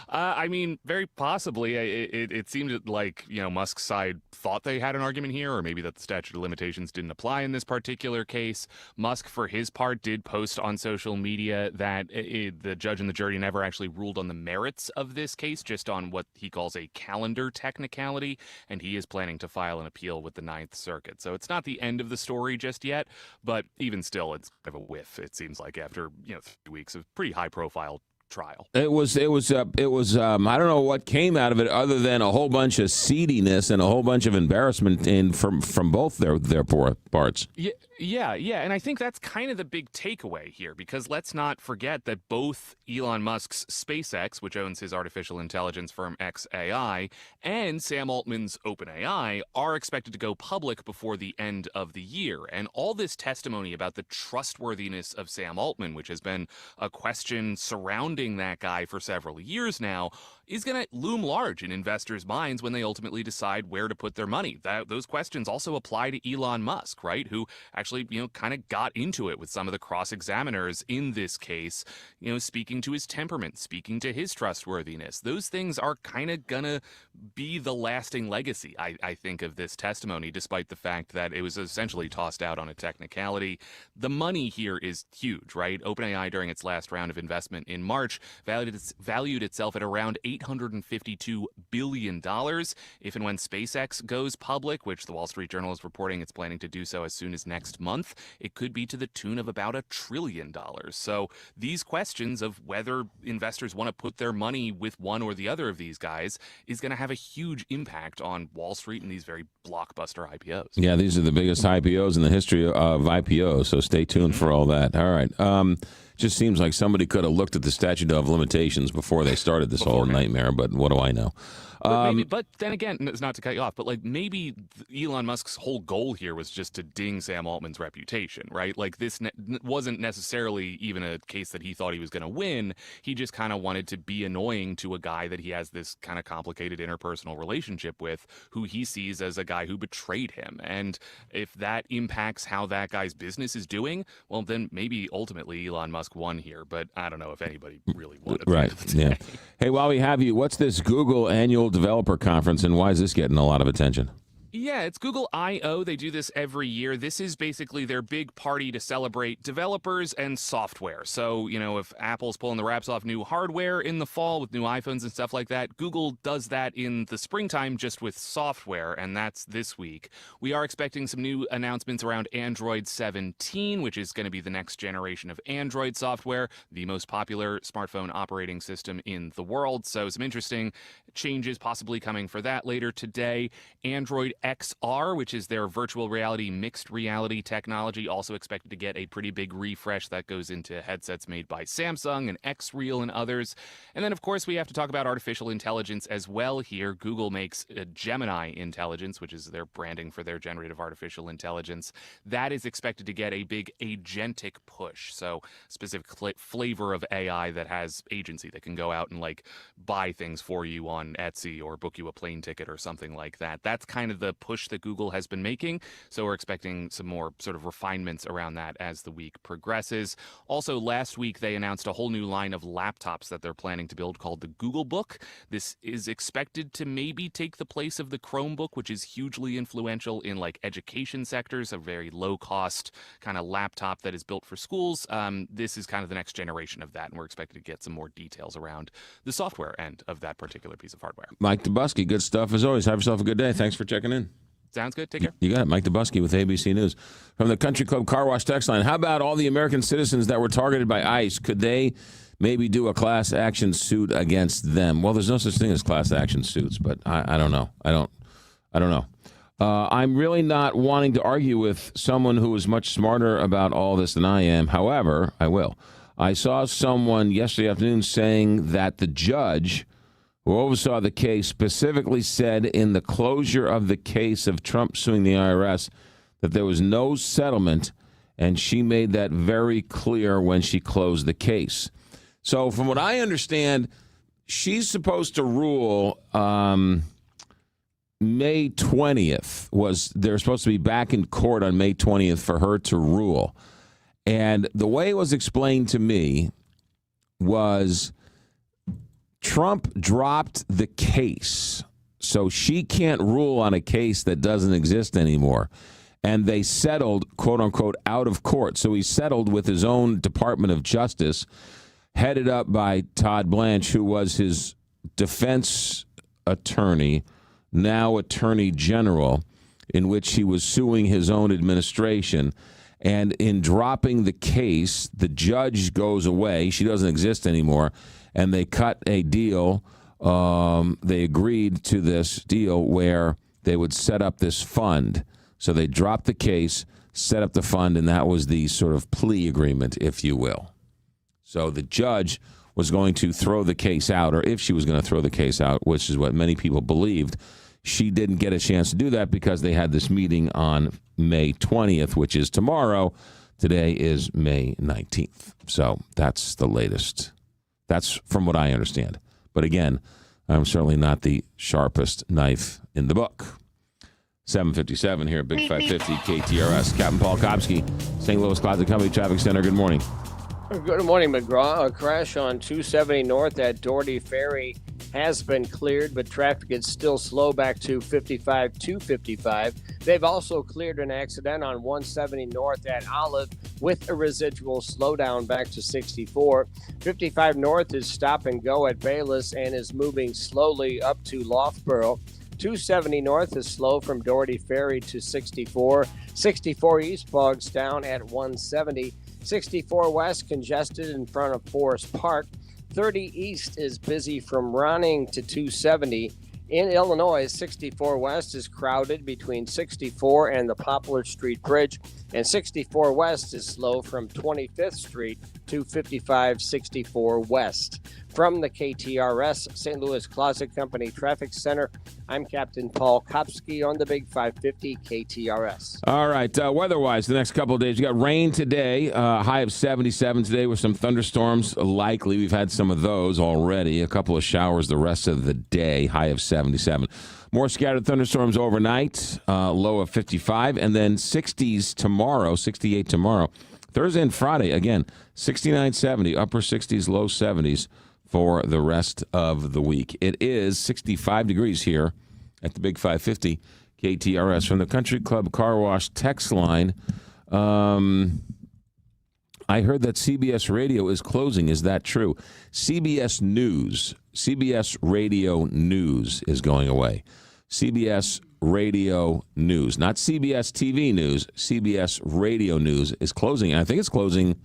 I mean, very possibly. It seemed like, Musk's side thought they had an argument here, or maybe that the statute of limitations didn't apply in this particular case. Musk, for his part, did post on social media that the judge and the jury never actually ruled on the merits of this case, just on what he calls a calendar technicality, and he is planning to file an appeal with the Ninth Circuit. So it's not the end of the story just yet, but even still, it's kind of a whiff, it seems like, after 3 weeks of pretty high-profile trial. It was I don't know what came out of it other than a whole bunch of seediness and a whole bunch of embarrassment from both their parts. Yeah, and I think that's kind of the big takeaway here, because let's not forget that both Elon Musk's SpaceX, which owns his artificial intelligence firm xAI, and Sam Altman's OpenAI are expected to go public before the end of the year. And all this testimony about the trustworthiness of Sam Altman, which has been a question surrounding that guy for several years now, is going to loom large in investors' minds when they ultimately decide where to put their money. Those questions also apply to Elon Musk, right? Who actually, kind of got into it with some of the cross-examiners in this case, speaking to his temperament, speaking to his trustworthiness. Those things are kind of going to be the lasting legacy, I think, of this testimony, despite the fact that it was essentially tossed out on a technicality. The money here is huge, right? OpenAI, during its last round of investment in March, valued itself at around $852 billion. If and when SpaceX goes public, which the Wall Street Journal is reporting it's planning to do so as soon as next month, it could be to the tune of about $1 trillion. So these questions of whether investors want to put their money with one or the other of these guys is going to have a huge impact on Wall Street and these very blockbuster IPOs. Yeah, these are the biggest IPOs in the history of IPOs, so stay tuned for all that. All right. Just seems like somebody could have looked at the statute of limitations before they started this whole nightmare, but what do I know? But then again, not to cut you off, but like maybe Elon Musk's whole goal here was just to ding Sam Altman's reputation, right? Like this wasn't necessarily even a case that he thought he was going to win. He just kind of wanted to be annoying to a guy that he has this kind of complicated interpersonal relationship with, who he sees as a guy who betrayed him. And if that impacts how that guy's business is doing, well, then maybe ultimately Elon Musk won here. But I don't know if anybody really won at the end of the day. Yeah. Hey, while we have you, what's this Google annual developer conference, and why is this getting a lot of attention? Yeah, it's Google I/O. They do this every year. This is basically their big party to celebrate developers and software. So, you know, if Apple's pulling the wraps off new hardware in the fall with new iPhones and stuff like that, Google does that in the springtime just with software, and that's this week. We are expecting some new announcements around Android 17, which is going to be the next generation of Android software, the most popular smartphone operating system in the world. So some interesting changes possibly coming for that later today. Android XR, which is their virtual reality, mixed reality technology, also expected to get a pretty big refresh that goes into headsets made by Samsung and Xreal and others. And then, of course, we have to talk about artificial intelligence as well here. Google makes Gemini Intelligence, which is their branding for their generative artificial intelligence. That is expected to get a big agentic push. So specific flavor of AI that has agency that can go out and like buy things for you on Etsy or book you a plane ticket or something like that. That's kind of the push that Google has been making. So we're expecting some more sort of refinements around that as the week progresses. Also, last week, they announced a whole new line of laptops that they're planning to build called the Google Book. This is expected to maybe take the place of the Chromebook, which is hugely influential in like education sectors, a very low cost kind of laptop that is built for schools. This is kind of the next generation of that, and we're expected to get some more details around the software end of that particular piece of hardware. Mike Dubusky, good stuff as always. Have yourself a good day. Thanks for checking in. Sounds good. Take care. You got it. Mike Dubusky with ABC News. From the Country Club Car Wash text line, how about all the American citizens that were targeted by ICE? Could they maybe do a class action suit against them? Well, there's no such thing as class action suits, but I don't know. I don't know. I'm really not wanting to argue with someone who is much smarter about all this than I am. However, I will. I saw someone yesterday afternoon saying that the judge who oversaw the case specifically said in the closure of the case of Trump suing the IRS that there was no settlement, and she made that very clear when she closed the case. So from what I understand, she's supposed to rule May 20th. They're supposed to be back in court on May 20th for her to rule. And the way it was explained to me was Trump dropped the case, so she can't rule on a case that doesn't exist anymore. And they settled, quote unquote, out of court. So he settled with his own Department of Justice, headed up by Todd Blanche, who was his defense attorney, now Attorney General, in which he was suing his own administration. And in dropping the case, the judge goes away. She doesn't exist anymore. And they cut a deal. They agreed to this deal where they would set up this fund. So they dropped the case, set up the fund, and that was the sort of plea agreement, if you will. So the judge was going to throw the case out, or if she was going to throw the case out, which is what many people believed, she didn't get a chance to do that because they had this meeting on May 20th, which is tomorrow. Today is May 19th. So that's the latest. That's from what I understand. But again, I'm certainly not the sharpest knife in the book. 7:57 here at Big 550 KTRS. Captain Paul Kopsky, St. Louis Closet Company Traffic Center. Good morning. Good morning, McGraw. A crash on 270 North at Doherty Ferry has been cleared, but traffic is still slow back to 255. They've also cleared an accident on 170 North at Olive with a residual slowdown back to 64. 55 North is stop and go at Bayless and is moving slowly up to Loughborough. 270 North is slow from Doherty Ferry to 64. 64 East bogs down at 170. 64 West congested in front of Forest Park. 30 East is busy from Ronning to 270. In Illinois, 64 West is crowded between 64 and the Poplar Street Bridge, and 64 West is slow from 25th Street 255-64 West. From the KTRS St. Louis Closet Company Traffic Center, I'm Captain Paul Kopsky on the Big 550 KTRS. All right, weather-wise, the next couple of days, we got rain today, high of 77 today with some thunderstorms likely. We've had some of those already, a couple of showers the rest of the day, high of 77. More scattered thunderstorms overnight, low of 55, and then 60s tomorrow, 68 tomorrow. Thursday and Friday, again, 69, 70, upper 60s, low 70s for the rest of the week. It is 65 degrees here at the Big 550 KTRS. From the Country Club Car Wash text line, I heard that CBS Radio is closing. Is that true? CBS News, CBS Radio News is going away. CBS Radio News, not CBS TV News. CBS Radio News is closing. And I think it's closing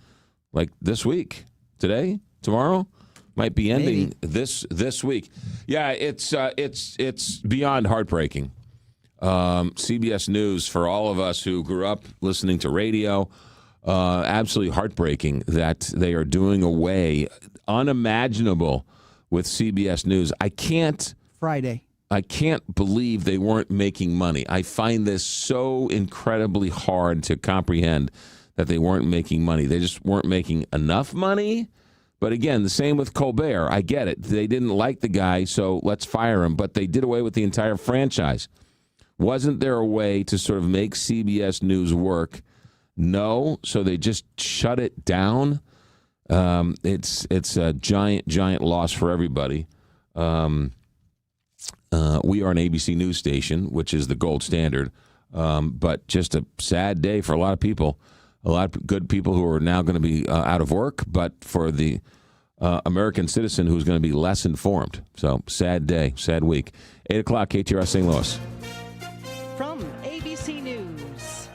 like this week, today, tomorrow. Might be ending this week. Yeah, it's beyond heartbreaking. CBS News, for all of us who grew up listening to radio, absolutely heartbreaking that they are doing away, unimaginable with CBS News. I can't believe they weren't making money. I find this so incredibly hard to comprehend that they weren't making money. They just weren't making enough money. But again, the same with Colbert. I get it. They didn't like the guy, so let's fire him. But they did away with the entire franchise. Wasn't there a way to sort of make CBS News work? No, so they just shut it down. It's a giant loss for everybody. We are an ABC News station, which is the gold standard, but just a sad day for a lot of people. A lot of good people who are now going to be out of work, but for the American citizen who's going to be less informed. So, sad day, sad week. 8 o'clock, KTRS St. Louis. From ABC News,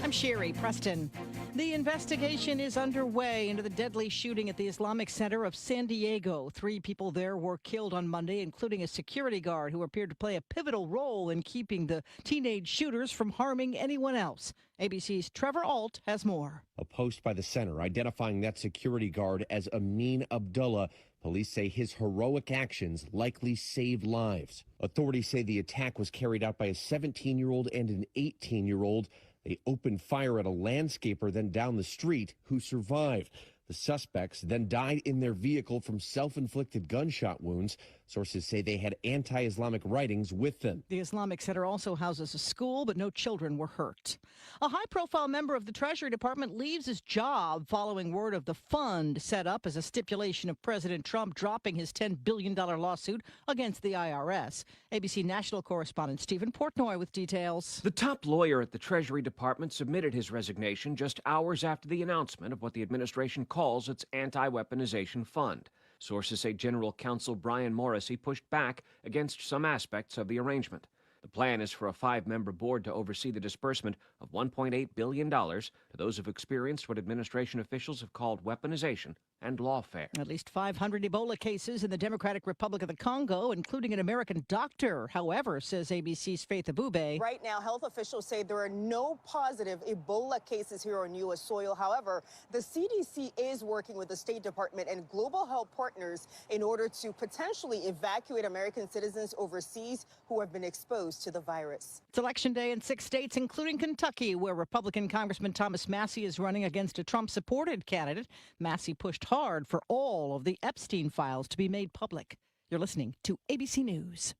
I'm Sherry Preston. The investigation is underway into the deadly shooting at the Islamic Center of San Diego. 3 people there were killed on Monday, including a security guard who appeared to play a pivotal role in keeping the teenage shooters from harming anyone else. ABC's Trevor Alt has more. A post by the center identifying that security guard as Amin Abdullah. Police say his heroic actions likely saved lives. Authorities say the attack was carried out by a 17-year-old and an 18-year-old. They opened fire at a landscaper then down the street who survived. The suspects then died in their vehicle from self-inflicted gunshot wounds. Sources say they had anti-Islamic writings with them. The Islamic Center also houses a school, but no children were hurt. A high-profile member of the Treasury Department leaves his job following word of the fund set up as a stipulation of President Trump dropping his $10 billion lawsuit against the IRS. ABC national correspondent Stephen Portnoy with details. The top lawyer at the Treasury Department submitted his resignation just hours after the announcement of what the administration calls its anti-weaponization fund. Sources say General Counsel Brian Morrissey pushed back against some aspects of the arrangement. The plan is for a 5-member board to oversee the disbursement of $1.8 billion to those who've experienced what administration officials have called weaponization and lawfare. At least 500 Ebola cases in the Democratic Republic of the Congo, including an American doctor. However, says ABC's Faith Abube, right now, health officials say there are no positive Ebola cases here on U.S. soil. However, the CDC is working with the State Department and global health partners in order to potentially evacuate American citizens overseas who have been exposed to the virus. It's Election Day in 6 states, including Kentucky, where Republican Congressman Thomas Massie is running against a Trump-supported candidate. Massie pushed hard for all of the Epstein files to be made public. You're listening to ABC News.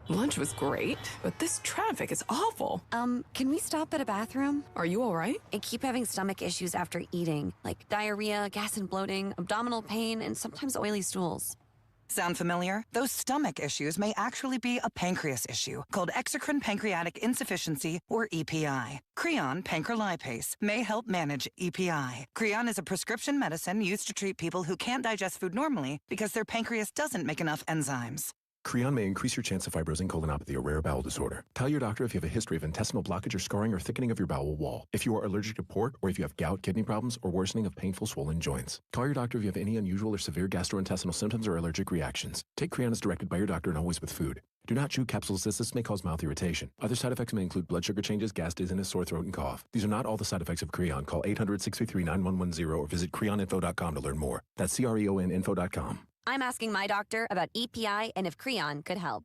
Lunch was great, but this traffic is awful. Can we stop at a bathroom? Are you all right? I keep having stomach issues after eating, like diarrhea, gas and bloating, abdominal pain, and sometimes oily stools. Sound familiar? Those stomach issues may actually be a pancreas issue called exocrine pancreatic insufficiency, or EPI. Creon pancrelipase may help manage EPI. Creon is a prescription medicine used to treat people who can't digest food normally because their pancreas doesn't make enough enzymes. Creon may increase your chance of fibrosing colonopathy, a rare bowel disorder. Tell your doctor if you have a history of intestinal blockage or scarring or thickening of your bowel wall. If you are allergic to pork, or if you have gout, kidney problems, or worsening of painful swollen joints. Call your doctor if you have any unusual or severe gastrointestinal symptoms or allergic reactions. Take Creon as directed by your doctor and always with food. Do not chew capsules as this may cause mouth irritation. Other side effects may include blood sugar changes, gas, dizziness, sore throat, and cough. These are not all the side effects of Creon. Call 800-633-9110 or visit creoninfo.com to learn more. That's creoninfo.com. I'm asking my doctor about EPI and if Creon could help.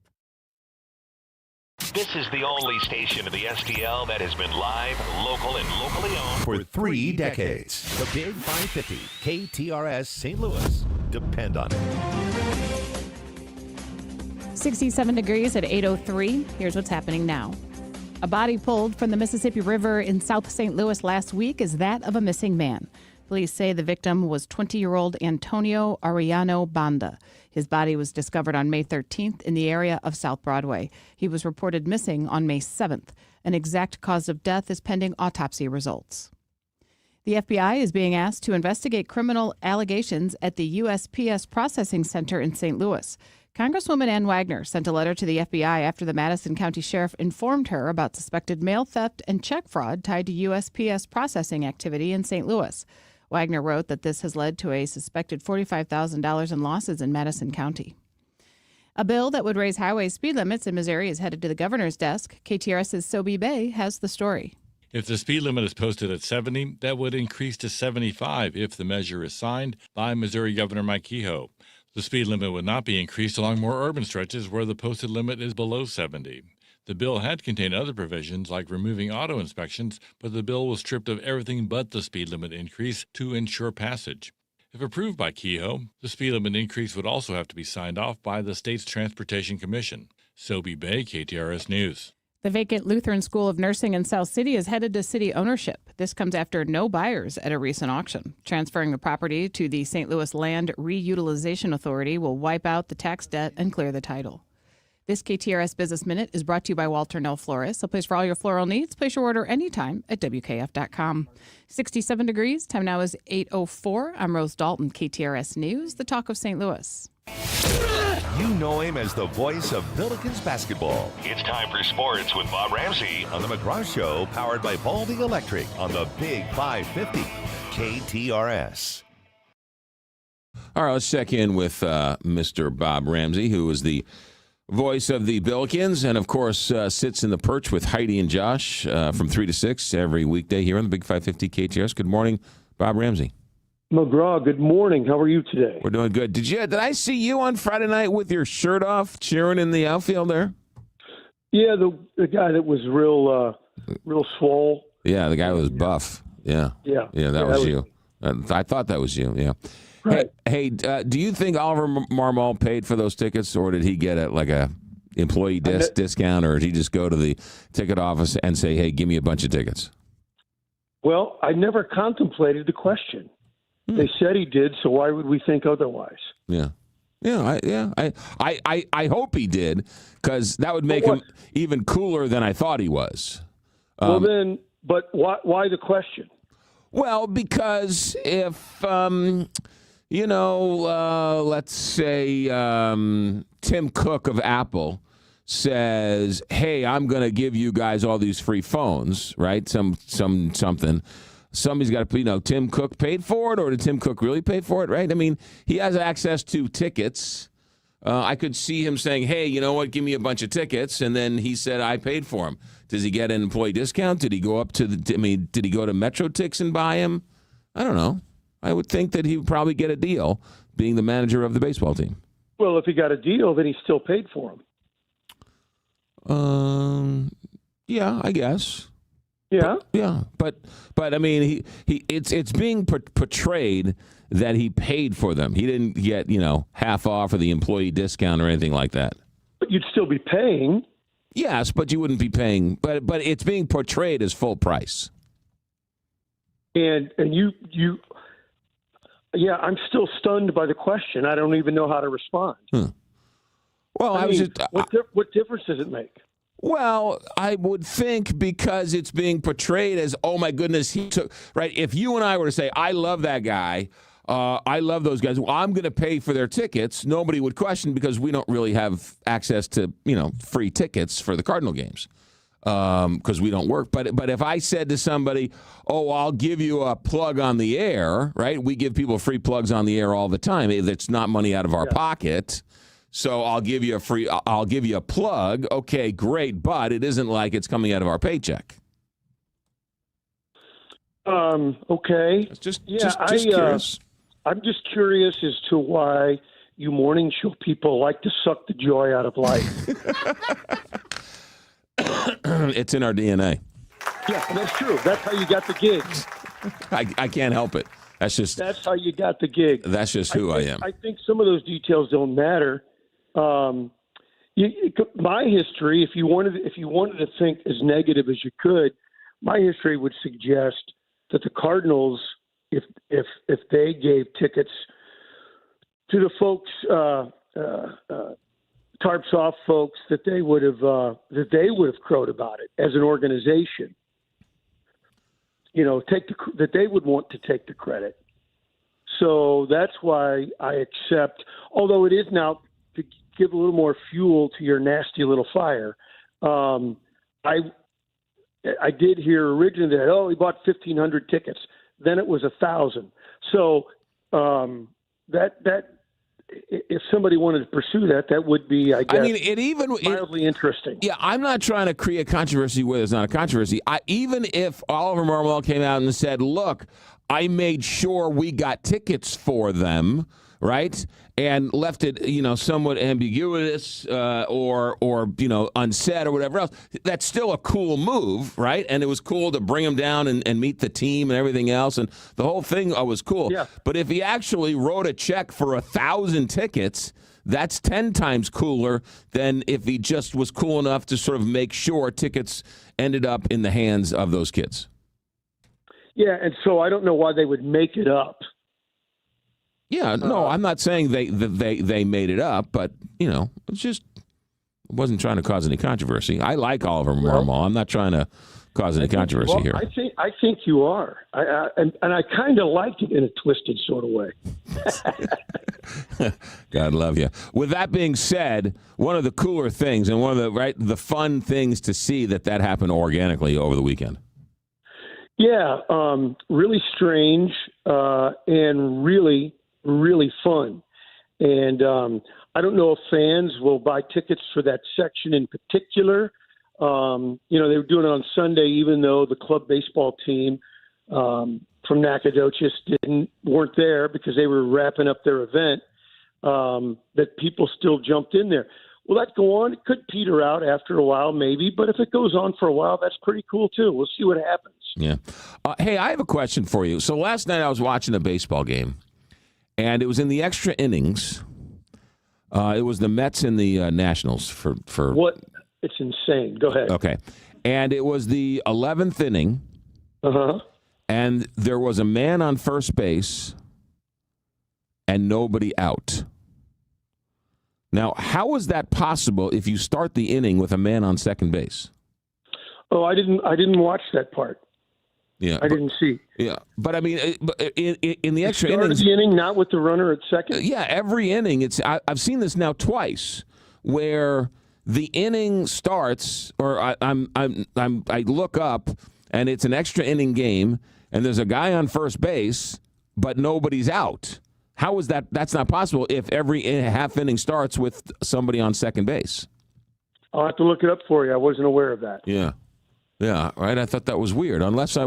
This is the only station of the STL that has been live, local, and locally owned for 3 decades. The Big 550, KTRS St. Louis. Depend on it. 67 degrees at 8:03. Here's what's happening now. A body pulled from the Mississippi River in South St. Louis last week is that of a missing man. Police say the victim was 20-year-old Antonio Arellano Banda. His body was discovered on May 13th in the area of South Broadway. He was reported missing on May 7th. An exact cause of death is pending autopsy results. The FBI is being asked to investigate criminal allegations at the USPS Processing Center in St. Louis. Congresswoman Ann Wagner sent a letter to the FBI after the Madison County Sheriff informed her about suspected mail theft and check fraud tied to USPS processing activity in St. Louis. Wagner wrote that this has led to a suspected $45,000 in losses in Madison County. A bill that would raise highway speed limits in Missouri is headed to the governor's desk. KTRS's Sobe Bay has the story. If the speed limit is posted at 70, that would increase to 75 if the measure is signed by Missouri Governor Mike Kehoe. The speed limit would not be increased along more urban stretches where the posted limit is below 70. The bill had contained other provisions like removing auto inspections, but the bill was stripped of everything but the speed limit increase to ensure passage. If approved by Kehoe, the speed limit increase would also have to be signed off by the state's Transportation Commission. Sobe Bay, KTRS News. The vacant Lutheran School of Nursing in South City is headed to city ownership. This comes after no buyers at a recent auction. Transferring the property to the St. Louis Land Reutilization Authority will wipe out the tax debt and clear the title. This KTRS Business Minute is brought to you by Walter Nell Florist, a place for all your floral needs. Place your order anytime at WKF.com. 67 degrees. Time now is 8:04. I'm Rose Dalton, KTRS News, the talk of St. Louis. You know him as the voice of Billikens basketball. It's time for sports with Bob Ramsey on the McGraw Show, powered by Baldy Electric on the Big 550 KTRS. All right, let's check in with Mr. Bob Ramsey, who is the voice of the Billikens and, of course, sits in the perch with Heidi and Josh from 3 to 6 every weekday here on the Big 550 KTRS. Good morning, Bob Ramsey. McGraw, good morning. How are you today? We're doing good. Did I see you on Friday night with your shirt off cheering in the outfield there? Yeah, the guy that was real swole. Yeah, the guy was buff. Yeah. Yeah. Yeah, that was you. I thought that was you, yeah. Right. Hey, do you think Oliver Marmol paid for those tickets, or did he get a employee discount, or did he just go to the ticket office and say, hey, give me a bunch of tickets? Well, I never contemplated the question. They said he did, so why would we think otherwise? Yeah. I hope he did, because that would make him even cooler than I thought he was. But why the question? Well, because if let's say Tim Cook of Apple says, "Hey, I'm going to give you guys all these free phones," right? Something. Somebody's got to, Tim Cook paid for it, or did Tim Cook really pay for it, right? I mean, he has access to tickets. I could see him saying, hey, you know what, give me a bunch of tickets, and then he said I paid for them. Does he get an employee discount? Did he go up to did he go to MetroTix and buy him? I don't know. I would think that he would probably get a deal being the manager of the baseball team. Well, if he got a deal, then he still paid for him. Yeah, I guess. Yeah, but I mean, it's being portrayed that he paid for them. He didn't get half off of the employee discount or anything like that. But you'd still be paying. Yes, but you wouldn't be paying. But it's being portrayed as full price. And you, I'm still stunned by the question. I don't even know how to respond. Well, what difference does it make? Well, I would think because it's being portrayed as, oh, my goodness, he took, right? If you and I were to say, I love that guy, I love those guys, well, I'm going to pay for their tickets, nobody would question because we don't really have access to, free tickets for the Cardinal games because we don't work. But if I said to somebody, oh, I'll give you a plug on the air, right? We give people free plugs on the air all the time. It's not money out of our pocket. So I'll give you a plug. Okay, great, but it isn't like it's coming out of our paycheck. Okay. Just curious. I'm just curious as to why you morning show people like to suck the joy out of life. It's in our DNA. Yeah, that's true. That's how you got the gig. I can't help it. That's how you got the gig. That's just who I am. I think some of those details don't matter. My history, if you wanted to think as negative as you could, my history would suggest that the Cardinals, if they gave tickets to the folks, tarps off folks, that they would have crowed about it as an organization. That they would want to take the credit. So that's why I accept, although it is now to give a little more fuel to your nasty little fire. I did hear originally that, he bought 1,500 tickets. Then it was 1,000. So that if somebody wanted to pursue that would be, I guess, mildly interesting. Yeah, I'm not trying to create controversy where there's not a controversy. Even if Oliver Marmol came out and said, look, I made sure we got tickets for them, right? And left it, somewhat ambiguous or unsaid or whatever else. That's still a cool move, right? And it was cool to bring him down and meet the team and everything else. And the whole thing was cool. Yeah. But if he actually wrote a check for 1,000 tickets, that's 10 times cooler than if he just was cool enough to sort of make sure tickets ended up in the hands of those kids. Yeah, and so I don't know why they would make it up. Yeah, no, I'm not saying they made it up, but it's just I wasn't trying to cause any controversy. I like Oliver Marmol. I'm not trying to cause any controversy here. I think you are, and I kind of like it in a twisted sort of way. God love you. With that being said, one of the cooler things and one of the fun things to see that happened organically over the weekend. Yeah, really strange and really, really fun. And I don't know if fans will buy tickets for that section in particular. They were doing it on Sunday, even though the club baseball team from Nacogdoches weren't there because they were wrapping up their event, that people still jumped in there. Will that go on? It could peter out after a while, maybe. But if it goes on for a while, that's pretty cool, too. We'll see what happens. Yeah. Hey, I have a question for you. So last night I was watching a baseball game, and it was in the extra innings. It was the Mets and the Nationals for what? It's insane. Go ahead. Okay. And it was the 11th inning. Uh-huh. And there was a man on first base and nobody out. Now, how is that possible if you start the inning with a man on second base? Oh, I didn't watch that part. Yeah, I didn't see. Yeah, but I mean, in the extra innings, the inning not with the runner at second. Yeah, every inning. I've seen this now twice, where the inning starts, or I look up and it's an extra inning game, and there's a guy on first base, but nobody's out. How is that? That's not possible if every half inning starts with somebody on second base. I'll have to look it up for you. I wasn't aware of that. Yeah. Yeah, right. I thought that was weird. Unless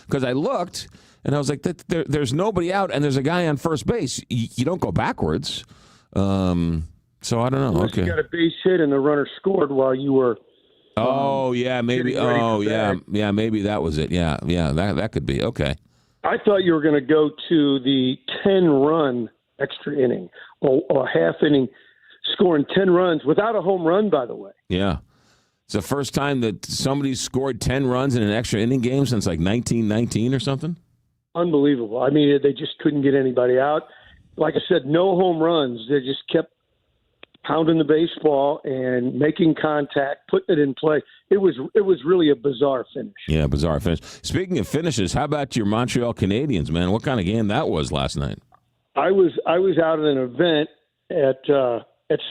because I looked and I was like, there's nobody out and there's a guy on first base. You don't go backwards. So I don't know. Unless okay. You got a base hit and the runner scored while you were. Oh yeah, maybe. Oh yeah, maybe that was it. Yeah, that could be okay. I thought you were going to go to the 10-run extra inning or half inning, scoring 10 runs without a home run. By the way. Yeah. It's the first time that somebody scored 10 runs in an extra inning game since like 1919 or something? Unbelievable. I mean, they just couldn't get anybody out. Like I said, no home runs. They just kept pounding the baseball and making contact, putting it in play. It was really a bizarre finish. Yeah, bizarre finish. Speaking of finishes, how about your Montreal Canadiens, man? What kind of game that was last night? I was out at an event at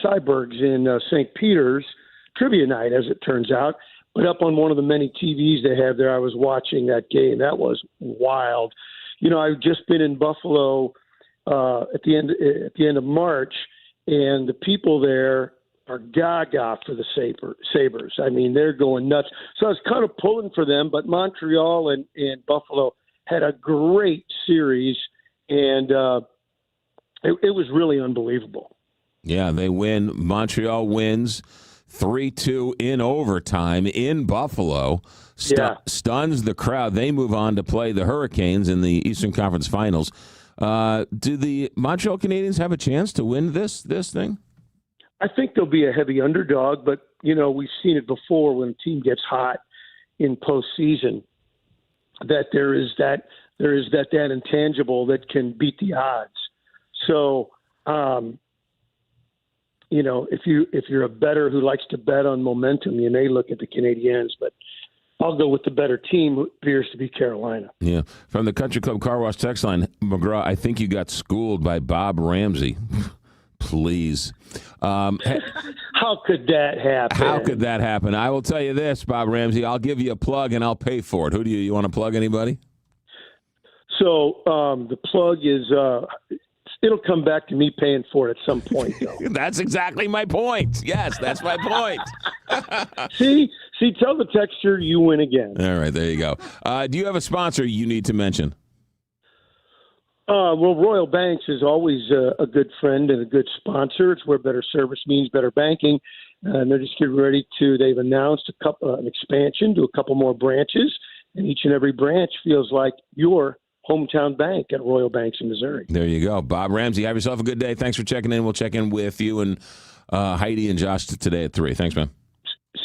Cyberg's in St. Peter's, trivia night, as it turns out, but up on one of the many TVs they have there, I was watching that game. That was wild. I've just been in Buffalo at the end of March, and the people there are gaga for the Sabres. I mean, they're going nuts. So I was kind of pulling for them, but Montreal and Buffalo had a great series, and it was really unbelievable. Yeah, they win. Montreal wins 3-2 in overtime in Buffalo. Stuns the crowd. They move on to play the Hurricanes in the Eastern Conference Finals. Do the Montreal Canadiens have a chance to win this thing? I think they'll be a heavy underdog, but, we've seen it before when a team gets hot in postseason, that there is that intangible that can beat the odds. So, if you're a bettor who likes to bet on momentum, you may look at the Canadiens, but I'll go with the better team, who appears to be Carolina. Yeah. From the Country Club Car Wash text line, McGraw, I think you got schooled by Bob Ramsey. Please. How could that happen? How could that happen? I will tell you this, Bob Ramsey. I'll give you a plug and I'll pay for it. Who do you want to plug? Anybody? So the plug is it'll come back to me paying for it at some point, though. That's exactly my point. Yes, that's my point. See, tell the texter you win again. All right, there you go. Do you have a sponsor you need to mention? Well, Royal Banks is always a good friend and a good sponsor. It's where better service means better banking. And they're just getting ready they've announced an expansion to a couple more branches. And each and every branch feels like your hometown bank at Royal Banks in Missouri. There you go. Bob Ramsey, have yourself a good day. Thanks for checking in. We'll check in with you and Heidi and Josh today at 3. Thanks, man.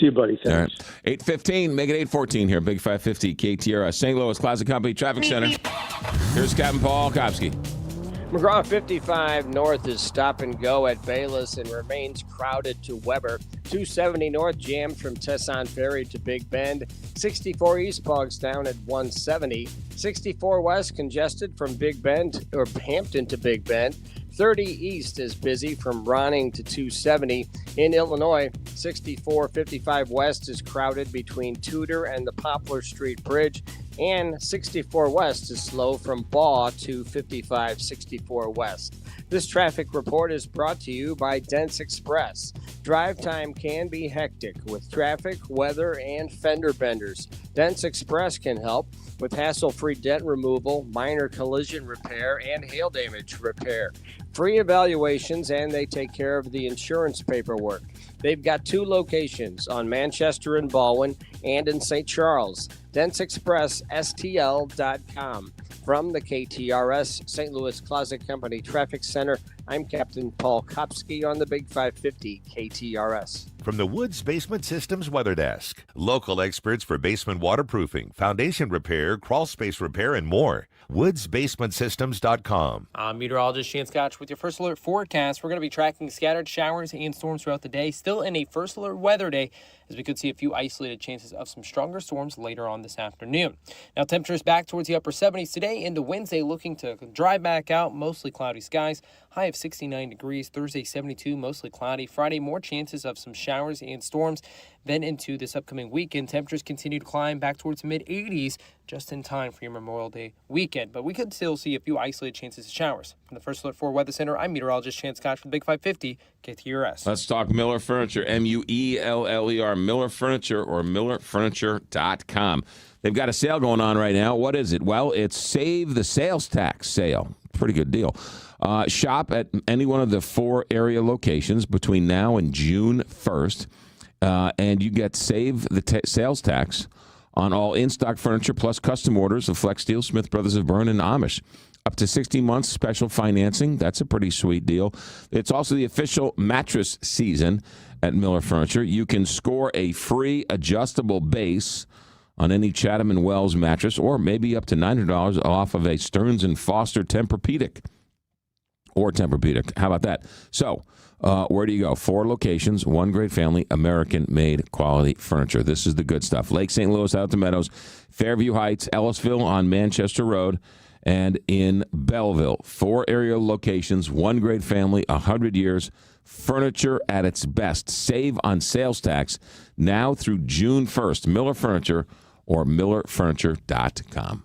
See you, buddy. Thanks. All right. 8:15, make it 8:14 here. Big 550 KTRS, St. Louis Classic Company Traffic Center. Here's Captain Paul Kopsky. McGraw 55 north is stop and go at Bayless and remains crowded to Weber. 270 north jammed from Tesson Ferry to Big Bend. 64 east bogs down at 170. 64 west congested from Big Bend or Hampton to Big Bend. 30 east is busy from Ronning to 270. In Illinois, 64-55 west is crowded between Tudor and the Poplar Street Bridge. And 64 west is slow from Baugh to 55-64 west. This traffic report is brought to you by Dents Express. Drive time can be hectic with traffic, weather, and fender benders. Dents Express can help with hassle-free dent removal, minor collision repair, and hail damage repair. Free evaluations, and they take care of the insurance paperwork. They've got 2 locations on Manchester and Baldwin and in St. Charles. DentsExpressSTL.com. From the KTRS St. Louis Closet Company Traffic Center, I'm Captain Paul Kopsky on the Big 550 KTRS. From the Woods Basement Systems Weather Desk, local experts for basement waterproofing, foundation repair, crawl space repair, and more. WoodsBasementSystems.com. I'm meteorologist Shane Scotch with your First Alert forecast. We're going to be tracking scattered showers and storms throughout the day. Still in a First Alert weather day, as we could see a few isolated chances of some stronger storms later on this afternoon. Now, temperatures back towards the upper 70s today into Wednesday, looking to dry back out, mostly cloudy skies. High of 69 degrees. Thursday, 72, mostly cloudy. Friday, more chances of some showers and storms. Then into this upcoming weekend, temperatures continue to climb back towards mid-80s just in time for your Memorial Day weekend. But we could still see a few isolated chances of showers. From the First Alert 4 Weather Center, I'm meteorologist Chance Scotch from the Big 550 KTRS. Let's talk Miller Furniture, Mueller, Miller Furniture or MillerFurniture.com. They've got a sale going on right now. What is it? Well, it's Save the Sales Tax sale. Pretty good deal. Shop at any one of the 4 area locations between now and June 1st, and you get Save the Sales Tax on all in-stock furniture plus custom orders of Flex Steel, Smith Brothers of Bern, and Amish. Up to 60 months special financing. That's a pretty sweet deal. It's also the official mattress season at Miller Furniture. You can score a free adjustable base on any Chatham & Wells mattress, or maybe up to $900 off of a Stearns & Foster Tempur-Pedic. Or Tempur-Pedic. How about that? So, where do you go? 4 locations, 1 great family, American-made quality furniture. This is the good stuff. Lake St. Louis, out to Meadows, Fairview Heights, Ellisville on Manchester Road, and in Belleville. 4 area locations, 1 great family, 100 years. Furniture at its best. Save on sales tax now through June 1st. Miller Furniture or MillerFurniture.com.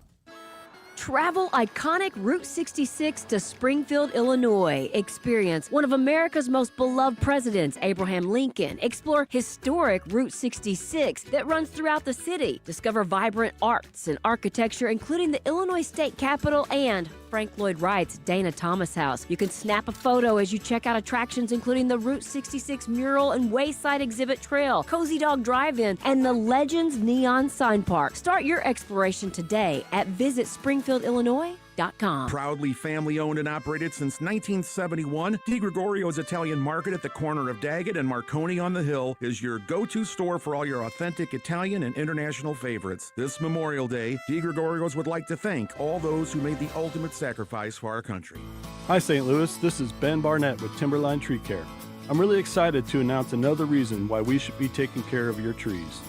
Travel iconic Route 66 to Springfield, Illinois. Experience one of America's most beloved presidents, Abraham Lincoln. Explore historic Route 66 that runs throughout the city. Discover vibrant arts and architecture, including the Illinois State Capitol and Frank Lloyd Wright's Dana Thomas House. You can snap a photo as you check out attractions including the Route 66 mural and Wayside Exhibit Trail, Cozy Dog Drive-In, and the Legends Neon Sign Park. Start your exploration today at visitspringfieldillinois.com. Proudly family-owned and operated since 1971, DiGregorio's Italian Market at the corner of Daggett and Marconi on the Hill is your go-to store for all your authentic Italian and international favorites. This Memorial Day, DiGregorio's would like to thank all those who made the ultimate sacrifice for our country. Hi, St. Louis. This is Ben Barnett with Timberline Tree Care. I'm really excited to announce another reason why we should be taking care of your trees.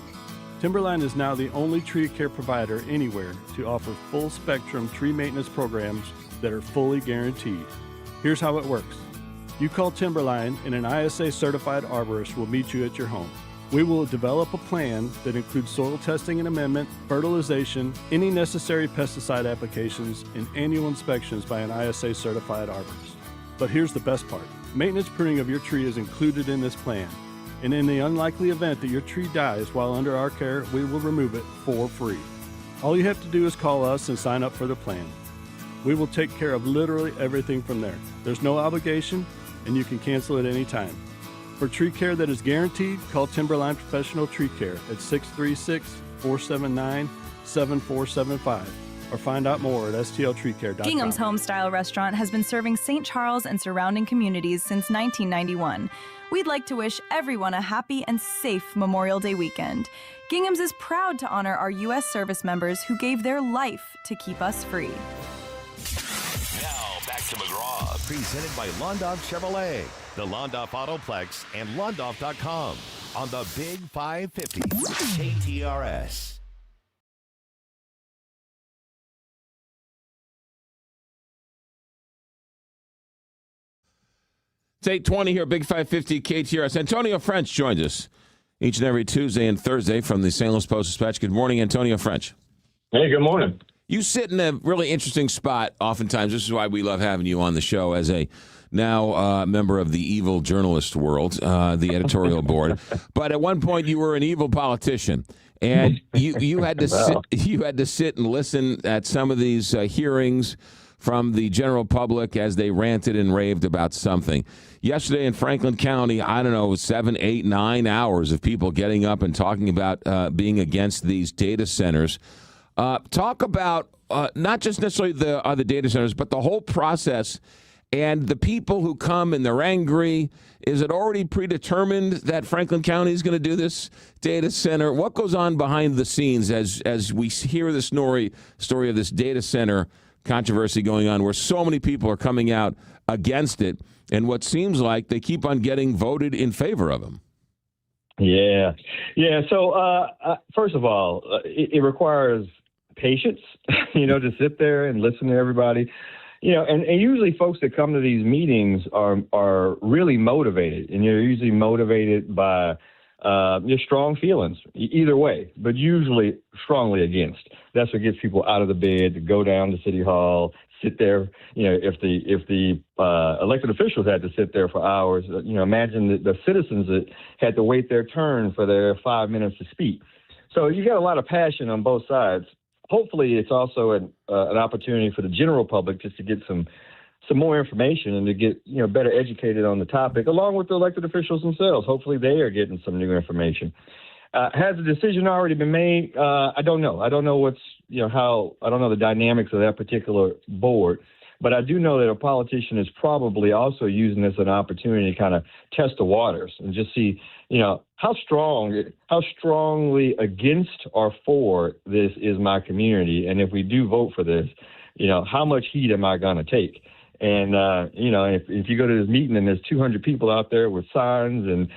Timberline is now the only tree care provider anywhere to offer full-spectrum tree maintenance programs that are fully guaranteed. Here's how it works. You call Timberline and an ISA-certified arborist will meet you at your home. We will develop a plan that includes soil testing and amendment, fertilization, any necessary pesticide applications, and annual inspections by an ISA-certified arborist. But here's the best part. Maintenance pruning of your tree is included in this plan. And in the unlikely event that your tree dies while under our care, we will remove it for free. All you have to do is call us and sign up for the plan. We will take care of literally everything from there. There's no obligation, and you can cancel at any time. For tree care that is guaranteed, call Timberline Professional Tree Care at 636-479-7475 or find out more at stltreecare.com. Gingham's Homestyle Restaurant has been serving St. Charles and surrounding communities since 1991. We'd like to wish everyone a happy and safe Memorial Day weekend. Gingham's is proud to honor our U.S. service members who gave their life to keep us free. Now back to McGraw, presented by Londoff Chevrolet, the Londoff Autoplex, and Londoff.com on the Big 550 KTRS. It's 8:20 here, Big 550 KTRS. Antonio French joins us each and every Tuesday and Thursday from the St. Louis Post-Dispatch. Good morning, Antonio French. Hey, good morning. You sit in a really interesting spot oftentimes. This is why we love having you on the show as a now member of the evil journalist world, the editorial board. But at one point, you were an evil politician. And you had to sit and listen at some of these hearings from the general public as they ranted and raved about something. Yesterday in Franklin County, I don't know, 7, 8, 9 hours of people getting up and talking about being against these data centers. Talk about not just necessarily the other data centers, but the whole process and the people who come and they're angry. Is it already predetermined that Franklin County is going to do this data center? What goes on behind the scenes as we hear the story of this data center controversy going on where so many people are coming out against it and what seems like they keep on getting voted in favor of them? Yeah. So first of all, it requires patience, to sit there and listen to everybody. And usually folks that come to these meetings are really motivated, and you're usually motivated by your strong feelings either way, but usually strongly against. That's what gets people out of the bed to go down to City Hall, sit there. If the elected officials had to sit there for hours, imagine the citizens that had to wait their turn for their 5 minutes to speak. So you got a lot of passion on both sides. Hopefully, it's also an opportunity for the general public just to get some more information and to get better educated on the topic, along with the elected officials themselves. Hopefully, they are getting some new information. Has the decision already been made? I don't know. I don't know I don't know the dynamics of that particular board, but I do know that a politician is probably also using this as an opportunity to kind of test the waters and just see, how strongly against or for this is my community, and if we do vote for this, how much heat am I going to take? And, if you go to this meeting and there's 200 people out there with signs and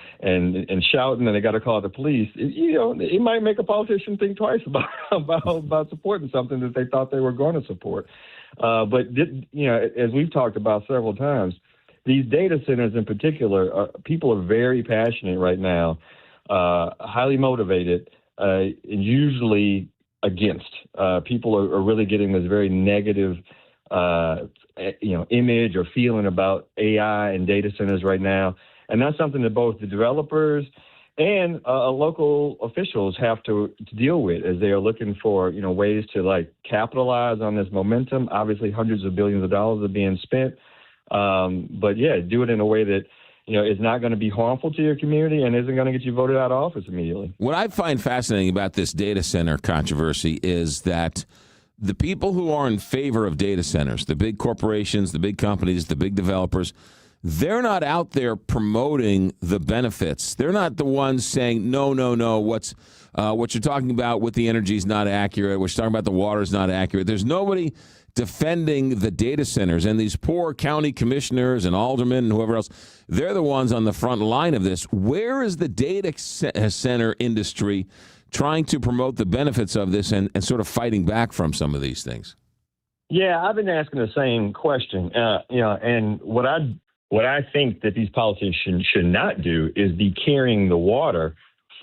shouting and they got to call the police, it might make a politician think twice about supporting something that they thought they were going to support. But as we've talked about several times, these data centers in particular, people are very passionate right now, highly motivated, and usually against. People are really getting this very negative, image or feeling about AI and data centers right now. And that's something that both the developers and local officials have to deal with as they are looking for, ways to capitalize on this momentum. Obviously, hundreds of billions of dollars are being spent. But yeah, do it in a way that, is not going to be harmful to your community and isn't going to get you voted out of office immediately. What I find fascinating about this data center controversy is that the people who are in favor of data centers, the big corporations, the big companies, the big developers, they're not out there promoting the benefits. They're not the ones saying, no, what you're talking about with the energy is not accurate. What you're talking about the water is not accurate. There's nobody defending the data centers. And these poor county commissioners and aldermen and whoever else, they're the ones on the front line of this. Where is the data center industry trying to promote the benefits of this and sort of fighting back from some of these things? Yeah, I've been asking the same question. And what I think that these politicians should not do is be carrying the water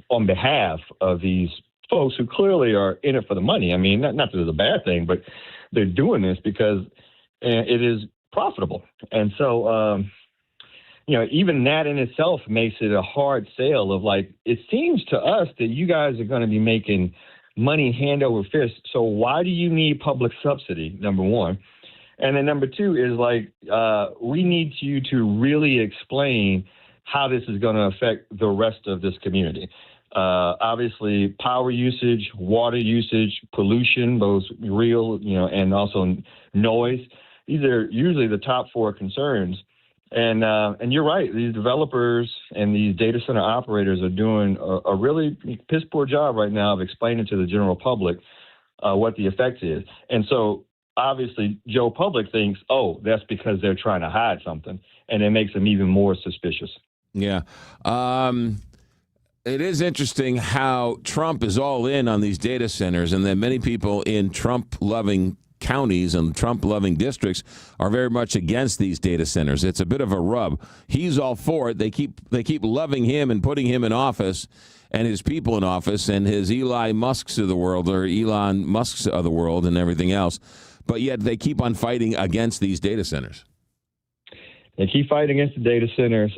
on behalf of these folks who clearly are in it for the money. I mean, not that it's a bad thing, but they're doing this because it is profitable. And so, even that in itself makes it a hard sale of it seems to us that you guys are going to be making money hand over fist. So why do you need public subsidy, number one? And then number two is we need you to really explain how this is going to affect the rest of this community. Obviously, power usage, water usage, pollution, both real, and also noise. These are usually the top four concerns. And you're right. These developers and these data center operators are doing a really piss poor job right now of explaining to the general public what the effect is. And so obviously, Joe Public thinks, that's because they're trying to hide something, and it makes them even more suspicious. Yeah. It is interesting how Trump is all in on these data centers, and that many people in Trump-loving counties and Trump-loving districts are very much against these data centers. It's a bit of a rub. He's all for it. They keep loving him and putting him in office and his people in office and his Elon Musks of the world and everything else. But yet they keep on fighting against these data centers. They keep fighting against the data centers.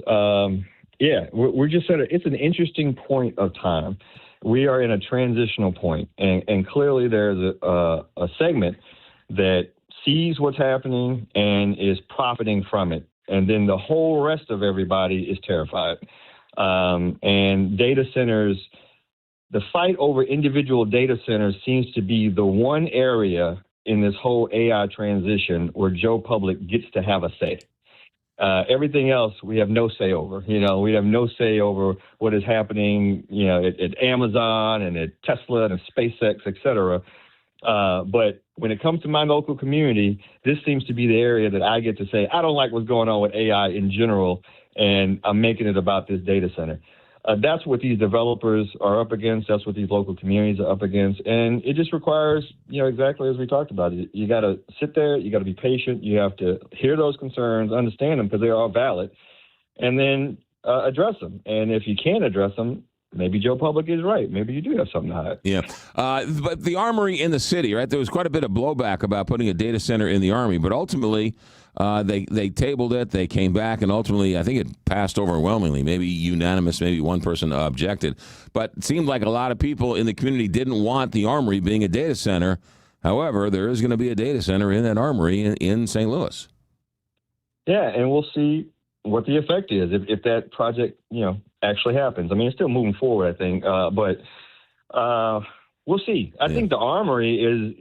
We're just it's an interesting point of time. We are in a transitional point, and clearly there's a segment that sees what's happening and is profiting from it. And then the whole rest of everybody is terrified. And data centers, the fight over individual data centers seems to be the one area in this whole AI transition where Joe Public gets to have a say. Everything else we have no say over. We have no say over what is happening, at Amazon and at Tesla and SpaceX, et cetera. But when it comes to my local community, this seems to be the area that I get to say, I don't like what's going on with AI in general, and I'm making it about this data center. That's what these developers are up against. That's what these local communities are up against. And it just requires, exactly as we talked about, you got to sit there. You got to be patient. You have to hear those concerns, understand them because they are valid, and then address them. And if you can't address them, maybe Joe Public is right. Maybe you do have something to hide. Yeah. But the Armory in the city, right? There was quite a bit of blowback about putting a data center in the Army, but ultimately they tabled it. They came back, and ultimately I think it passed overwhelmingly, maybe unanimous, maybe one person objected. But it seemed like a lot of people in the community didn't want the Armory being a data center. However, there is going to be a data center in that Armory in St. Louis. Yeah, and we'll see what the effect is if that project, actually happens. I mean, it's still moving forward, I think, but we'll see. I think the Armory is,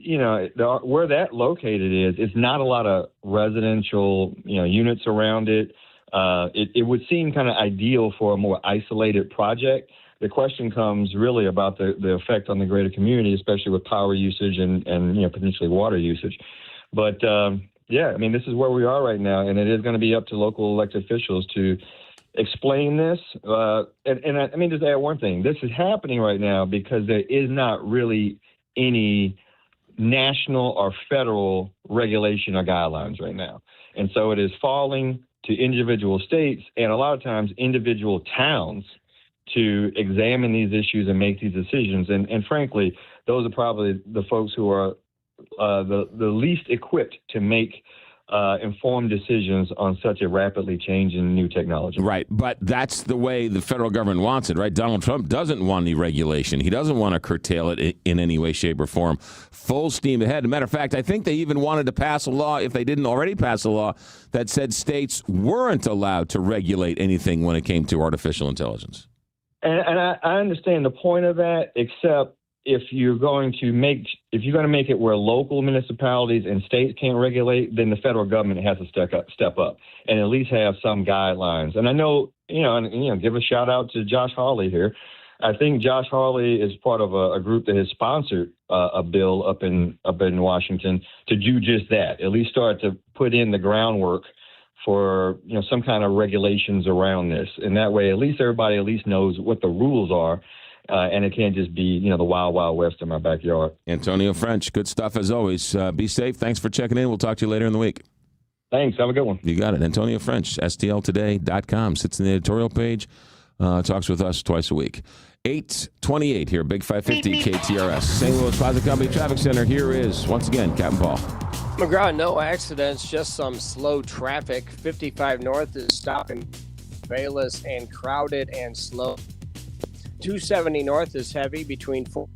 where that located is, it's not a lot of residential, units around it. It would seem kind of ideal for a more isolated project. The question comes really about the effect on the greater community, especially with power usage and potentially water usage. But this is where we are right now, and it is going to be up to local elected officials to explain this. And just add one thing. This is happening right now because there is not really any national or federal regulation or guidelines right now. And so it is falling to individual states and a lot of times individual towns to examine these issues and make these decisions. And frankly, those are probably the folks who are the least equipped to make informed decisions on such a rapidly changing new technology. Right, but that's the way the federal government wants it, right? Donald Trump doesn't want any regulation. He doesn't want to curtail it in any way, shape, or form. Full steam ahead. As a matter of fact, I think they even wanted to pass a law, if they didn't already pass a law, that said states weren't allowed to regulate anything when it came to artificial intelligence. And I understand the point of that, except if you're going to make it where local municipalities and states can't regulate, then the federal government has to step up and at least have some guidelines. And I know, give a shout out to Josh Hawley here. I think Josh Hawley is part of a group that has sponsored a bill up in Washington to do just that. At least start to put in the groundwork for some kind of regulations around this, and that way at least everybody at least knows what the rules are. And it can't just be, the wild, wild west in my backyard. Antonio French, good stuff as always. Be safe. Thanks for checking in. We'll talk to you later in the week. Thanks. Have a good one. You got it. Antonio French, STLtoday.com. Sits in the editorial page. Talks with us twice a week. 8:28 here, Big 550 KTRS. St. Louis Plaza Company Traffic Center. Here is, once again, Captain Paul. McGraw, no accidents, just some slow traffic. 55 North is stopping Bayless and crowded and slow. 270 North is heavy between 4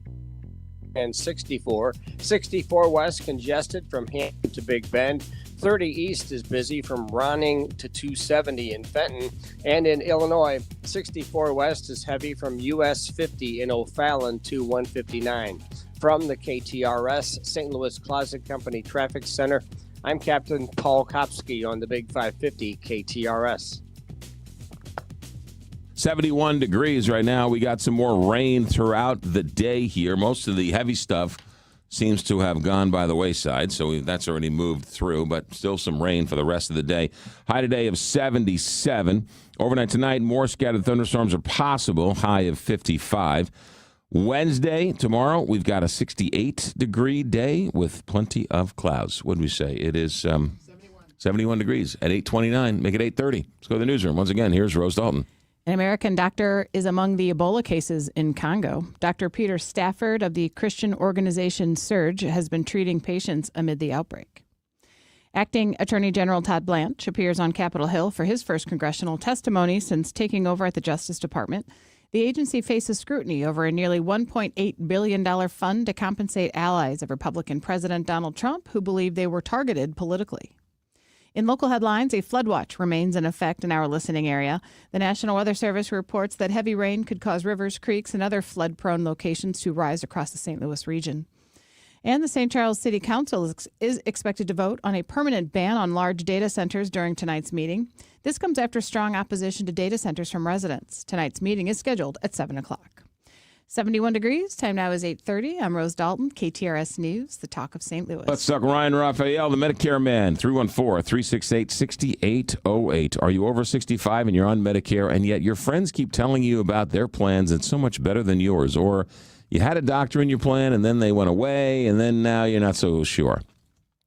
and 64. 64 West congested from Hampton to Big Bend. 30 East is busy from Ronning to 270 in Fenton. And in Illinois, 64 West is heavy from US 50 in O'Fallon to 159. From the KTRS St. Louis Closet Company Traffic Center, I'm Captain Paul Kopsky on the Big 550 KTRS. 71 degrees right now. We got some more rain throughout the day here. Most of the heavy stuff seems to have gone by the wayside, so that's already moved through, but still some rain for the rest of the day. High today of 77. Overnight tonight, more scattered thunderstorms are possible, high of 55. Wednesday, tomorrow, we've got a 68-degree day with plenty of clouds. What did we say? It is 71 degrees at 8:29. Make it 8:30. Let's go to the newsroom. Once again, here's Rose Dalton. An American doctor is among the Ebola cases in Congo. Dr. Peter Stafford of the Christian organization Surge has been treating patients amid the outbreak. Acting Attorney General Todd Blanche appears on Capitol Hill for his first congressional testimony since taking over at the Justice Department. The agency faces scrutiny over a nearly $1.8 billion fund to compensate allies of Republican President Donald Trump who believe they were targeted politically. In local headlines, a flood watch remains in effect in our listening area. The National Weather Service reports that heavy rain could cause rivers, creeks, and other flood-prone locations to rise across the St. Louis region. And the St. Charles City Council is expected to vote on a permanent ban on large data centers during tonight's meeting. This comes after strong opposition to data centers from residents. Tonight's meeting is scheduled at 7 o'clock. 71 degrees. Time now is 8:30. I'm Rose Dalton, KTRS News, the talk of St. Louis. Let's talk Ryan Raphael, the Medicare man, 314-368-6808. Are you over 65 and you're on Medicare, and yet your friends keep telling you about their plans and so much better than yours? Or you had a doctor in your plan and then they went away and then now you're not so sure.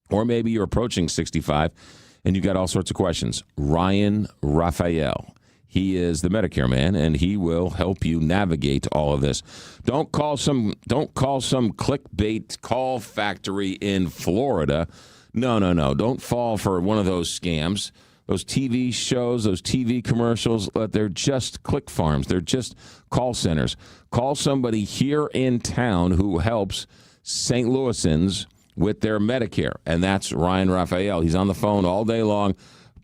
Or maybe you're approaching 65 and you got all sorts of questions. Ryan Raphael. He is the Medicare man, and he will help you navigate all of this. Don't call some clickbait call factory in Florida. No. Don't fall for one of those scams. Those TV shows, those TV commercials, they're just click farms. They're just call centers. Call somebody here in town who helps St. Louisans with their Medicare, and that's Ryan Raphael. He's on the phone all day long.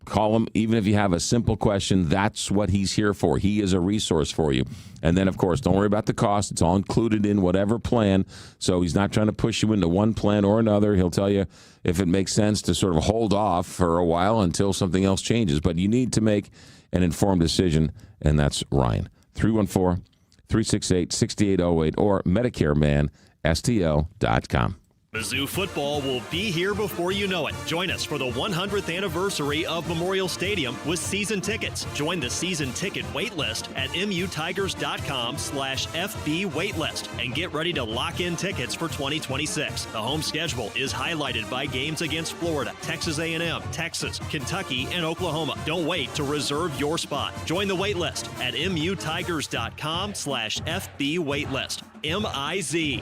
Call him, even if you have a simple question. That's what he's here for. He is a resource for you. And then, of course, don't worry about the cost. It's all included in whatever plan. So he's not trying to push you into one plan or another. He'll tell you if it makes sense to sort of hold off for a while until something else changes. But you need to make an informed decision, and that's Ryan. 314-368-6808 or MedicareManSTL.com. Mizzou football will be here before you know it. Join us for the 100th anniversary of Memorial Stadium with season tickets. Join the season ticket waitlist at mutigers.com/FB waitlist and get ready to lock in tickets for 2026. The home schedule is highlighted by games against Florida, Texas A&M, Texas, Kentucky, and Oklahoma. Don't wait to reserve your spot. Join the waitlist at mutigers.com/FB waitlist. MIZ.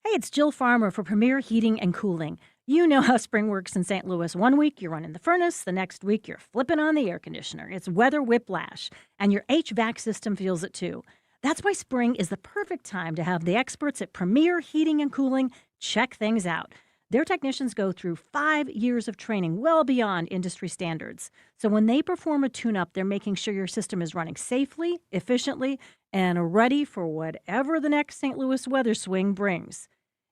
Hey, it's Jill Farmer for Premier Heating and Cooling. You know how spring works in St. Louis. One week you're running the furnace, the next week you're flipping on the air conditioner. It's weather whiplash, and your HVAC system feels it too. That's why spring is the perfect time to have the experts at Premier Heating and Cooling check things out. Their technicians go through 5 years of training well beyond industry standards. So when they perform a tune-up, they're making sure your system is running safely, efficiently, and ready for whatever the next St. Louis weather swing brings.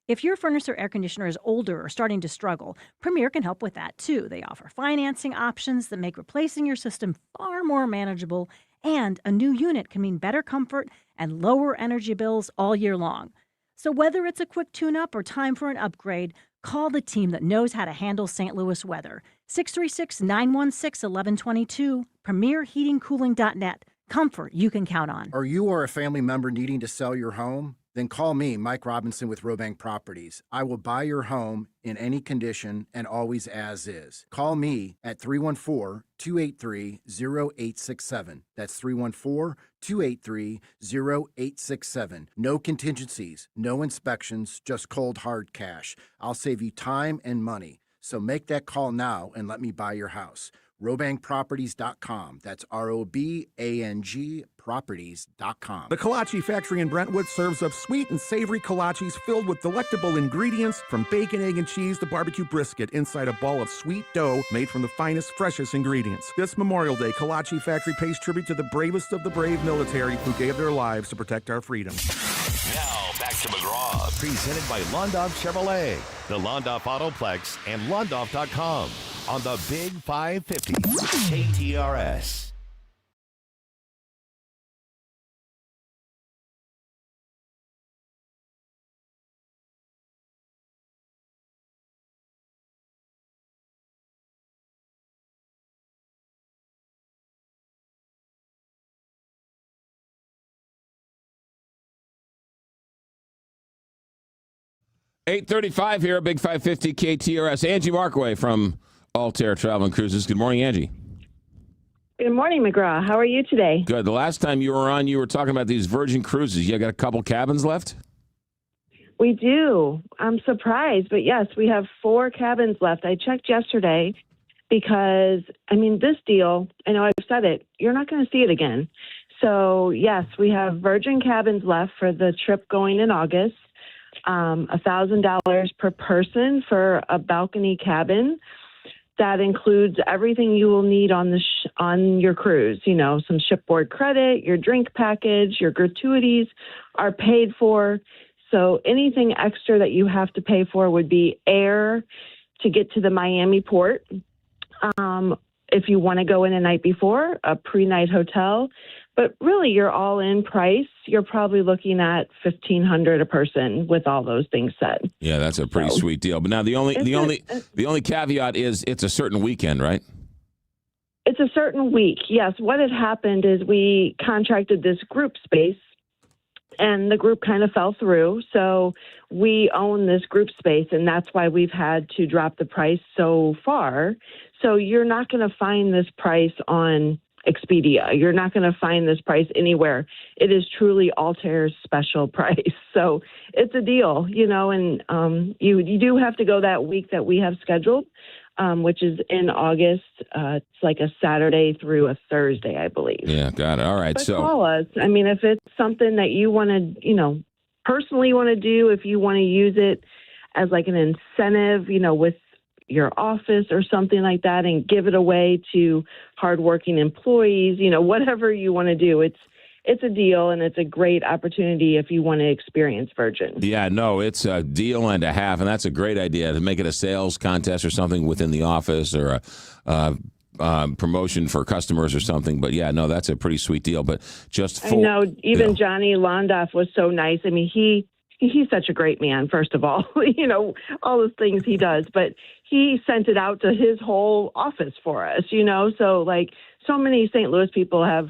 If your furnace or air conditioner is older or starting to struggle, Premier can help with that too. They offer financing options that make replacing your system far more manageable, and a new unit can mean better comfort and lower energy bills all year long. So whether it's a quick tune-up or time for an upgrade, call the team that knows how to handle St. Louis weather. 636-916-1122, premierheatingcooling.net. Comfort you can count on. Are you or a family member needing to sell your home? Then call me, Mike Robinson with Robank Properties. I will buy your home in any condition and always as is. Call me at 314-283-0867. That's 314-283-0867. No contingencies, no inspections, just cold hard cash. I'll save you time and money. So make that call now and let me buy your house. RobankProperties.com. That's ROBANG Properties.com. The Kolache Factory in Brentwood serves up sweet and savory kolaches filled with delectable ingredients from bacon, egg, and cheese to barbecue brisket inside a ball of sweet dough made from the finest, freshest ingredients. This Memorial Day, Kolache Factory pays tribute to the bravest of the brave military who gave their lives to protect our freedom. Now, back to McGraw, presented by Londoff Chevrolet, the Londoff Autoplex, and Londoff.com on the Big 550 KTRS. $8:35 here at Big 550 KTRS. Angie Markaway from Altair Travel and Cruises. Good morning, Angie. Good morning, McGraw. How are you today? Good. The last time you were on, you were talking about these Virgin Cruises. You got a couple cabins left? We do. I'm surprised, but yes, we have 4 cabins left. I checked yesterday because, this deal, I know I've said it, you're not going to see it again. So, yes, we have Virgin cabins left for the trip going in August. $1,000 per person for a balcony cabin. That includes everything you will need on on your cruise. Some shipboard credit, your drink package, your gratuities are paid for. So anything extra that you have to pay for would be air to get to the Miami port. If you want to go in a night before, a pre-night hotel. But really, your all-in price, you're probably looking at $1,500 a person with all those things said. Yeah, that's a pretty sweet deal. But now the only caveat is it's a certain weekend, right? It's a certain week. Yes. What had happened is we contracted this group space, and the group kind of fell through. So we own this group space, and that's why we've had to drop the price so far. So you're not going to find this price on Expedia. You're not going to find this price anywhere. It is truly Altair's special price. So it's a deal, and you do have to go that week that we have scheduled, which is in August. It's like a Saturday through a Thursday, I believe. Yeah, got it. All right. But call us. If it's something that you want to, personally want to do, if you want to use it as like an incentive, with your office or something like that, and give it away to hardworking employees, whatever you want to do. It's a deal, and it's a great opportunity if you want to experience Virgin. Yeah, no, it's a deal and a half, and that's a great idea to make it a sales contest or something within the office, or a promotion for customers or something. But yeah, no, that's a pretty sweet deal. But just I know even Johnny Londoff was so nice. He he's such a great man, first of all, all the things he does, but he sent it out to his whole office for us, so like so many St. Louis people have,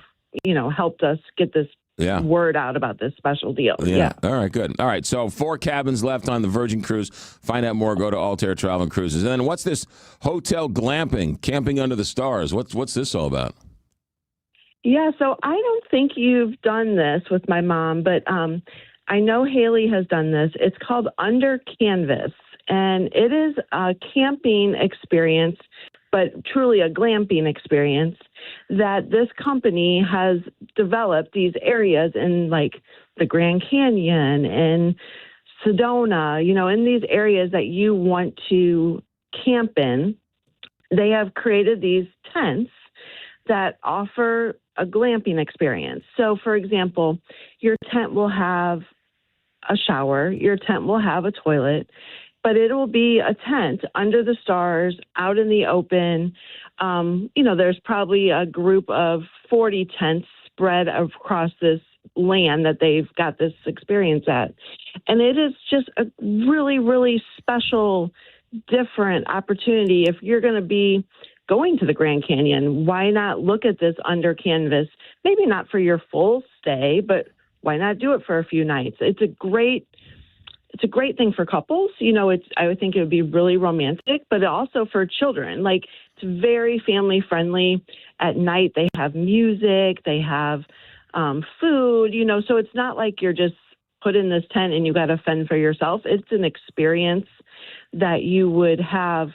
helped us get this word out about this special deal. Yeah. All right, good. All right, so 4 cabins left on the Virgin Cruise. Find out more, go to Altair Travel and Cruises. And then what's this hotel glamping, camping under the stars? What's this all about? Yeah, so I don't think you've done this with my mom, but I know Haley has done this. It's called Under Canvas, and it is a camping experience, but truly a glamping experience that this company has developed these areas in like the Grand Canyon and Sedona, in these areas that you want to camp in. They have created these tents that offer a glamping experience. So, for example, your tent will have a shower, your tent will have a toilet, but it will be a tent under the stars, out in the open. There's probably a group of 40 tents spread across this land that they've got this experience at. And it is just a really, really special, different opportunity. If you're going to be going to the Grand Canyon, why not look at this Under Canvas? Maybe not for your full stay, but why not do it for a few nights? It's a great thing for couples. I would think it would be really romantic, but also for children. Like, it's very family friendly. At night, they have music, they have food, so it's not like you're just put in this tent and you got to fend for yourself. It's an experience that you would have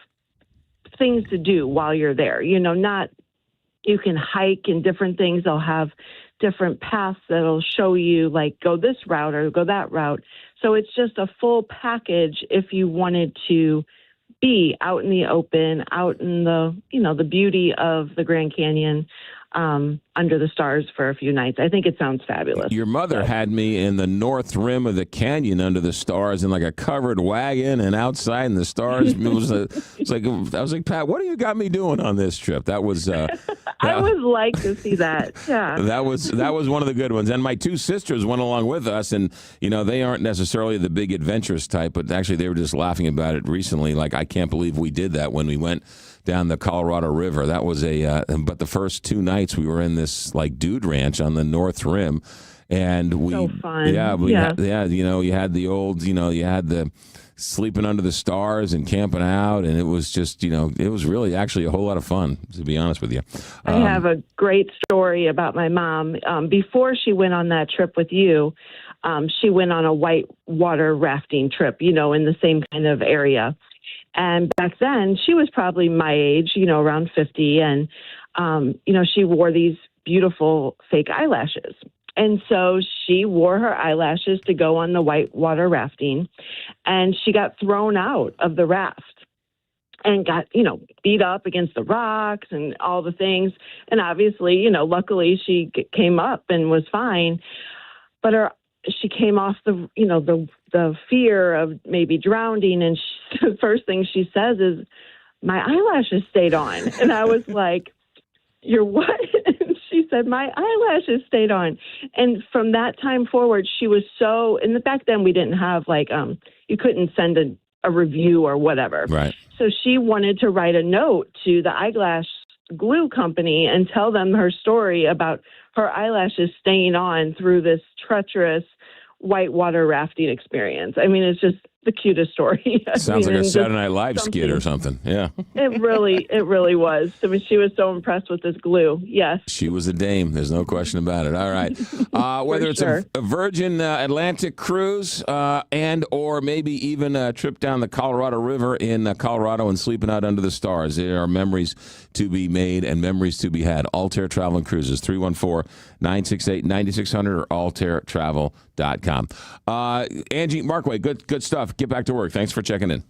things to do while you're there. You can hike and different things. They'll have different paths that'll show you, like, go this route or go that route. So it's just a full package if you wanted to be out in the open, out in the, the beauty of the Grand Canyon, under the stars for a few nights. I think it sounds fabulous. Your mother had me in the north rim of the canyon under the stars in like a covered wagon and outside in the stars. I was like, Pat, what have you got me doing on this trip? That was I would like to see that. Yeah. That was one of the good ones. And my 2 sisters went along with us, and they aren't necessarily the big adventurous type, but actually they were just laughing about it recently. Like, I can't believe we did that when we went down the Colorado River. That was but the first 2 nights we were in this like dude ranch on the North Rim, and so fun. You had the old, you had the sleeping under the stars and camping out, and it was just, it was really actually a whole lot of fun, to be honest with you. I have a great story about my mom. Before she went on that trip with you, she went on a white water rafting trip, in the same kind of area. And back then, she was probably my age, around 50. And, she wore these beautiful fake eyelashes. And so she wore her eyelashes to go on the white water rafting. And she got thrown out of the raft and got, beat up against the rocks and all the things. And obviously, luckily she came up and was fine. But she came off the fear of maybe drowning, and the first thing she says is, "My eyelashes stayed on." And I was like, "Your what?" And she said, "My eyelashes stayed on." And from that time forward, she was so. And back then we didn't have you couldn't send a review or whatever. Right. So she wanted to write a note to the eyelash glue company and tell them her story about her eyelashes staying on through this treacherous whitewater rafting experience. I mean, it's just the cutest story. Sounds like a Saturday Night Live skit or something. Yeah. It really was. I mean, she was so impressed with this glue. Yes. She was a dame. There's no question about it. All right. Whether it's a Virgin Atlantic cruise and or maybe even a trip down the Colorado River in Colorado and sleeping out under the stars, there are memories to be made and memories to be had. Altair Travel and Cruises, 314-968-9600 or altairtravel.com. Angie Markway, good stuff. Get back to work. Thanks for checking in.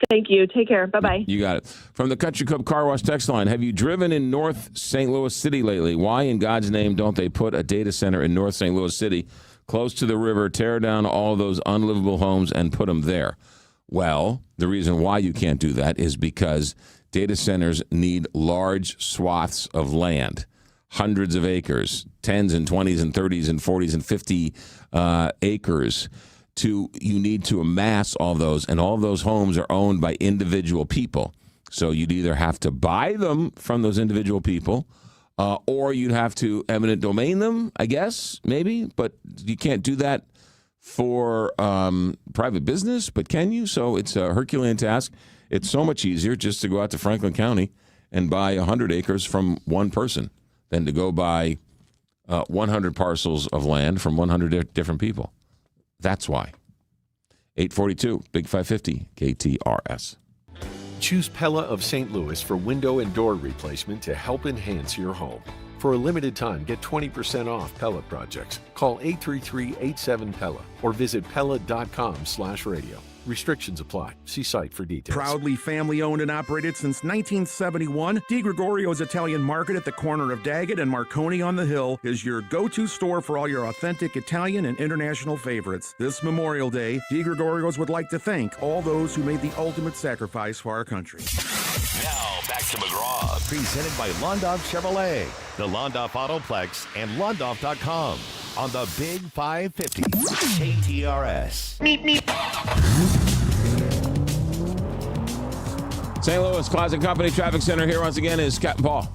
Thank you. Take care. Bye-bye. You got it. From the Country Club Car Wash text line, have you driven in North St. Louis City lately? Why in God's name don't they put a data center in North St. Louis City, close to the river, tear down all those unlivable homes and put them there? Well, the reason why you can't do that is because data centers need large swaths of land, hundreds of acres, 10s and 20s and 30s and 40s and 50 acres. you need to amass all those, and all those homes are owned by individual people. So you'd either have to buy them from those individual people, or you'd have to eminent domain them, I guess, maybe. But you can't do that for private business, but can you? So it's a Herculean task. It's so much easier just to go out to Franklin County and buy 100 acres from one person than to go buy 100 parcels of land from 100 different people. That's why. 842, Big 550, KTRS. Choose Pella of St. Louis for window and door replacement to help enhance your home. For a limited time, get 20% off Pella projects. Call 833-87-PELLA or visit Pella.com/radio. Restrictions apply. See site for details. Proudly family owned and operated since 1971, DiGrigorio's Italian Market at the corner of Daggett and Marconi on the Hill is your go-to store for all your authentic Italian and international favorites. This Memorial Day, DiGrigorio's would like to thank all those who made the ultimate sacrifice for our country. Now back to McGraw, presented by Londoff Chevrolet, the Londoff Autoplex, and Londoff.com on the Big 550 KTRS. Meep, meep. St. Louis Closet Company Traffic Center here once again is Captain Paul.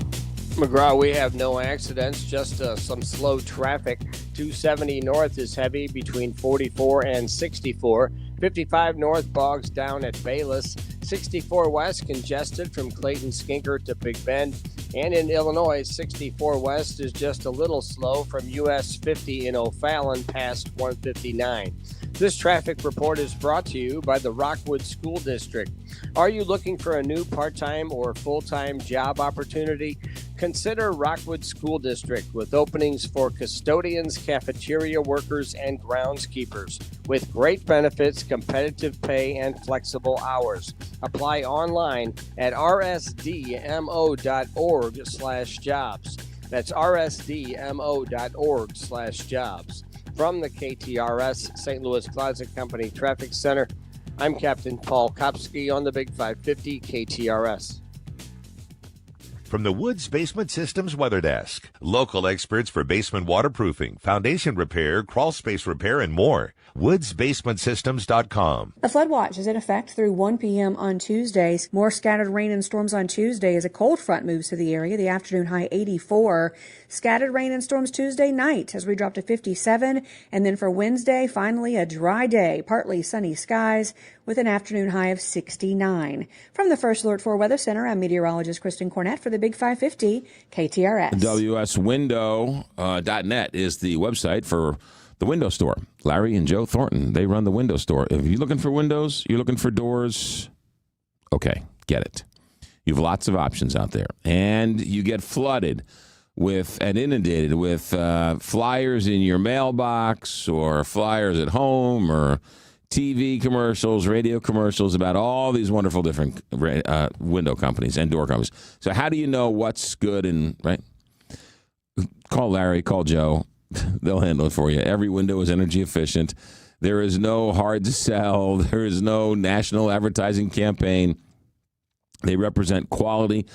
McGraw, we have no accidents, just some slow traffic. 270 north is heavy between 44 and 64. 55 north bogs down at Bayless. 64 west congested from Clayton Skinker to Big Bend. And in Illinois, 64 west is just a little slow from US 50 in O'Fallon past 159. This traffic report is brought to you by the Rockwood School District. Are you looking for a new part-time or full-time job opportunity? Consider Rockwood School District with openings for custodians, cafeteria workers, and groundskeepers with great benefits, competitive pay, and flexible hours. Apply online at rsdmo.org/jobs. That's rsdmo.org/jobs. From the KTRS St. Louis Closet Company Traffic Center, I'm Captain Paul Kopsky on the Big 550 KTRS. From the Woods Basement Systems Weather Desk, local experts for basement waterproofing, foundation repair, crawl space repair, and more. WoodsBasementSystems.com. A flood watch is in effect through 1 p.m. on Tuesdays. More scattered rain and storms on Tuesday as a cold front moves to the area. The afternoon high 84. Scattered rain and storms Tuesday night as we drop to 57. And then for Wednesday, finally a dry day. Partly sunny skies with an afternoon high of 69. From the First Alert 4 Weather Center, I'm meteorologist Kristen Cornett for the Big 550 KTRS. WSWindow.net is the website for the window store. Larry and Joe Thornton, they run the window store. If you're looking for windows, you're looking for doors, okay, get it. You have lots of options out there. And you get flooded with and inundated with flyers in your mailbox or flyers at home or TV commercials, radio commercials about all these wonderful different window companies and door companies. So how do you know what's good and right? Call Larry, call Joe. They'll handle it for you. Every window is energy efficient. There is no hard to sell. There is no national advertising campaign. They represent quality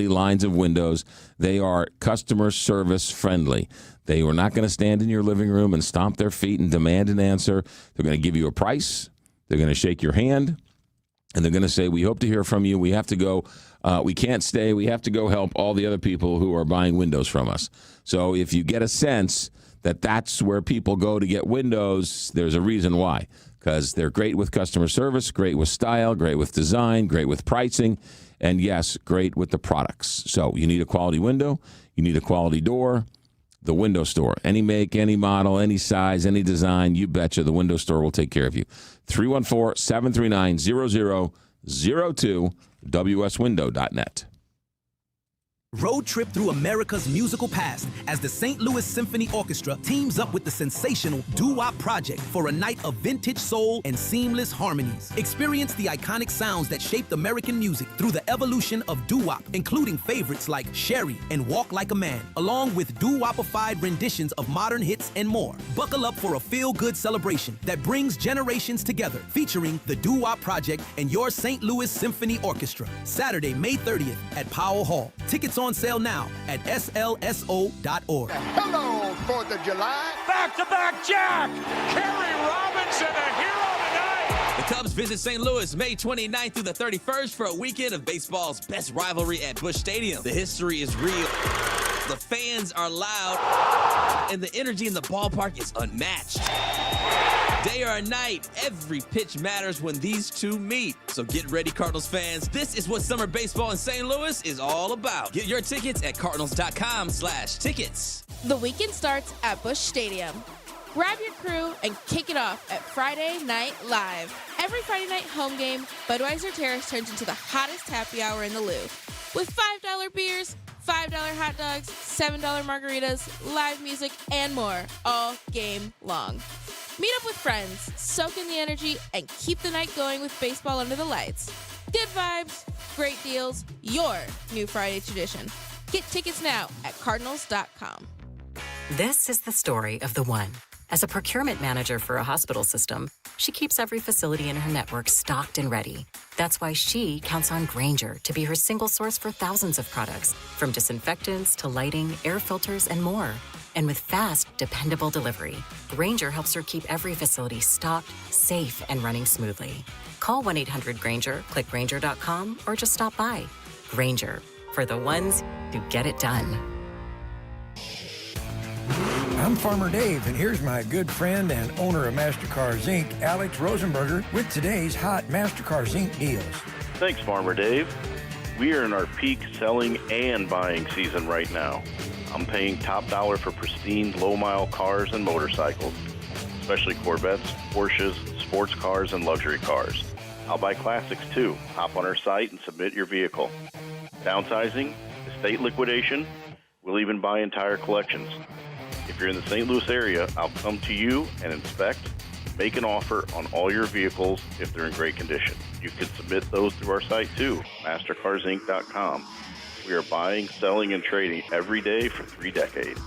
lines of windows. They are customer service friendly. They are not going to stand in your living room and stomp their feet and demand an answer. They're going to give you a price. They're going to shake your hand. And they're going to say, we hope to hear from you. We have to go. We can't stay. We have to go help all the other people who are buying windows from us. So if you get a sense that that's where people go to get windows, there's a reason why. Because they're great with customer service, great with style, great with design, great with pricing, and yes, great with the products. So you need a quality window. You need a quality door. The window store. Any make, any model, any size, any design, you betcha the window store will take care of you. 314-739-0002, WSWindow.net. Road trip through America's musical past as the St. Louis Symphony Orchestra teams up with the sensational Doo-Wop Project for a night of vintage soul and seamless harmonies. Experience the iconic sounds that shaped American music through the evolution of doo-wop, including favorites like Sherry and Walk Like a Man, along with doo-wopified renditions of modern hits and more. Buckle up for a feel-good celebration that brings generations together, featuring the Doo-Wop Project and your St. Louis Symphony Orchestra. Saturday, May 30th at Powell Hall. Tickets on sale now at slso.org. Hello, 4th of July. Back-to-back Jack. Kerry Robinson and Moms visit St. Louis May 29th through the 31st for a weekend of baseball's best rivalry at Busch Stadium. The history is real. The fans are loud, and the energy in the ballpark is unmatched. Day or night, every pitch matters when these two meet. So get ready, Cardinals fans. This is what summer baseball in St. Louis is all about. Get your tickets at cardinals.com/tickets. The weekend starts at Busch Stadium. Grab your crew and kick it off at Friday Night Live. Every Friday night home game, Budweiser Terrace turns into the hottest happy hour in the Lou. With $5 beers, $5 hot dogs, $7 margaritas, live music, and more all game long. Meet up with friends, soak in the energy, and keep the night going with baseball under the lights. Good vibes, great deals, your new Friday tradition. Get tickets now at cardinals.com. This is the story of the one. As a procurement manager for a hospital system, she keeps every facility in her network stocked and ready. That's why she counts on Grainger to be her single source for thousands of products, from disinfectants to lighting, air filters, and more. And with fast, dependable delivery, Grainger helps her keep every facility stocked, safe, and running smoothly. Call 1-800-GRAINGER, click Grainger.com, or just stop by. Grainger, for the ones who get it done. I'm Farmer Dave, and here's my good friend and owner of MasterCars Inc., Alex Rosenberger, with today's hot MasterCars Inc. deals. Thanks, Farmer Dave. We are in our peak selling and buying season right now. I'm paying top dollar for pristine, low-mile cars and motorcycles, especially Corvettes, Porsches, sports cars, and luxury cars. I'll buy classics, too. Hop on our site and submit your vehicle. Downsizing, estate liquidation, we'll even buy entire collections. If you're in the St. Louis area, I'll come to you and inspect, make an offer on all your vehicles if they're in great condition. You can submit those through our site too, mastercarsinc.com. We are buying, selling, and trading every day for 3 decades.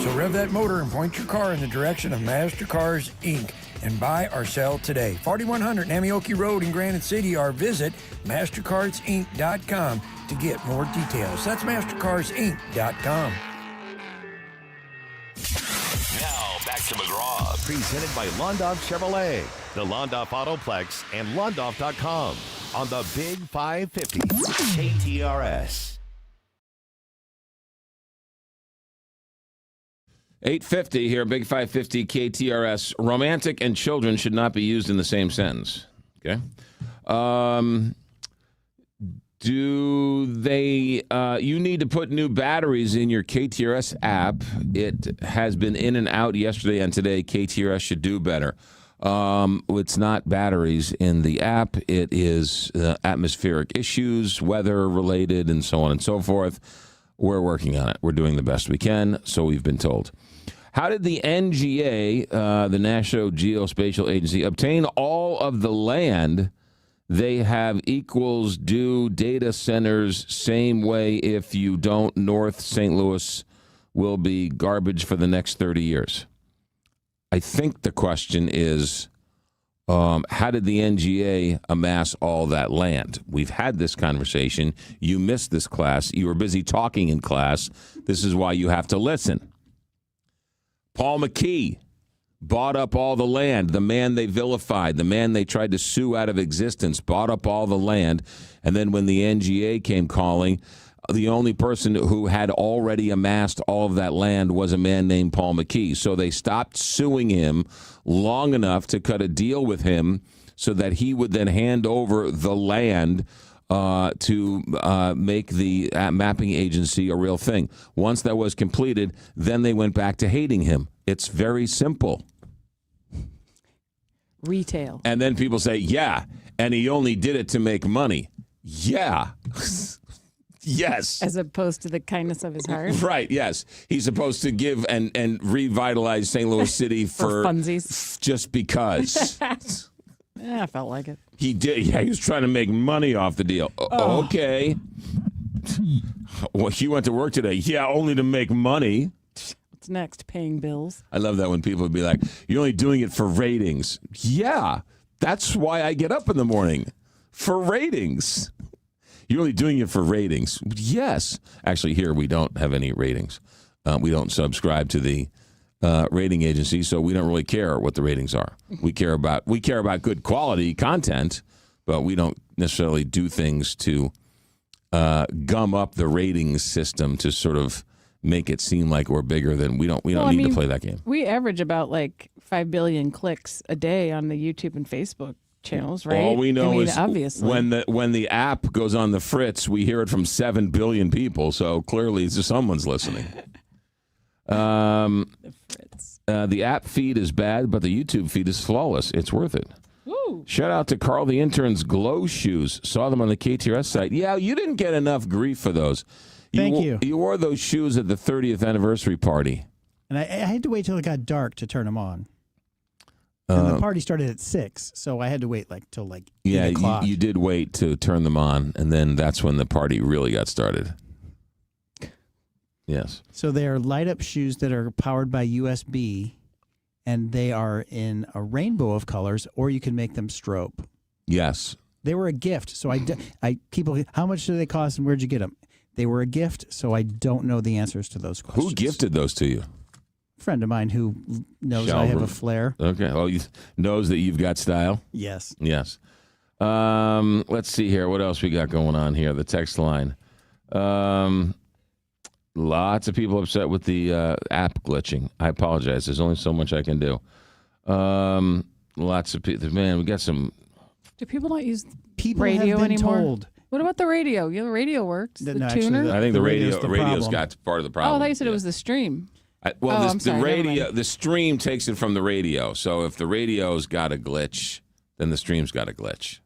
So rev that motor and point your car in the direction of MasterCars Inc. and buy or sell today. 4100 Namioki Road in Granite City, or visit mastercarsinc.com to get more details. That's mastercarsinc.com. Now back to McGraw, presented by Londoff Chevrolet, the Londoff Autoplex, and Londoff.com on the Big 550 KTRS. 8:50 here, Big 550 KTRS. Romantic and children should not be used in the same sentence. Okay. Do they, you need to put new batteries in your KTRS app. It has been in and out yesterday and today. KTRS should do better. It's not batteries in the app. It is atmospheric issues, weather related, and so on and so forth. We're working on it. We're doing the best we can, so we've been told. How did the NGA, the National Geospatial Agency, obtain all of the land they have equals due data centers same way if you don't? North St. Louis will be garbage for the next 30 years. I think the question is, how did the NGA amass all that land? We've had this conversation. You missed this class. You were busy talking in class. This is why you have to listen. Paul McKee bought up all the land. The man they vilified, the man they tried to sue out of existence, bought up all the land. And then when the NGA came calling, the only person who had already amassed all of that land was a man named Paul McKee. So they stopped suing him long enough to cut a deal with him so that he would then hand over the land to make the mapping agency a real thing. Once that was completed, then they went back to hating him. It's very simple. Retail. And then people say, yeah, and he only did it to make money. Yeah. Yes. As opposed to the kindness of his heart. Right, yes. He's supposed to give and revitalize St. Louis City for funsies. Just because. Yeah, I felt like it. He did. Yeah, he was trying to make money off the deal. Oh. Okay. Well, he went to work today. Yeah, only to make money. What's next? Paying bills. I love that when people would be like, you're only doing it for ratings. Yeah, that's why I get up in the morning. For ratings. You're only doing it for ratings. Yes. Actually, here we don't have any ratings. We don't subscribe to the rating agency, so we don't really care what the ratings are. We care about good quality content, but we don't necessarily do things to gum up the ratings system to sort of make it seem like we're bigger than we don't need to play that game. We average about like 5 billion clicks a day on the YouTube and Facebook channels, right? All we know is obviously. when the app goes on the fritz, we hear it from 7 billion people, so clearly someone's listening. The app feed is bad, but the YouTube feed is flawless. It's worth it. Woo. Shout out to Carl the intern's glow shoes. Saw them on the KTRS site. Yeah, you didn't get enough grief for those. Thank you. You wore those shoes at the 30th anniversary party. And I had to wait till it got dark to turn them on. And the party started at 6, so I had to wait till 8 o'clock. You did wait to turn them on, and then that's when the party really got started. Yes. So they are light-up shoes that are powered by USB, and they are in a rainbow of colors, or you can make them strobe. Yes. They were a gift, so people, how much do they cost, and where'd you get them? They were a gift, so I don't know the answers to those questions. Who gifted those to you? A friend of mine who knows I have a flair. Okay. Well, he knows that you've got style. Yes. Yes. Let's see here. What else we got going on here? The text line. Lots of people upset with the app glitching. I apologize. There's only so much I can do. Lots of people. Man, we got some. Do people not use people radio have been anymore? Told. What about the radio? The radio works. The actually, tuner. I think the radio's got part of the problem. Oh, I thought you said it was the stream. The stream takes it from the radio. So if the radio's got a glitch, then the stream's got a glitch.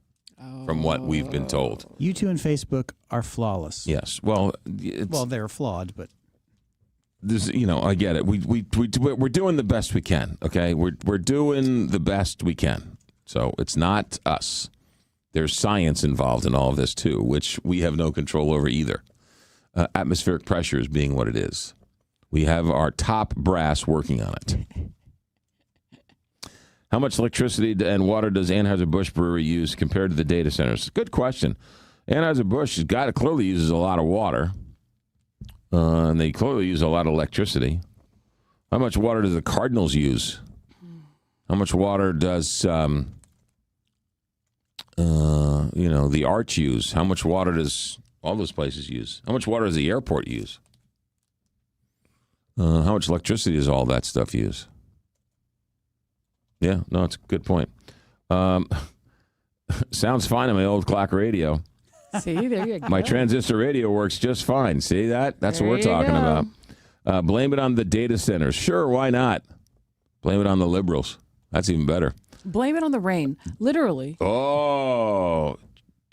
From what we've been told. YouTube and Facebook are flawless. Yes. Well, they're flawed, but this, I get it. We're doing the best we can. Okay, we're doing the best we can. So it's not us. There's science involved in all of this too, which we have no control over either. Atmospheric pressure is being what it is. We have our top brass working on it. How much electricity and water does Anheuser-Busch Brewery use compared to the data centers? Good question. Anheuser-Busch clearly uses a lot of water, and they clearly use a lot of electricity. How much water does the Cardinals use? How much water does the Arch use? How much water does all those places use? How much water does the airport use? How much electricity does all that stuff use? Yeah, no, it's a good point. Sounds fine on my old clock radio. See, there you go. My transistor radio works just fine. See that? That's what we're talking about. Blame it on the data centers. Sure, why not? Blame it on the liberals. That's even better. Blame it on the rain. Literally. Oh,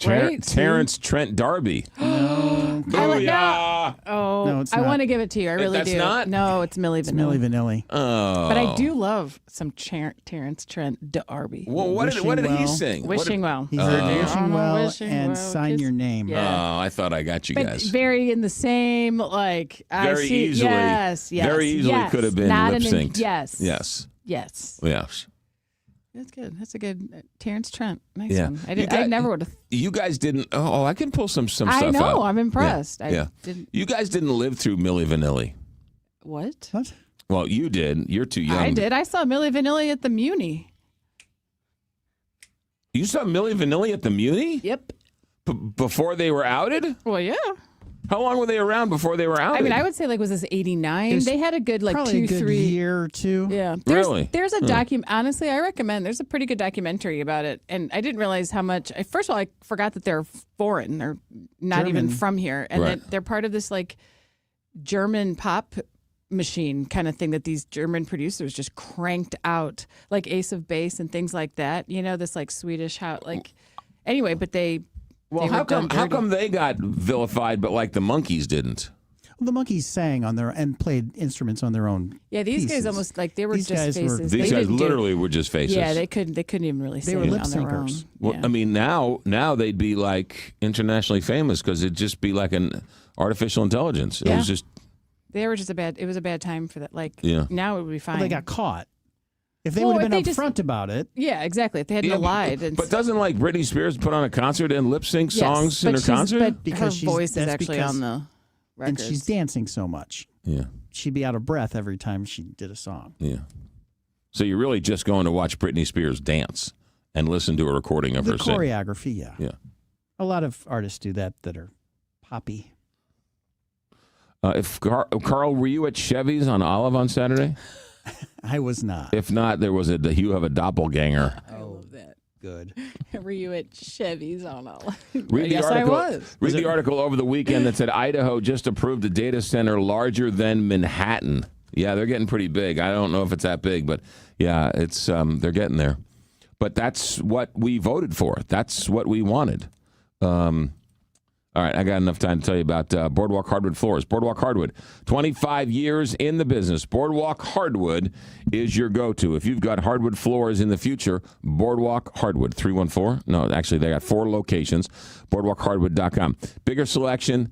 Right? Terrence Trent D'Arby. Booyah! No, it's I not. want to give it to you. I really That's do. not? No, it's Milli Vanilli. Milli Vanilli. Oh. But I do love some Terrence Trent D'Arby. Well, what did he sing? Wishing Well. He said wishing well Wishing and well, sign kiss- your name. Yeah. Oh, I thought I got you But guys. very in the same, like, Very easily. Yes, yes. Very easily yes. could have been Not lip an- synced. Yes. Yes. Yes. Yes. That's good. That's a good Terrence Trent. Nice Yeah. one. I never would have. You guys didn't. Oh, I can pull some stuff out. I know. I'm impressed. Yeah. Didn't. You guys didn't live through Milli Vanilli. What? Well, you did. You're too young. I did. I saw Milli Vanilli at the Muni. You saw Milli Vanilli at the Muni? Yep. Before they were outed? Well, yeah. How long were they around before they were outed? I mean, I would say was this 89? It's They had a good probably 2, a good 3 year or two. Yeah. There's a honestly, I recommend. There's a pretty good documentary about it. And I didn't realize how much. First of all, I forgot that they're foreign. They're not even German. from here. And Right. they're part of this like German pop machine kind of thing that these German producers just cranked out, like Ace of Base and things like that. You know, this like Swedish anyway, but they. Well, they how were done come dirty. they got vilified, but like the Monkees didn't? Well, the Monkees sang on their and played instruments on their own. Yeah, these pieces. guys almost like they were These just guys faces. These They guys didn't do- literally were just faces. Yeah, they couldn't even really They sing were it lip on their own. syncers. Well, Yeah. I mean, now they'd be like internationally famous because it'd just be like an artificial intelligence. It Yeah. was just They were just it was a bad time for that. Like, Yeah. now it would be fine. Well, they got caught. If they Well, would have if been they just- upfront about it. Yeah, exactly. If they hadn't lied. And But doesn't like Britney Spears put on a concert and lip sync Yes, songs but in her she's- concert? But Because her she's- voice is that's actually because- on the record. And she's dancing so much. Yeah. she'd be out of breath every time she did a song. Yeah. So you're really just going to watch Britney Spears dance and listen to a recording of The her sing. choreography, yeah. Yeah. A lot of artists do that are poppy. If Carl, were you at Chevy's on Olive on Saturday? I was not. If not, there was you have a doppelganger. I love that. Good. Were you at Chevy's on all? Read Yes, I was. Read the article over the weekend that said Idaho just approved a data center larger than Manhattan. Yeah, they're getting pretty big. I don't know if it's that big, but yeah, it's they're getting there. But that's what we voted for. That's what we wanted. All right, I got enough time to tell you about Boardwalk Hardwood Floors. Boardwalk Hardwood, 25 years in the business. Boardwalk Hardwood is your go-to. If you've got hardwood floors in the future, Boardwalk Hardwood, 314. No, actually, they got 4 locations, boardwalkhardwood.com. Bigger selection,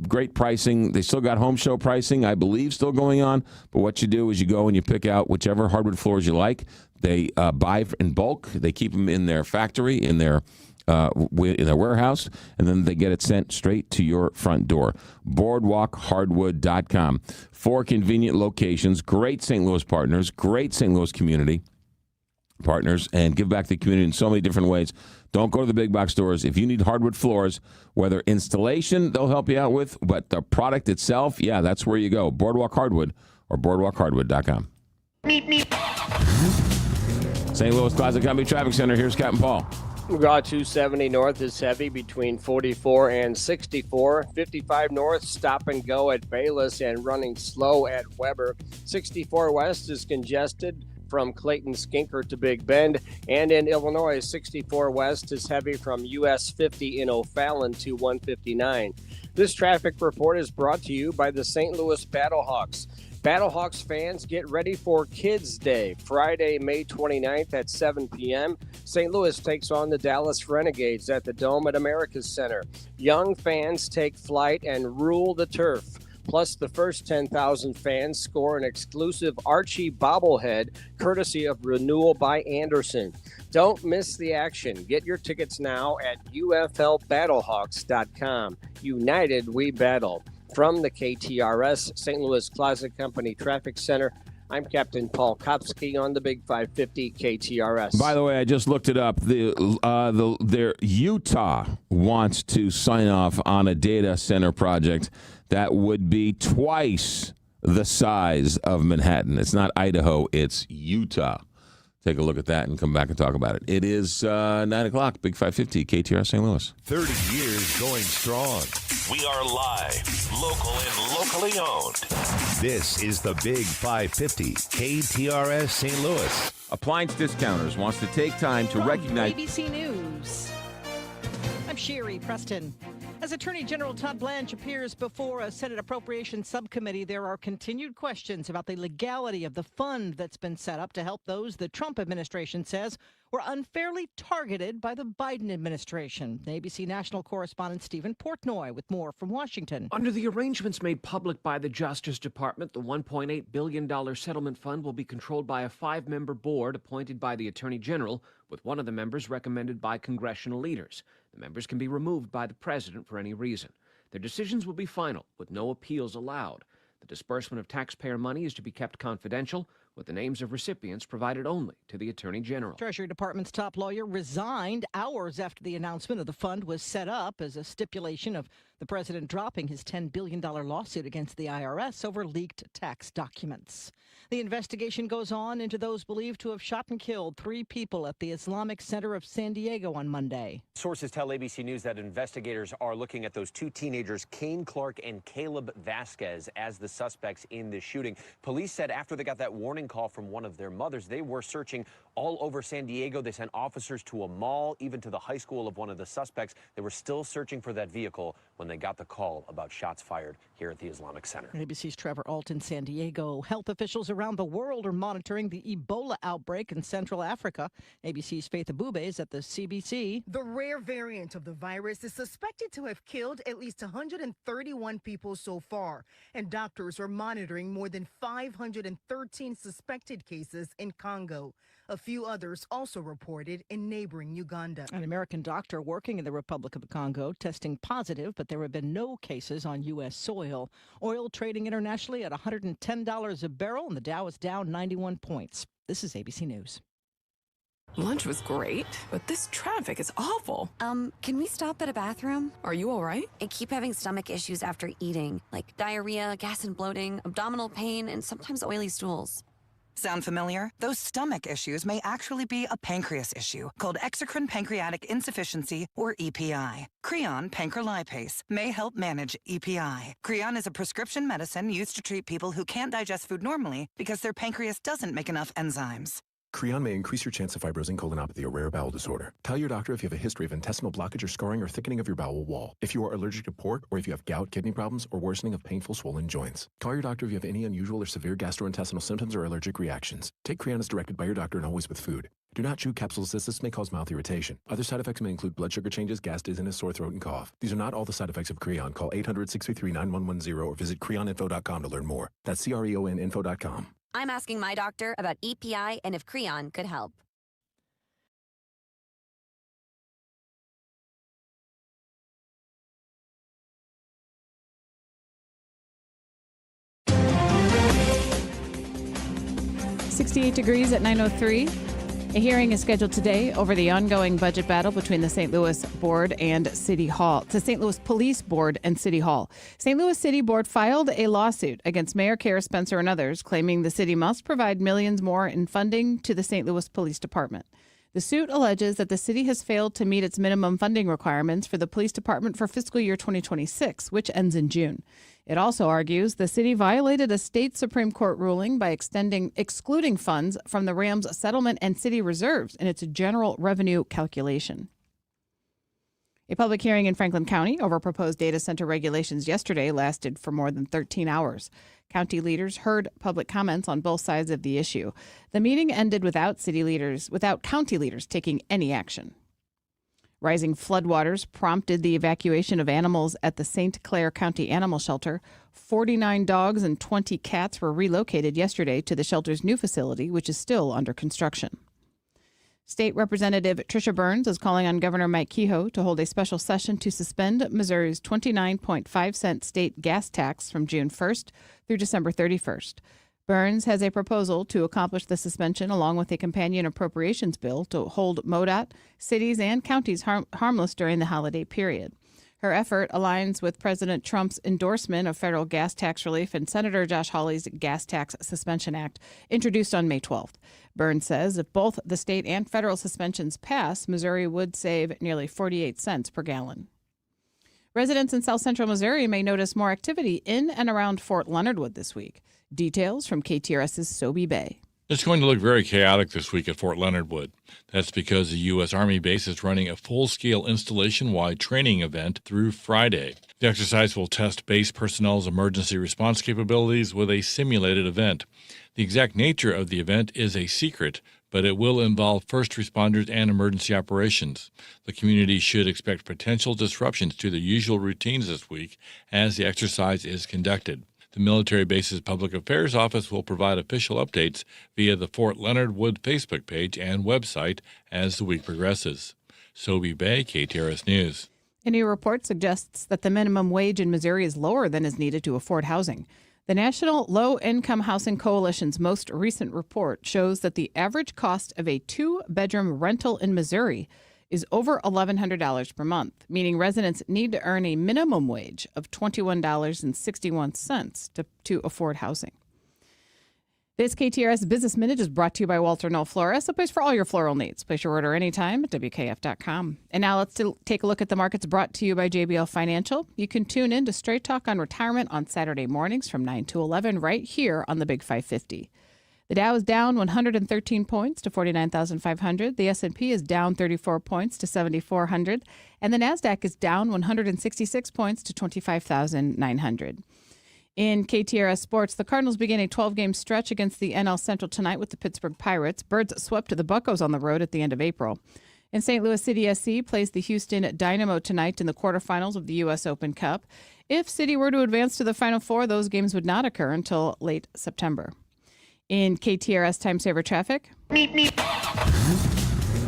great pricing. They still got home show pricing, I believe, still going on. But what you do is you go and you pick out whichever hardwood floors you like. They buy in bulk. They keep them in their factory, in their warehouse, and then they get it sent straight to your front door. BoardwalkHardwood.com. 4 convenient locations, great St. Louis partners, great St. Louis community partners, and give back to the community in so many different ways. Don't go to the big box stores. If you need hardwood floors, whether installation they'll help you out with, but the product itself, yeah, that's where you go. Boardwalk Hardwood or BoardwalkHardwood.com. St. Louis Plaza Company Traffic Center. Here's Captain Paul. McGraw 270 north is heavy between 44 and 64. 55 north, stop and go at Bayless and running slow at Weber. 64 west is congested from Clayton Skinker to Big Bend. And in Illinois, 64 west is heavy from US 50 in O'Fallon to 159. This traffic report is brought to you by the St. Louis Battlehawks. Battlehawks fans, get ready for Kids Day, Friday, May 29th at 7 p.m. St. Louis takes on the Dallas Renegades at the Dome at America's Center. Young fans take flight and rule the turf. Plus, the first 10,000 fans score an exclusive Archie bobblehead, courtesy of Renewal by Anderson. Don't miss the action. Get your tickets now at uflbattlehawks.com. United, we battle. From the KTRS St. Louis Plaza Company Traffic Center, I'm Captain Paul Kopsky on the Big 550 KTRS. By the way, I just looked it up. Their Utah wants to sign off on a data center project that would be twice the size of Manhattan. It's not Idaho, it's Utah. Take a look at that and come back and talk about it. It is 9 o'clock, Big 550, KTRS St. Louis. 30 years going strong. We are live, local and locally owned. This is the Big 550, KTRS St. Louis. Appliance Discounters wants to take time to recognize... ABC News. I'm Sherry Preston. As Attorney General Todd Blanche appears before a Senate Appropriations Subcommittee, there are continued questions about the legality of the fund that's been set up to help those the Trump administration says were unfairly targeted by the Biden administration. ABC National correspondent Stephen Portnoy with more from Washington. Under the arrangements made public by the Justice Department, the $1.8 billion settlement fund will be controlled by a 5-member board appointed by the Attorney General, with one of the members recommended by congressional leaders. The members can be removed by the president for any reason. Their decisions will be final, with no appeals allowed. The disbursement of taxpayer money is to be kept confidential, with the names of recipients provided only to the Attorney General. Treasury Department's top lawyer resigned hours after the announcement of the fund was set up as a stipulation of the president dropping his $10 billion lawsuit against the IRS over leaked tax documents. The investigation goes on into those believed to have shot and killed 3 people at the Islamic Center of San Diego on Monday. Sources tell ABC News that investigators are looking at those 2 teenagers, Kane Clark and Caleb Vasquez, as the suspects in the shooting. Police said after they got that warning call from one of their mothers, they were searching all over San Diego. They sent officers to a mall, even to the high school of one of the suspects. They were still searching for that vehicle when they got the call about shots fired here at the Islamic Center. ABC's Trevor Alt in San Diego. Health officials around the world are monitoring the Ebola outbreak in Central Africa. ABC's Faith Abube is at the CBC. The rare variant of the virus is suspected to have killed at least 131 people so far, and doctors are monitoring more than 513 suspected cases in Congo. A few others also reported in neighboring Uganda. An American doctor working in the Republic of the Congo testing positive, but there have been no cases on U.S. soil. Oil trading internationally at $110 a barrel, and the Dow is down 91 points. This is ABC News. Lunch was great, but this traffic is awful. Can we stop at a bathroom? Are you all right? I keep having stomach issues after eating, like diarrhea, gas and bloating, abdominal pain, and sometimes oily stools. Sound familiar? Those stomach issues may actually be a pancreas issue called exocrine pancreatic insufficiency, or EPI. Creon pancrelipase may help manage EPI. Creon is a prescription medicine used to treat people who can't digest food normally because their pancreas doesn't make enough enzymes. Creon may increase your chance of fibrosing colonopathy, a rare bowel disorder. Tell your doctor if you have a history of intestinal blockage or scarring or thickening of your bowel wall, if you are allergic to pork, or if you have gout, kidney problems, or worsening of painful swollen joints. Call your doctor if you have any unusual or severe gastrointestinal symptoms or allergic reactions. Take Creon as directed by your doctor and always with food. Do not chew capsules as this may cause mouth irritation. Other side effects may include blood sugar changes, gas, dizziness, sore throat, and cough. These are not all the side effects of Creon. Call 800-633-9110 or visit creoninfo.com to learn more. That's creoninfo.com. I'm asking my doctor about EPI and if Creon could help. .68 degrees at 9:03. A hearing is scheduled today over the ongoing budget battle between the St. Louis Board and City Hall. The St. Louis Police Board and City Hall. St. Louis City Board filed a lawsuit against Mayor Kara Spencer and others, claiming the city must provide millions more in funding to the St. Louis Police Department. The suit alleges that the city has failed to meet its minimum funding requirements for the police department for fiscal year 2026, which ends in June. It also argues the city violated a state Supreme Court ruling by excluding funds from the Rams settlement and city reserves in its general revenue calculation. A public hearing in Franklin County over proposed data center regulations yesterday lasted for more than 13 hours. County leaders heard public comments on both sides of the issue. The meeting ended without county leaders taking any action. Rising floodwaters prompted the evacuation of animals at the St. Clair County Animal Shelter. 49 dogs and 20 cats were relocated yesterday to the shelter's new facility, which is still under construction. State Representative Tricia Burns is calling on Governor Mike Kehoe to hold a special session to suspend Missouri's 29.5-cent state gas tax from June 1st through December 31st. Burns has a proposal to accomplish the suspension along with a companion appropriations bill to hold MoDOT, cities, and counties harmless during the holiday period. Her effort aligns with President Trump's endorsement of federal gas tax relief and Senator Josh Hawley's Gas Tax Suspension Act, introduced on May 12th. Burns says if both the state and federal suspensions pass, Missouri would save nearly 48 cents per gallon. Residents in South Central Missouri may notice more activity in and around Fort Leonard Wood this week. Details from KTRS's Sobe Bay. It's going to look very chaotic this week at Fort Leonard Wood. That's because the U.S. Army base is running a full-scale installation-wide training event through Friday. The exercise will test base personnel's emergency response capabilities with a simulated event. The exact nature of the event is a secret, but it will involve first responders and emergency operations. The community should expect potential disruptions to the usual routines this week as the exercise is conducted. The military base's public affairs office will provide official updates via the Fort Leonard Wood Facebook page and website as the week progresses. Sobe Bay, KTRS News. A new report suggests that the minimum wage in Missouri is lower than is needed to afford housing. The National Low Income Housing Coalition's most recent report shows that the average cost of a two-bedroom rental in Missouri is over $1,100 per month, meaning residents need to earn a minimum wage of $21.61 to afford housing. This KTRS Business Minute is brought to you by Walter Knoll Florist, a place for all your floral needs. Place your order anytime at WKF.com. And now let's take a look at the markets brought to you by JBL Financial. You can tune in to Straight Talk on Retirement on Saturday mornings from 9 to 11 right here on the Big 550. The Dow is down 113 points to 49,500. The S&P is down 34 points to 7,400. And the NASDAQ is down 166 points to 25,900. In KTRS Sports, the Cardinals begin a 12-game stretch against the NL Central tonight with the Pittsburgh Pirates. Birds swept the Buccos on the road at the end of April. And St. Louis City SC plays the Houston Dynamo tonight in the quarterfinals of the U.S. Open Cup. If City were to advance to the Final Four, those games would not occur until late September. In KTRS Time Saver Traffic.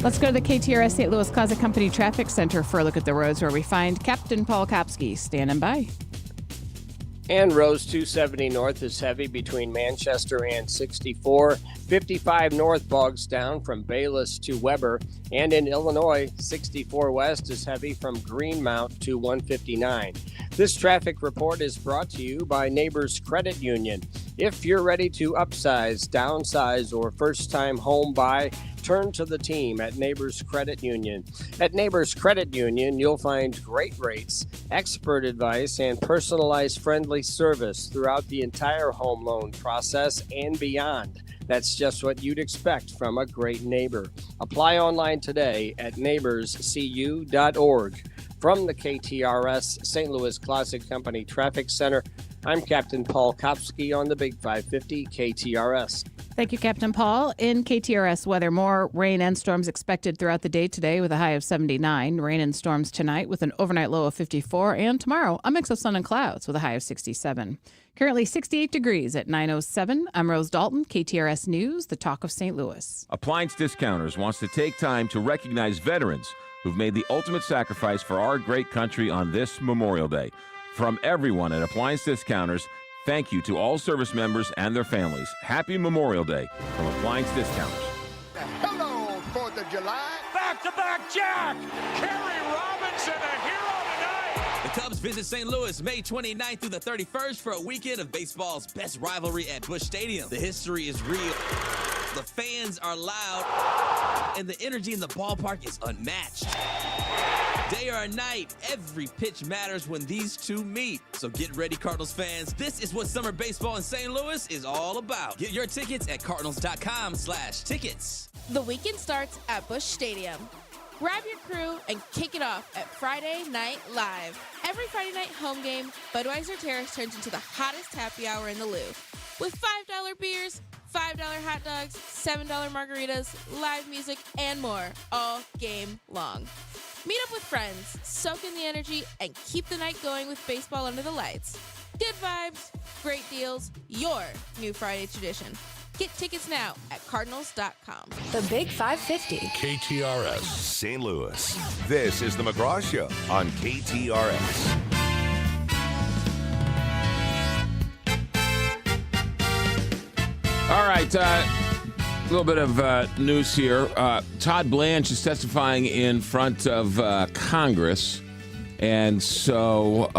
Let's go to the KTRS St. Louis Closet Company Traffic Center for a look at the roads, where we find Captain Paul Kopsky standing by. And Rose 270 north is heavy between Manchester and 64. 55 north bogs down from Bayless to Weber. And in Illinois, 64 west is heavy from Greenmount to 159. This traffic report is brought to you by Neighbors Credit Union. If you're ready to upsize, downsize, or first-time home buy, turn to the team at Neighbors Credit Union. At Neighbors Credit Union, you'll find great rates, expert advice, and personalized friendly service throughout the entire home loan process and beyond. That's just what you'd expect from a great neighbor. Apply online today at neighborscu.org. From the KTRS St. Louis Closet Company Traffic Center, I'm Captain Paul Kopsky on the Big 550 KTRS. Thank you, Captain Paul. In KTRS weather, more rain and storms expected throughout the day today with a high of 79. Rain and storms tonight with an overnight low of 54. And tomorrow, a mix of sun and clouds with a high of 67. Currently 68 degrees at 9:07. I'm Rose Dalton, KTRS News, the talk of St. Louis. Appliance Discounters wants to take time to recognize veterans who've made the ultimate sacrifice for our great country on this Memorial Day. From everyone at Appliance Discounters, thank you to all service members and their families. Happy Memorial Day from Appliance Discounters. Hello, 4th of July. Back-to-back Jack! Kerry Robinson, a hero tonight! The Cubs visit St. Louis May 29th through the 31st for a weekend of baseball's best rivalry at Busch Stadium. The history is real. The fans are loud, and the energy in the ballpark is unmatched. Day or night, every pitch matters when these two meet. So get ready, Cardinals fans. This is what summer baseball in St. Louis is all about. Get your tickets at cardinals.com/tickets. The weekend starts at Busch Stadium. Grab your crew and kick it off at Friday Night Live. Every Friday night home game, Budweiser Terrace turns into the hottest happy hour in the Louvre. With $5 beers, $5 hot dogs, $7 margaritas, live music, and more all game long. Meet up with friends, soak in the energy, and keep the night going with baseball under the lights. Good vibes, great deals, your new Friday tradition. Get tickets now at cardinals.com. The Big 550. KTRS St. Louis. This is the McGraw Show on KTRS. All right, a little bit of news here. Todd Blanche is testifying in front of Congress, and so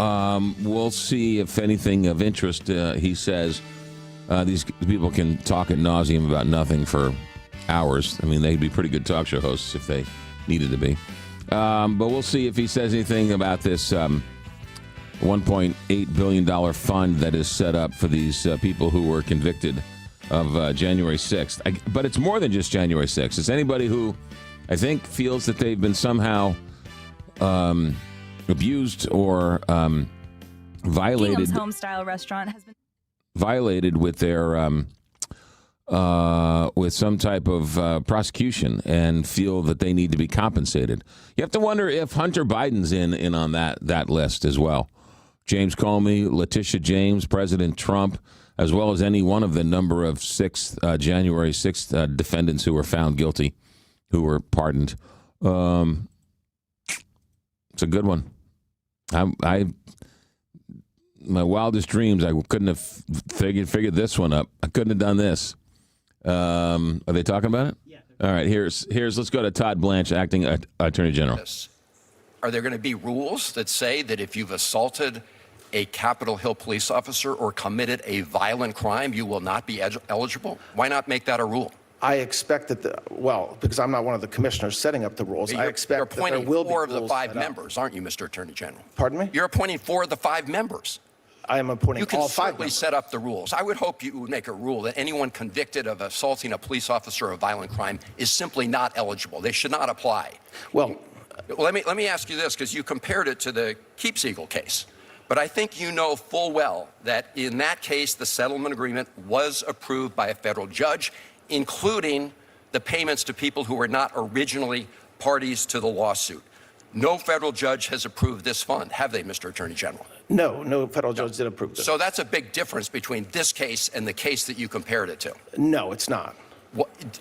we'll see if anything of interest, he says. These people can talk ad nauseum about nothing for hours. I mean, they'd be pretty good talk show hosts if they needed to be. But we'll see if he says anything about this $1.8 billion fund that is set up for these people who were convicted of January 6th. But it's more than just January 6th. It's anybody who, I think, feels that they've been somehow abused or violated. Kingham's Home-style restaurant has been violated with their with some type of prosecution and feel that they need to be compensated. You have to wonder if Hunter Biden's in on that list as well. James Comey, Letitia James, President Trump, as well as any one of the number of January 6th defendants who were found guilty, who were pardoned. It's a good one. My wildest dreams, I couldn't have figured this one up. I couldn't have done this. Are they talking about it? Yeah. All right, let's go to Todd Blanche, acting Attorney General. Are there going to be rules that say that if you've assaulted a Capitol Hill police officer or committed a violent crime, you will not be eligible? Why not make that a rule? I expect that because I'm not one of the commissioners setting up the rules, I expect that there will be rules. You're appointing 4 of the 5 members, aren't you, Mr. Attorney General? Pardon me? You're appointing 4 of the 5 members. I am appointing all 5 members. You can certainly set up the rules. I would hope you would make a rule that anyone convicted of assaulting a police officer of a violent crime is simply not eligible. They should not apply. Well, let me ask you this, because you compared it to the Keepseagle case. But I think you know full well that in that case, the settlement agreement was approved by a federal judge, including the payments to people who were not originally parties to the lawsuit. No federal judge has approved this fund, have they, Mr. Attorney General? No federal judge did approve this. So that's a big difference between this case and the case that you compared it to. No, it's not.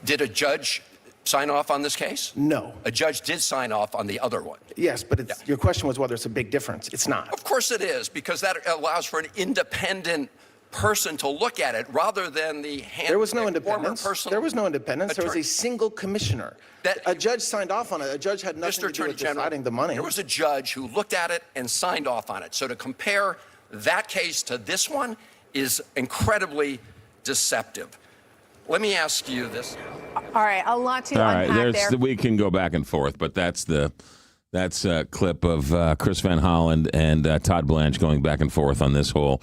Did a judge sign off on this case? No. A judge did sign off on the other one. Yes, but your question was whether it's a big difference. It's not. Of course it is, because that allows for an independent person to look at it rather than the There was no independence. There was no independence. There was a single commissioner. A judge signed off on it. A judge had nothing to do with deciding the money. There was a judge who looked at it and signed off on it. So to compare that case to this one is incredibly deceptive. Let me ask you this. All right, a lot to unpack there. We can go back and forth, but that's a clip of Chris Van Hollen and Todd Blanche going back and forth on this whole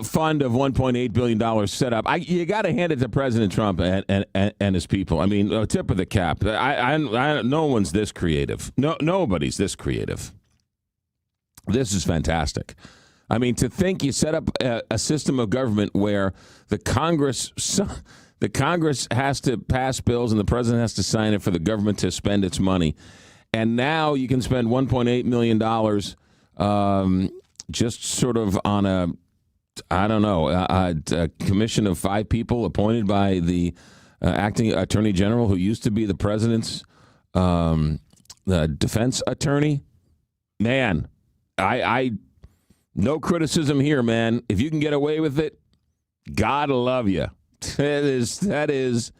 fund of $1.8 billion set up. You got to hand it to President Trump and his people. I mean, tip of the cap. No one's this creative. Nobody's this creative. This is fantastic. I mean, to think you set up a system of government where the Congress has to pass bills and the president has to sign it for the government to spend its money. And now you can spend $1.8 million just sort of on a commission of 5 people appointed by the acting attorney general who used to be the president's defense attorney. Man, I no criticism here, man. If you can get away with it, God love you. That is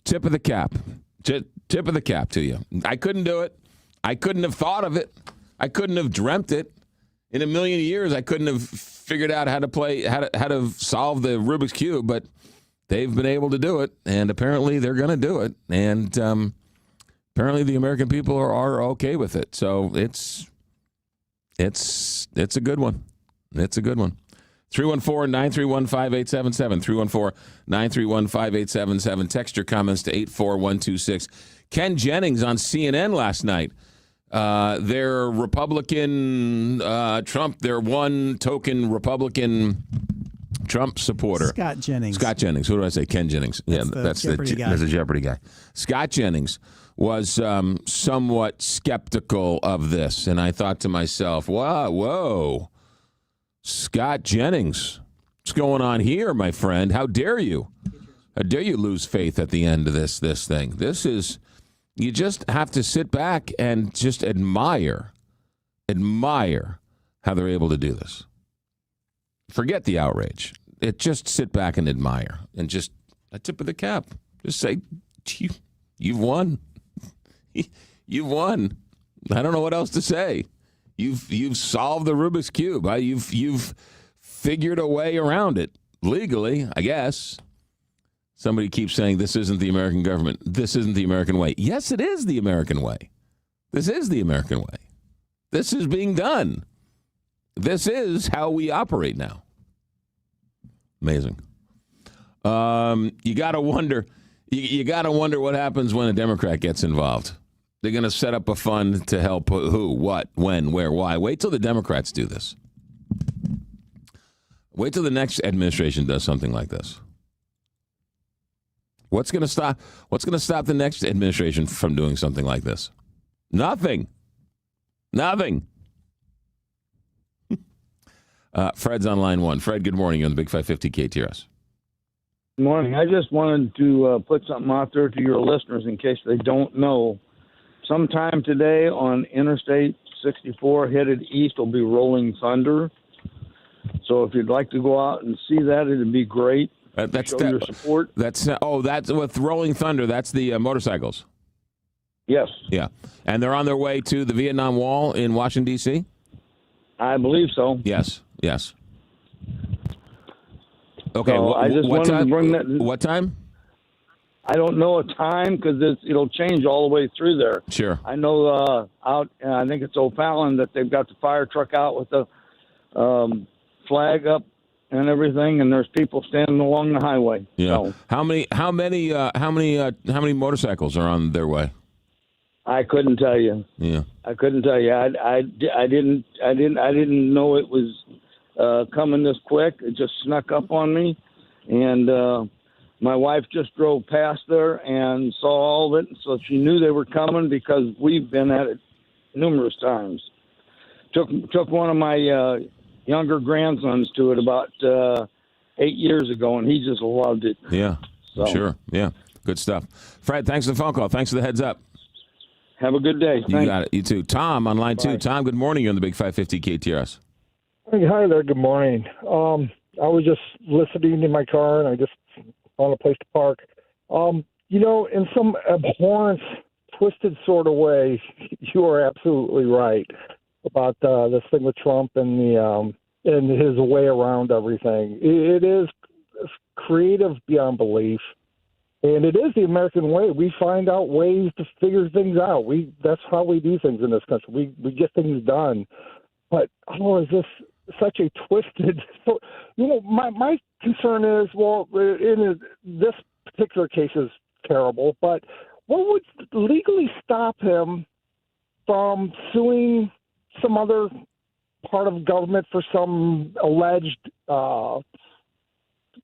tip of the cap. Tip of the cap to you. I couldn't do it. I couldn't have thought of it. I couldn't have dreamt it. In a million years, I couldn't have figured out how to solve the Rubik's Cube, but they've been able to do it, and apparently they're going to do it, and apparently the American people are okay with it. So it's a good one. It's a good one. 314-931-5877. 314-931-5877. Text your comments to 84126. Ken Jennings on CNN last night. Their Republican Trump, their one token Republican Trump supporter. Scott Jennings. Who did I say? Ken Jennings. That's the Jeopardy guy. Scott Jennings was somewhat skeptical of this, and I thought to myself, whoa, Scott Jennings, what's going on here, my friend? How dare you? How dare you lose faith at the end of this thing? This is, you just have to sit back and just admire how they're able to do this. Forget the outrage. Just sit back and admire, and just a tip of the cap. Just say, you've won. You've won. I don't know what else to say. You've solved the Rubik's Cube. You've figured a way around it legally, I guess. Somebody keeps saying this isn't the American government. This isn't the American way. Yes, it is the American way. This is the American way. This is being done. This is how we operate now. Amazing. You got to wonder. You got to wonder what happens when a Democrat gets involved. They're going to set up a fund to help who, what, when, where, why. Wait till the Democrats do this. Wait till the next administration does something like this. What's going to stop the next administration from doing something like this? Nothing. Fred's on line 1. Fred, good morning. You're on the Big 550 KTRS. Good morning. I just wanted to put something out there to your listeners in case they don't know. Sometime today on Interstate 64 headed east will be Rolling Thunder. So if you'd like to go out and see that, it'd be great. Show your support. That's with Rolling Thunder. That's the motorcycles. Yes. Yeah. And they're on their way to the Vietnam Wall in Washington, D.C.? I believe so. Yes. Okay. So I just wanted to bring that. What time? I don't know a time because it'll change all the way through there. Sure. I know out, I think it's O'Fallon, that they've got the fire truck out with the flag up and everything, and there's people standing along the highway. Yeah. So, how many motorcycles are on their way? I couldn't tell you. Yeah. I couldn't tell you. I didn't know it was coming this quick. It just snuck up on me, and my wife just drove past there and saw all of it, so she knew they were coming because we've been at it numerous times. Took one of my younger grandsons to it about 8 years ago, and he just loved it. Yeah, so. Sure. Yeah. Good stuff. Fred, thanks for the phone call. Thanks for the heads up. Have a good day. You got it. You too. Tom on line 2. Tom, good morning. You're on the Big 550 KTRS. Hi there. Good morning. I was just listening in my car, and I just found a place to park. In some abhorrent, twisted sort of way, you are absolutely right about this thing with Trump and his way around everything. It is creative beyond belief, and it is the American way. We find out ways to figure things out. That's how we do things in this country. We get things done. But is this such a twisted? So, my concern is, this particular case is terrible, but what would legally stop him from suing some other part of government for some alleged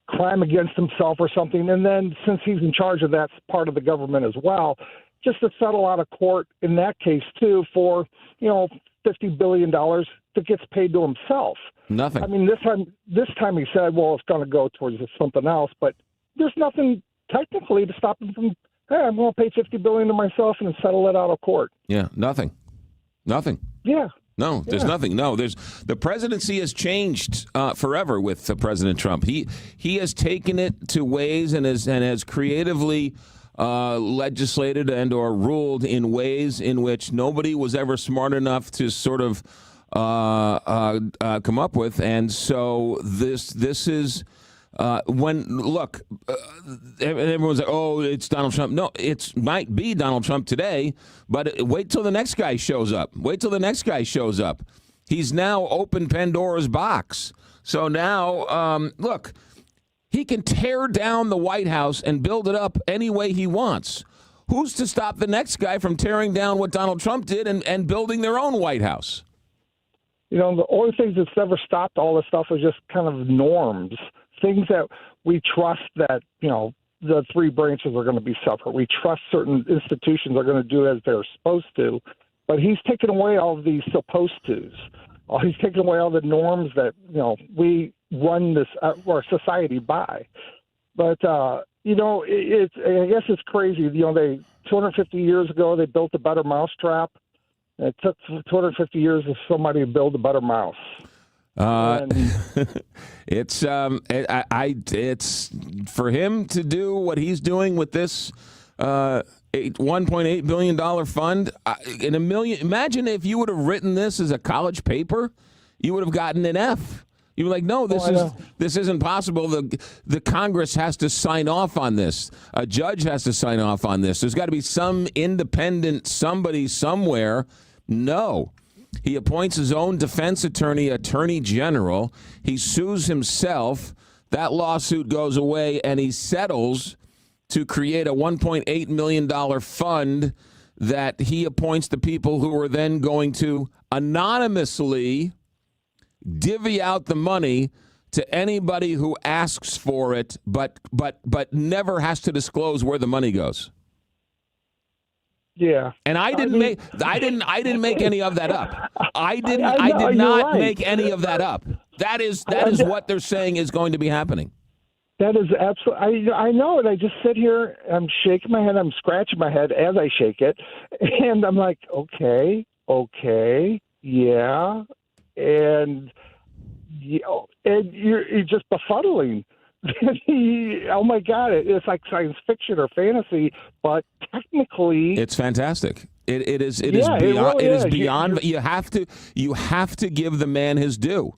crime against himself or something? And then, since he's in charge of that part of the government as well, just to settle out of court in that case too for $50 billion that gets paid to himself. Nothing. I mean, this time he said, well, it's going to go towards something else, but there's nothing technically to stop him from, hey, I'm going to pay $50 billion to myself and settle it out of court. Yeah, nothing. Yeah. No, there's nothing. No, the presidency has changed forever with President Trump. He has taken it to ways and has creatively legislated and or ruled in ways in which nobody was ever smart enough to sort of come up with. And so this is everyone's like, oh, it's Donald Trump. No, it might be Donald Trump today, but wait till the next guy shows up. He's now opened Pandora's box. So now, look, he can tear down the White House and build it up any way he wants. Who's to stop the next guy from tearing down what Donald Trump did and building their own White House? The only things that's ever stopped all this stuff is just kind of norms. Things that we trust that, the three branches are going to be separate. We trust certain institutions are going to do as they're supposed to, but he's taken away all of these supposed tos. He's taken away all the norms that, we run our society by. But, I guess it's crazy. 250 years ago, they built a better mousetrap. It took 250 years of somebody to build a better mouse. It's for him to do what he's doing with this $1.8 billion fund in a million. Imagine if you would have written this as a college paper, you would have gotten an F. You were like, no, this isn't possible. The Congress has to sign off on this. A judge has to sign off on this. There's got to be some independent somebody somewhere. No. He appoints his own defense attorney general. He sues himself. That lawsuit goes away, and he settles to create a $1.8 million fund that he appoints the people who are then going to anonymously divvy out the money to anybody who asks for it, but never has to disclose where the money goes. Yeah, and I didn't make any of that up. I did not make any of that up. That is what they're saying is going to be happening. That is absolutely. I know it. I just sit here. I'm shaking my head. I'm scratching my head as I shake it, and I'm like, okay, yeah, and you're just befuddling. Oh my God! It's like science fiction or fantasy, but technically, it's fantastic. It is beyond. You have to give the man his due.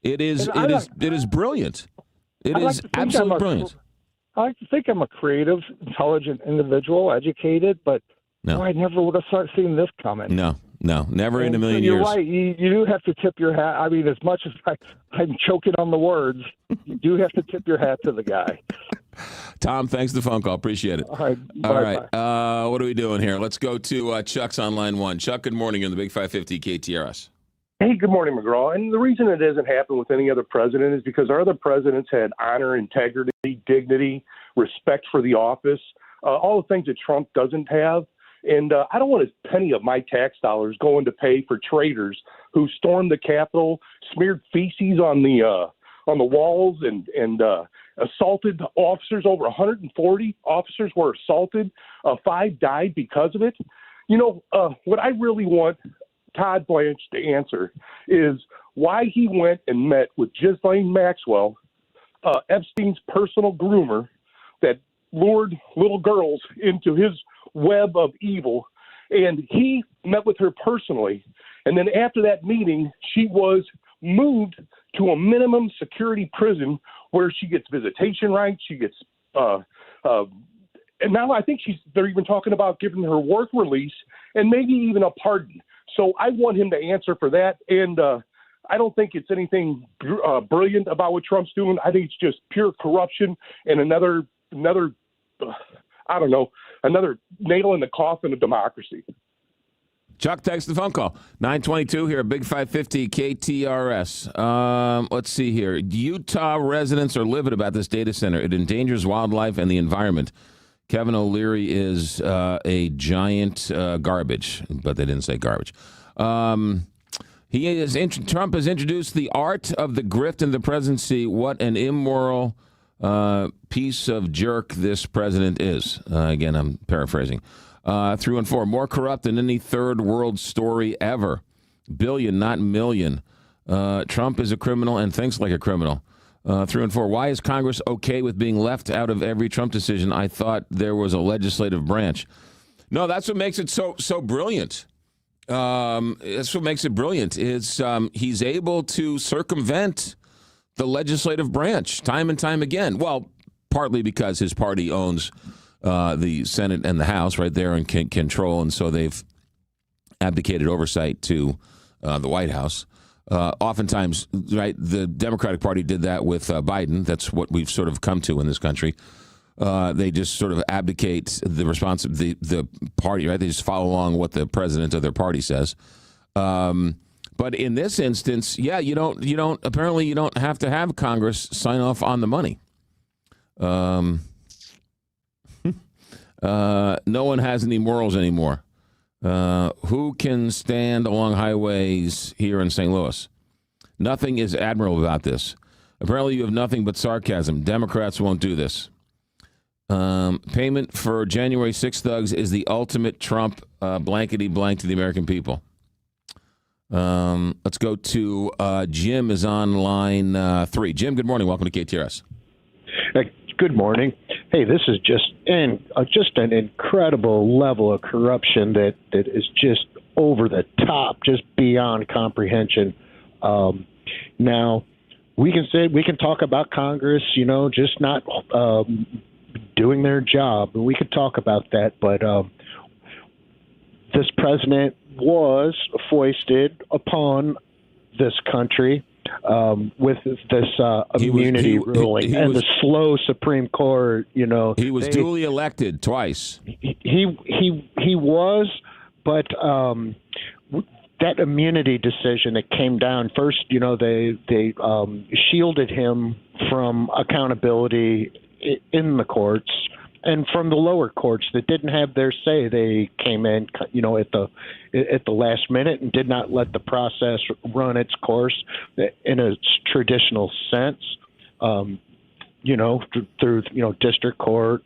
It is brilliant. It is absolutely brilliant. I like to think I'm a creative, intelligent individual, educated, but no, I never would have seen this coming. No, never in a million years. You're right. You do have to tip your hat. I mean, as much as I'm choking on the words, you do have to tip your hat to the guy. Tom, thanks for the phone call. Appreciate it. All right. All right. What are we doing here? Let's go to Chuck's on line 1. Chuck, good morning on the Big 550 KTRS. Hey, good morning, McGraw. And the reason it hasn't happened with any other president is because our other presidents had honor, integrity, dignity, respect for the office, all the things that Trump doesn't have. And I don't want a penny of my tax dollars going to pay for traitors who stormed the Capitol, smeared feces on the walls, and assaulted officers. Over 140 officers were assaulted. 5 died because of it. What I really want Todd Blanche to answer is why he went and met with Ghislaine Maxwell, Epstein's personal groomer that lured little girls into his web of evil. And he met with her personally. And then after that meeting, she was moved to a minimum security prison where she gets visitation rights. She gets, and now I think they're even talking about giving her work release and maybe even a pardon. So I want him to answer for that. And I don't think it's anything brilliant about what Trump's doing. I think it's just pure corruption and another nail in the coffin of democracy. Chuck, thanks for the phone call. 922 here at Big 550 KTRS. Let's see here. Utah residents are livid about this data center. It endangers wildlife and the environment. Kevin O'Leary is a giant garbage, but they didn't say garbage. Trump has introduced the art of the grift in the presidency. What an immoral piece of jerk this president is. Again, I'm paraphrasing. 3 and 4, more corrupt than any third world story ever. Billion, not million. Trump is a criminal and thinks like a criminal. 3 and 4, why is Congress okay with being left out of every Trump decision? I thought there was a legislative branch. No, that's what makes it so brilliant. That's what makes it brilliant. Is he's able to circumvent the legislative branch time and time again. Well, partly because his party owns the Senate and the House right there and can control, and so they've abdicated oversight to the White House. Oftentimes, right, the Democratic Party did that with Biden. That's what we've sort of come to in this country. They just sort of abdicate the party, right? They just follow along what the president of their party says. But in this instance, yeah, you don't have to have Congress sign off on the money. No one has any morals anymore. Who can stand along highways here in St. Louis? Nothing is admirable about this. Apparently you have nothing but sarcasm. Democrats won't do this. Payment for January 6th thugs is the ultimate Trump blankety blank to the American people. Let's go to Jim is on line 3. Jim, good morning. Welcome to KTRS. Good morning. Hey, this is just an incredible level of corruption that is just over the top, just beyond comprehension. Now, we can talk about Congress, just not doing their job, and we could talk about that. But this president was foisted upon this country with this immunity ruling and the slow Supreme Court. He was duly elected twice. He was, but that immunity decision that came down first, they shielded him from accountability in the courts, and from the lower courts that didn't have their say. They came in, at the last minute and did not let the process run its course in a traditional sense. Through district court,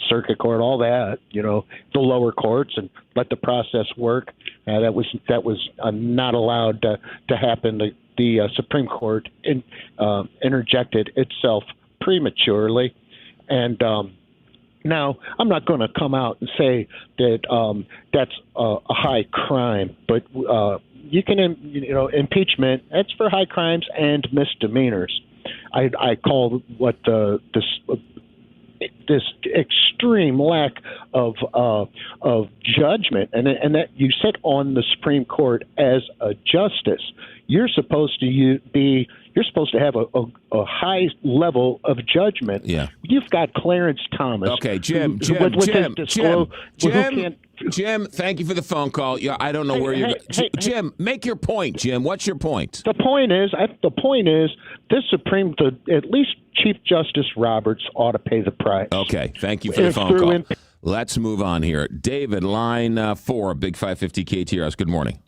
circuit court, all that, the lower courts, and let the process work. That was not allowed to happen. The Supreme Court interjected itself prematurely, and now I'm not going to come out and say that that's a high crime, but you can, impeachment. That's for high crimes and misdemeanors. I call what this extreme lack of judgment, and that you sit on the Supreme Court as a justice. You're supposed to have a high level of judgment. Yeah. You've got Clarence Thomas. Okay, Jim, thank you for the phone call. Yeah, I don't know where you're going. Jim, make your point, Jim. What's your point? The point is this at least Chief Justice Roberts ought to pay the price. Okay, thank you for the phone call. Let's move on here. David, line 4, Big 550 KTRS. Good morning.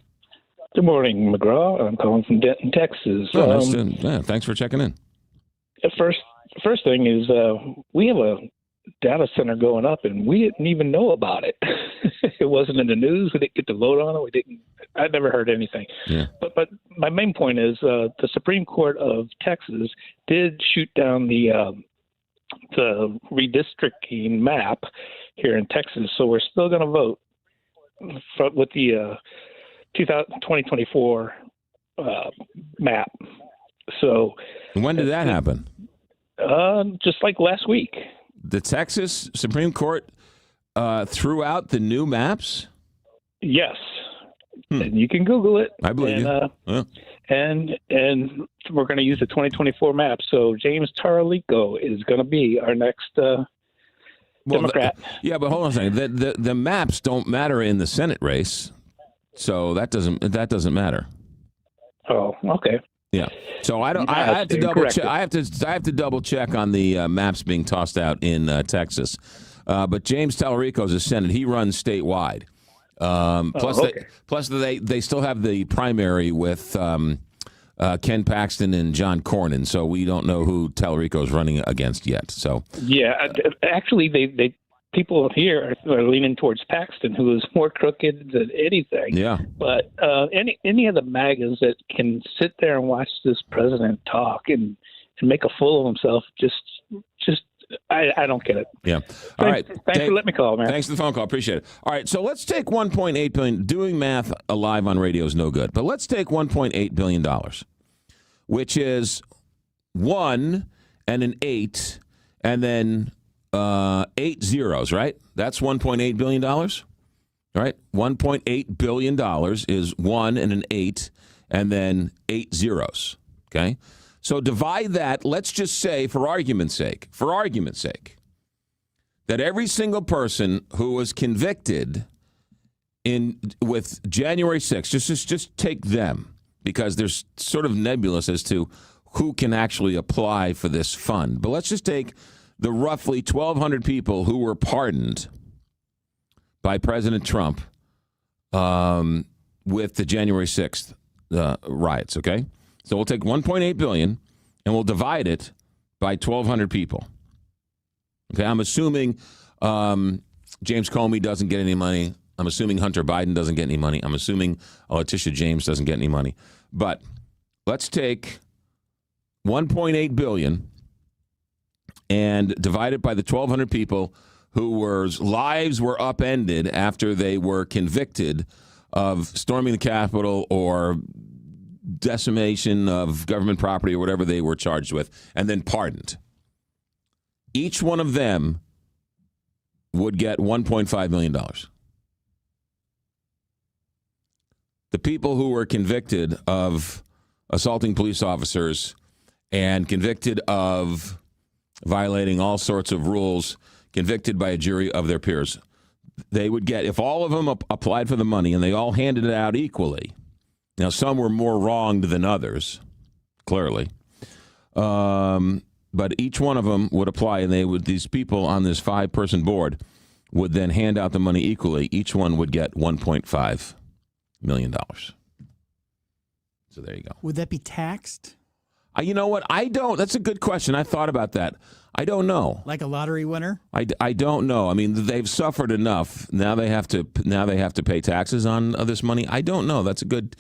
Good morning, McGraw. I'm calling from Denton, Texas. Thanks for checking in. First first thing is we have a data center going up, and we didn't even know about it. It wasn't in the news. We didn't get to vote on it. I never heard anything. Yeah. But my main point is the Supreme Court of Texas did shoot down the redistricting map here in Texas, so we're still going to vote with the 2024 map. So when did that happen? Just like last week. The Texas Supreme Court threw out the new maps? Yes. And you can Google it. I believe you. And we're going to use the 2024 map. So James Tarlico is going to be our next Democrat. But hold on a second. The maps don't matter in the Senate race, so that doesn't matter. Oh, okay. Yeah. So I have to double check. I have to double check on the maps being tossed out in Texas. But James Talarico is a Senate. He runs statewide. Plus they still have the primary with Ken Paxton and John Cornyn. So we don't know who Talarico is running against yet. So yeah, actually, they people here are leaning towards Paxton, who is more crooked than anything. Yeah. But any of the MAGAs that can sit there and watch this president talk and make a fool of himself, I don't get it. Yeah. All right. Thanks for letting me call, man. Thanks for the phone call. Appreciate it. All right. So let's take $1.8 billion. Doing math live on radio is no good, but let's take $1.8 billion, which is 1 and an 8 and then 8 zeros, right? That's $1.8 billion, right? $1.8 billion is 1 and an 8 and then 8 zeros, okay? So divide that, let's just say, for argument's sake, that every single person who was convicted with January 6th, just take them, because there's sort of nebulous as to who can actually apply for this fund. But let's just take the roughly 1,200 people who were pardoned by President Trump with the January 6th riots, okay? So we'll take $1.8 billion and we'll divide it by 1,200 people. Okay, I'm assuming James Comey doesn't get any money. I'm assuming Hunter Biden doesn't get any money. I'm assuming Letitia James doesn't get any money. But let's take $1.8 billion and divide it by the 1,200 people whose lives were upended after they were convicted of storming the Capitol or decimation of government property or whatever they were charged with, and then pardoned. Each one of them would get $1.5 million. The people who were convicted of assaulting police officers and convicted of violating all sorts of rules, convicted by a jury of their peers, they would get, if all of them applied for the money and they all handed it out equally. Now, some were more wronged than others, clearly. But each one of them would apply, and these people on this 5-person board would then hand out the money equally. Each one would get $1.5 million. So there you go. Would that be taxed? You know what? I don't. That's a good question. I thought about that. I don't know. Like a lottery winner? I don't know. I mean, they've suffered enough. Now they have to pay taxes on this money. I don't know. That's a good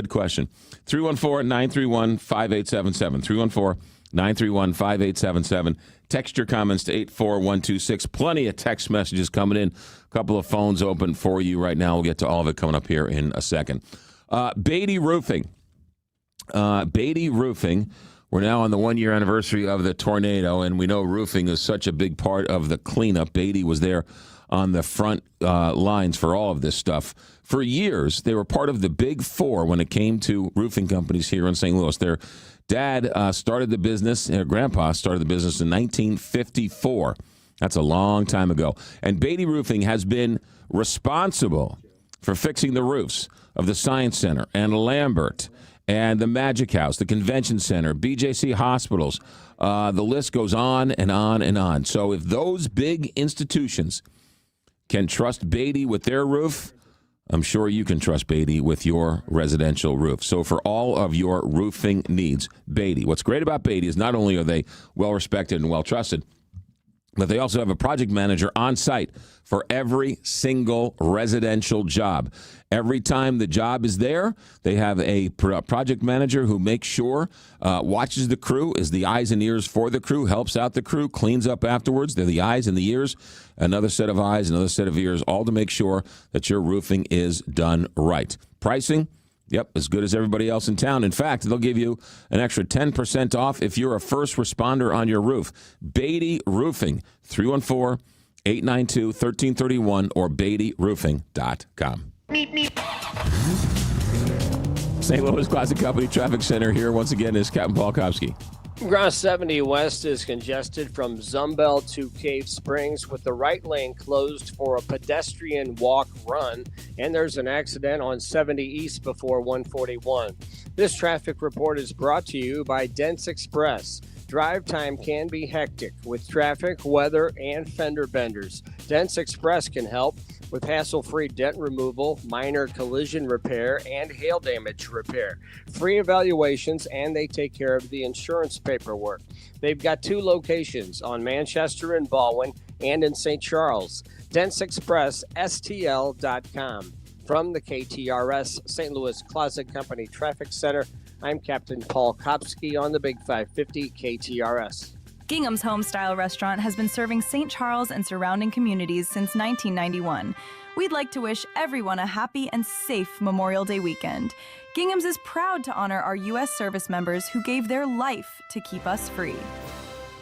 question. 314-931-5877. 314-931-5877. Text your comments to 84126. Plenty of text messages coming in. A couple of phones open for you right now. We'll get to all of it coming up here in a second. Beatty Roofing. Beatty Roofing. We're now on the 1-year anniversary of the tornado, and we know roofing is such a big part of the cleanup. Beatty was there on the front lines for all of this stuff. For years, they were part of the Big Four when it came to roofing companies here in St. Louis. Their dad started the business, their grandpa started the business in 1954. That's a long time ago. And Beatty Roofing has been responsible for fixing the roofs of the Science Center and Lambert and the Magic House, the Convention Center, BJC Hospitals. The list goes on and on and on. So if those big institutions can trust Beatty with their roof, I'm sure you can trust Beatty with your residential roof. So for all of your roofing needs, Beatty. What's great about Beatty is not only are they well-respected and well-trusted, but they also have a project manager on site for every single residential job. Every time the job is there, they have a project manager who makes sure, watches the crew, is the eyes and ears for the crew, helps out the crew, cleans up afterwards. They're the eyes and the ears, another set of eyes, another set of ears, all to make sure that your roofing is done right. Pricing? Yep, as good as everybody else in town. In fact, they'll give you an extra 10% off if you're a first responder on your roof. Beatty Roofing, 314-892-1331 or BeattyRoofing.com. St. Louis Classic Company Traffic Center here once again is Captain Paul Kopsky. McGraw 70 West is congested from Zumbel to Cave Springs with the right lane closed for a pedestrian walk-run, and there's an accident on 70 East before 141. This traffic report is brought to you by Dents Express. Drive time can be hectic with traffic, weather, and fender benders. Dents Express can help with hassle-free dent removal, minor collision repair, and hail damage repair. Free evaluations, and they take care of the insurance paperwork. They've got 2 locations on Manchester and Baldwin and in St. Charles. DentsExpressSTL.com. From the KTRS St. Louis Closet Company Traffic Center, I'm Captain Paul Kopsky on the Big 550 KTRS. Gingham's Homestyle Restaurant has been serving St. Charles and surrounding communities since 1991. We'd like to wish everyone a happy and safe Memorial Day weekend. Gingham's is proud to honor our U.S. service members who gave their life to keep us free.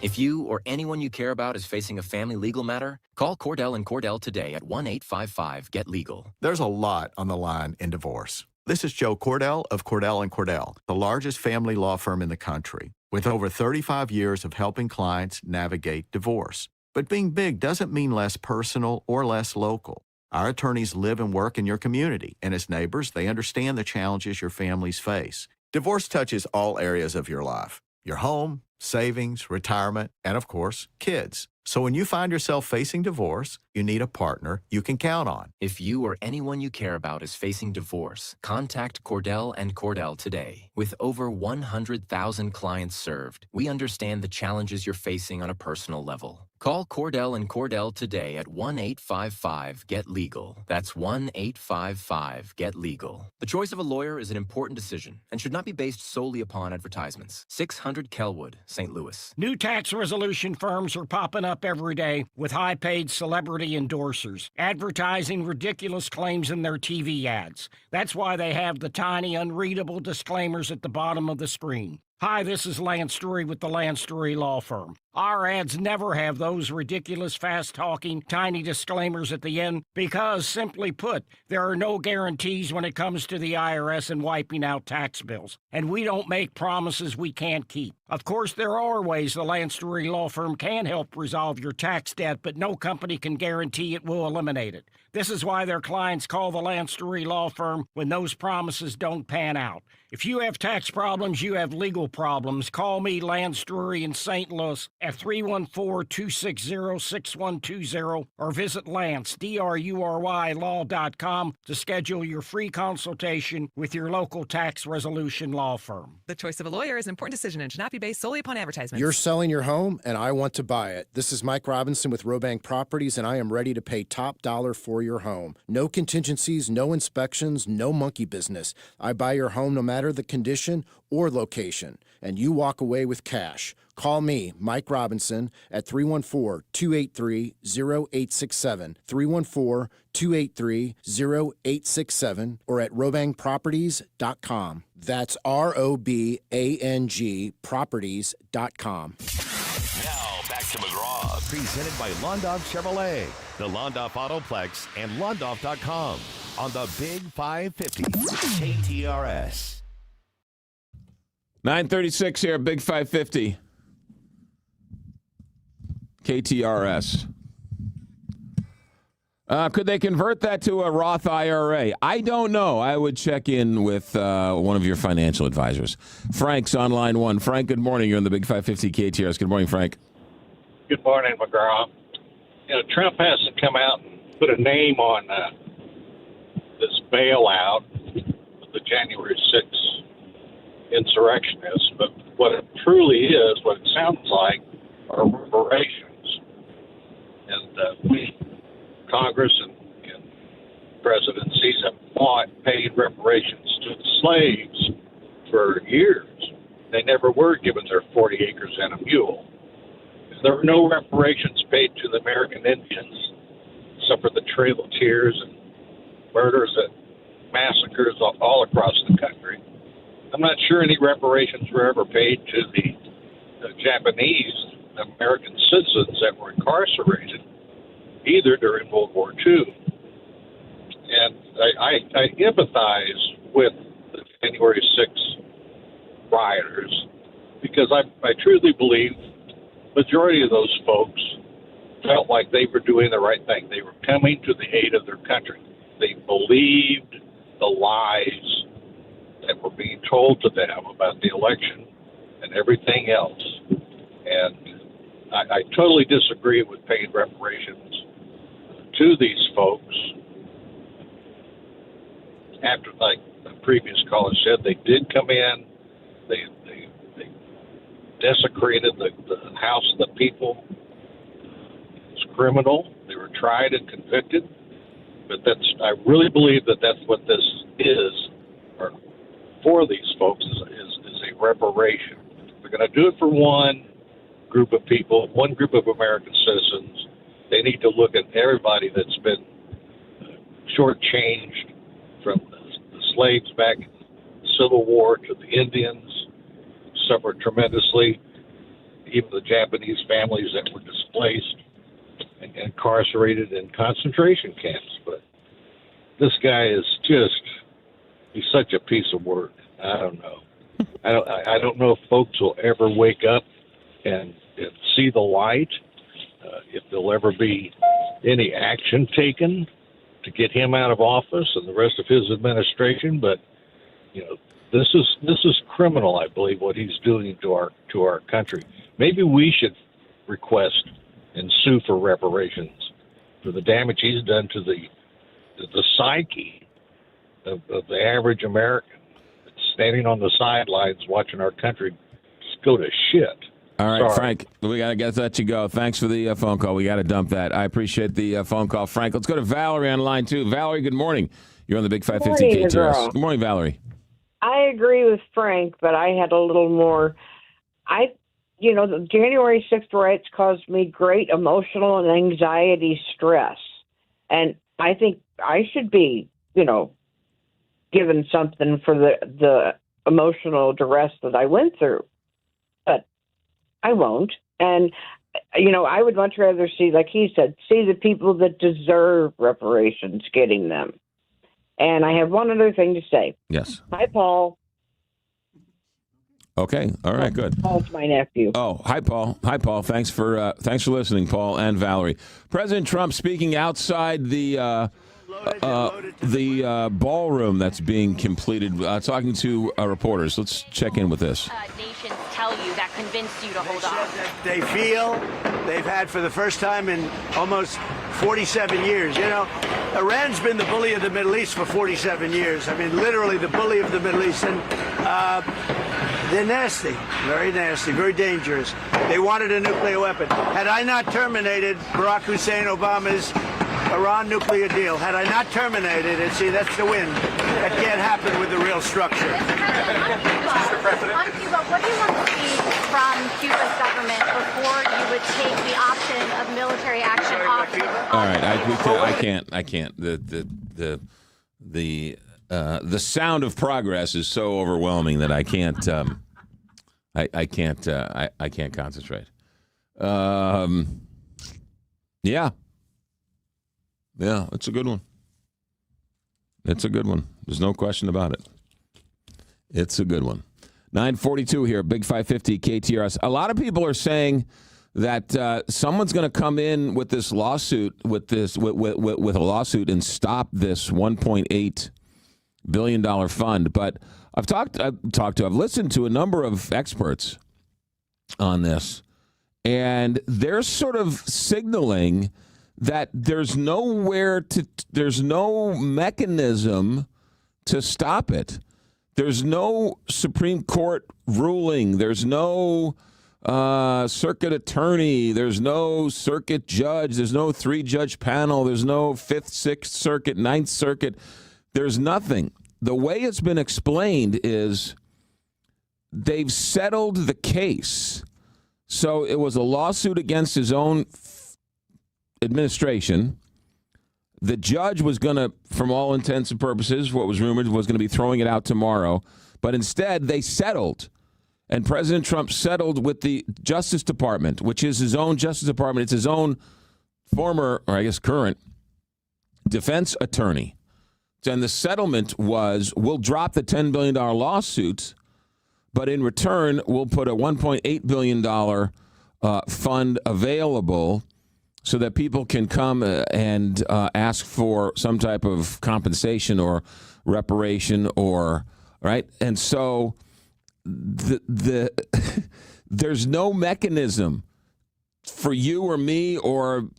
If you or anyone you care about is facing a family legal matter, call Cordell & Cordell today at 1-855-GET-LEGAL. There's a lot on the line in divorce. This is Joe Cordell of Cordell & Cordell, the largest family law firm in the country, with over 35 years of helping clients navigate divorce. But being big doesn't mean less personal or less local. Our attorneys live and work in your community, and as neighbors, they understand the challenges your families face. Divorce touches all areas of your life: your home, savings, retirement, and of course, kids. So when you find yourself facing divorce, you need a partner you can count on. If you or anyone you care about is facing divorce, contact Cordell & Cordell today. With over 100,000 clients served, we understand the challenges you're facing on a personal level. Call Cordell & Cordell today at 1-855-GET-LEGAL. That's 1-855-GET-LEGAL. The choice of a lawyer is an important decision and should not be based solely upon advertisements. 600 Kelwood, St. Louis. New tax resolution firms are popping up every day with high-paid celebrity endorsers, advertising ridiculous claims in their TV ads. That's why they have the tiny, unreadable disclaimers at the bottom of the screen. Hi, this is Lance Drury with the Lance Drury Law Firm. Our ads never have those ridiculous, fast-talking, tiny disclaimers at the end because, simply put, there are no guarantees when it comes to the IRS and wiping out tax bills. And we don't make promises we can't keep. Of course, there are ways the Lance Drury Law Firm can help resolve your tax debt, but no company can guarantee it will eliminate it. This is why their clients call the Lance Drury Law Firm when those promises don't pan out. If you have tax problems, you have legal problems, call me, Lance Drury in St. Louis, at 314-260-6120 or visit Lance, D-R-U-R-Y, law.com to schedule your free consultation with your local tax resolution law firm. The choice of a lawyer is an important decision and should not be based solely upon advertisements. You're selling your home, and I want to buy it. This is Mike Robinson with Robank Properties, and I am ready to pay top dollar for your home. No contingencies, no inspections, no monkey business. I buy your home no matter the condition or location, and you walk away with cash. Call me, Mike Robinson, at 314-283-0867, 314-283-0867, or at robangproperties.com. That's ROBANG properties.com. Now back to McGraw, presented by Londoff Chevrolet, the Londoff Autoplex, and Londoff.com on the Big 550 KTRS. 9:36 here, Big 550 KTRS. Could they convert that to a Roth IRA? I don't know. I would check in with one of your financial advisors. Frank's on line 1. Frank, good morning. You're on the Big 550 KTRS. Good morning, Frank. Good morning, McGraw. You know, Trump hasn't come out and put a name on this bailout of the January 6th insurrectionists, but what it truly is, what it sounds like, are reparations. And we, Congress and presidencies, have paid reparations to the slaves for years. They never were given their 40 acres and a mule. There were no reparations paid to the American Indians, except for the Trail of Tears and murders and massacres all across the country. I'm not sure any reparations were ever paid to the Japanese American citizens that were incarcerated, either during World War II. And I empathize with the January 6th rioters because I truly believe the majority of those folks felt like they were doing the right thing. They were coming to the aid of their country. They believed the lies that were being told to them about the election and everything else. And I totally disagree with paying reparations to these folks. After, like the previous caller said, they did come in, they desecrated the House of the People. It's criminal. They were tried and convicted. But I really believe that's what this is, or for these folks, is a reparation. They're going to do it for one group of people, one group of American citizens. They need to look at everybody that's been shortchanged, from the slaves back in the Civil War to the Indians, suffered tremendously, even the Japanese families that were displaced and incarcerated in concentration camps. But this guy is he's such a piece of work. I don't know. I don't know if folks will ever wake up and see the light, if there'll ever be any action taken to get him out of office and the rest of his administration. But this is criminal, I believe, what he's doing to our country. Maybe we should request and sue for reparations for the damage he's done to the psyche of the average American standing on the sidelines watching our country just go to shit. All right, Sorry. Frank, we got to let you go. Thanks for the phone call. We got to dump that. I appreciate the phone call, Frank. Let's go to Valerie on line 2. Valerie, good morning. You're on the Big 550 KTRS. Good morning, Valerie. I agree with Frank, but I had a little more. The January 6th riots caused me great emotional and anxiety stress. And I think I should be, given something for the emotional duress that I went through. But I won't. And, I would much rather see, like he said, see the people that deserve reparations getting them. And I have one other thing to say. Yes. Hi, Paul. Okay. All right. Good. Paul's my nephew. Oh, hi, Paul. Hi, Paul. Thanks for listening, Paul and Valerie. President Trump speaking outside the ballroom that's being completed, talking to reporters. Let's check in with this. Nations tell you that convinced you to hold off? They feel they've had for the first time in almost 47 years. Iran's been the bully of the Middle East for 47 years. I mean, literally the bully of the Middle East. And they're nasty, very nasty, very dangerous. They wanted a nuclear weapon. Had I not terminated Barack Hussein Obama's Iran nuclear deal, had I not terminated it, see, that's the win. That can't happen with the real structure. Mr. President. On Cuba, what do you want to see from Cuba's government before you would take the option of military action off Cuba? All right, I can't. The sound of progress is so overwhelming that I can't. I can't concentrate. Yeah, it's a good one. It's a good one. There's no question about it. It's a good one. 9:42 here, Big 550 KTRS. A lot of people are saying that someone's going to come in with this lawsuit, with a lawsuit, and stop this $1.8 billion fund. But I've listened to a number of experts on this, and they're sort of signaling that there's no mechanism to stop it. There's no Supreme Court ruling. There's no circuit attorney. There's no circuit judge. There's no 3-judge panel. There's no 5th, 6th Circuit, 9th Circuit. There's nothing. The way it's been explained is they've settled the case. So it was a lawsuit against his own administration. The judge was going to, from all intents and purposes, what was rumored, was going to be throwing it out tomorrow. But instead, they settled. And President Trump settled with the Justice Department, which is his own Justice Department. It's his own former, or I guess current, defense attorney. And the settlement was, we'll drop the $10 billion lawsuit, but in return, we'll put a $1.8 billion fund available so that people can come and ask for some type of compensation or reparation or, right? And so there's no mechanism for you or me or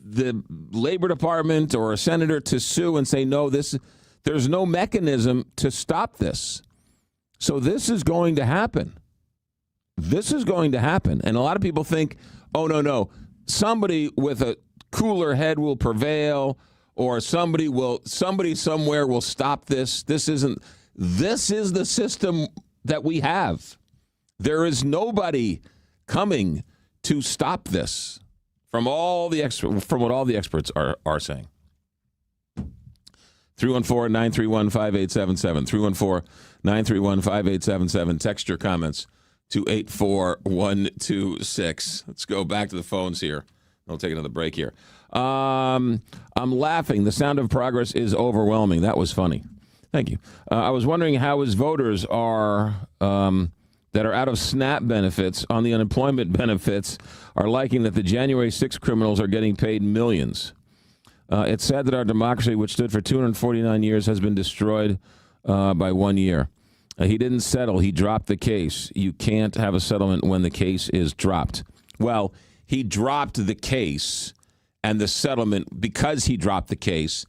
the Labor Department or a senator to sue and say, no, there's no mechanism to stop this. So this is going to happen. This is going to happen. And a lot of people think, oh, no, somebody with a cooler head will prevail, or somebody somewhere will stop this. This is the system that we have. There is nobody coming to stop this from what all the experts are saying. 314-931-5877. 314-931-5877. Text your comments to 84126. Let's go back to the phones here. We'll take another break here. I'm laughing. The sound of progress is overwhelming. That was funny. Thank you. I was wondering how his voters are that are out of SNAP benefits on the unemployment benefits are liking that the January 6 criminals are getting paid millions. It's sad that our democracy, which stood for 249 years, has been destroyed by 1 year. He didn't settle. He dropped the case. You can't have a settlement when the case is dropped. Well, he dropped the case, and the settlement, because he dropped the case,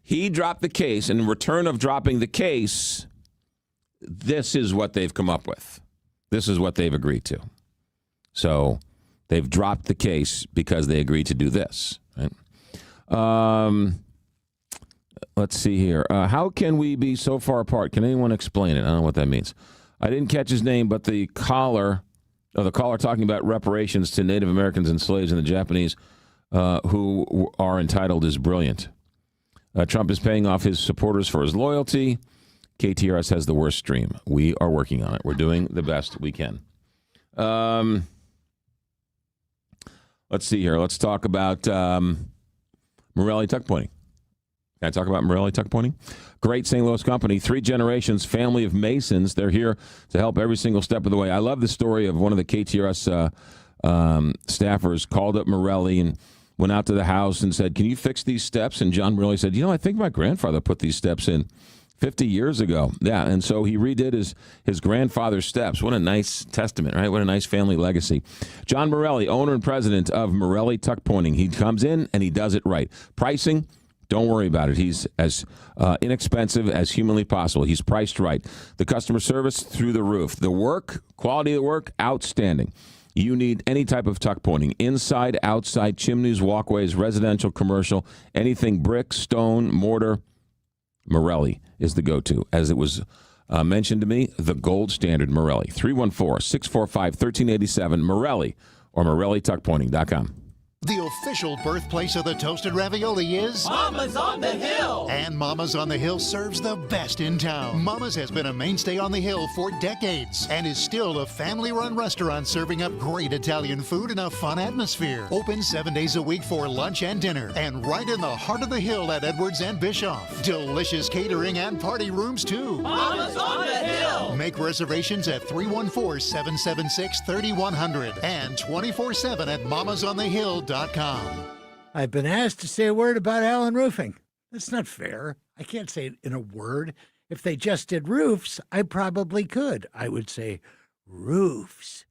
he dropped the case, and in return of dropping the case, this is what they've come up with. This is what they've agreed to. So they've dropped the case because they agreed to do this. Right? Let's see here. How can we be so far apart? Can anyone explain it? I don't know what that means. I didn't catch his name, but the caller talking about reparations to Native Americans and slaves and the Japanese who are entitled is brilliant. Trump is paying off his supporters for his loyalty. KTRS has the worst stream. We are working on it. We're doing the best we can. Let's see here. Let's talk about Morelli tuck pointing. Can I talk about Morelli tuck pointing? Great St. Louis company, 3 generations, family of Masons. They're here to help every single step of the way. I love the story of one of the KTRS staffers called up Morelli and went out to the house and said, can you fix these steps? And John Morelli said, I think my grandfather put these steps in 50 years ago. Yeah, and so he redid his grandfather's steps. What a nice testament, right? What a nice family legacy. John Morelli, owner and president of Morelli Tuck Pointing. He comes in and he does it right. Pricing, don't worry about it. He's as inexpensive as humanly possible. He's priced right. The customer service through the roof. The work, quality of the work, outstanding. You need any type of tuck pointing, inside, outside, chimneys, walkways, residential, commercial, anything brick, stone, mortar. Morelli is the go-to. As it was mentioned to me, the gold standard Morelli. 314-645-1387, Morelli or MorelliTuckPointing.com. The official birthplace of the toasted ravioli is Mama's on the Hill. And Mama's on the Hill serves the best in town. Mama's has been a mainstay on the Hill for decades and is still a family-run restaurant serving up great Italian food in a fun atmosphere. Open 7 days a week for lunch and dinner, and right in the heart of the Hill at Edwards and Bischoff. Delicious catering and party rooms too. Mama's on the Hill. Make reservations at 314-776-3100 and 24/7 at mamasonthehill.com. I've been asked to say a word about Allen Roofing. That's not fair. I can't say it in a word. If they just did roofs, I probably could. I would say roofs.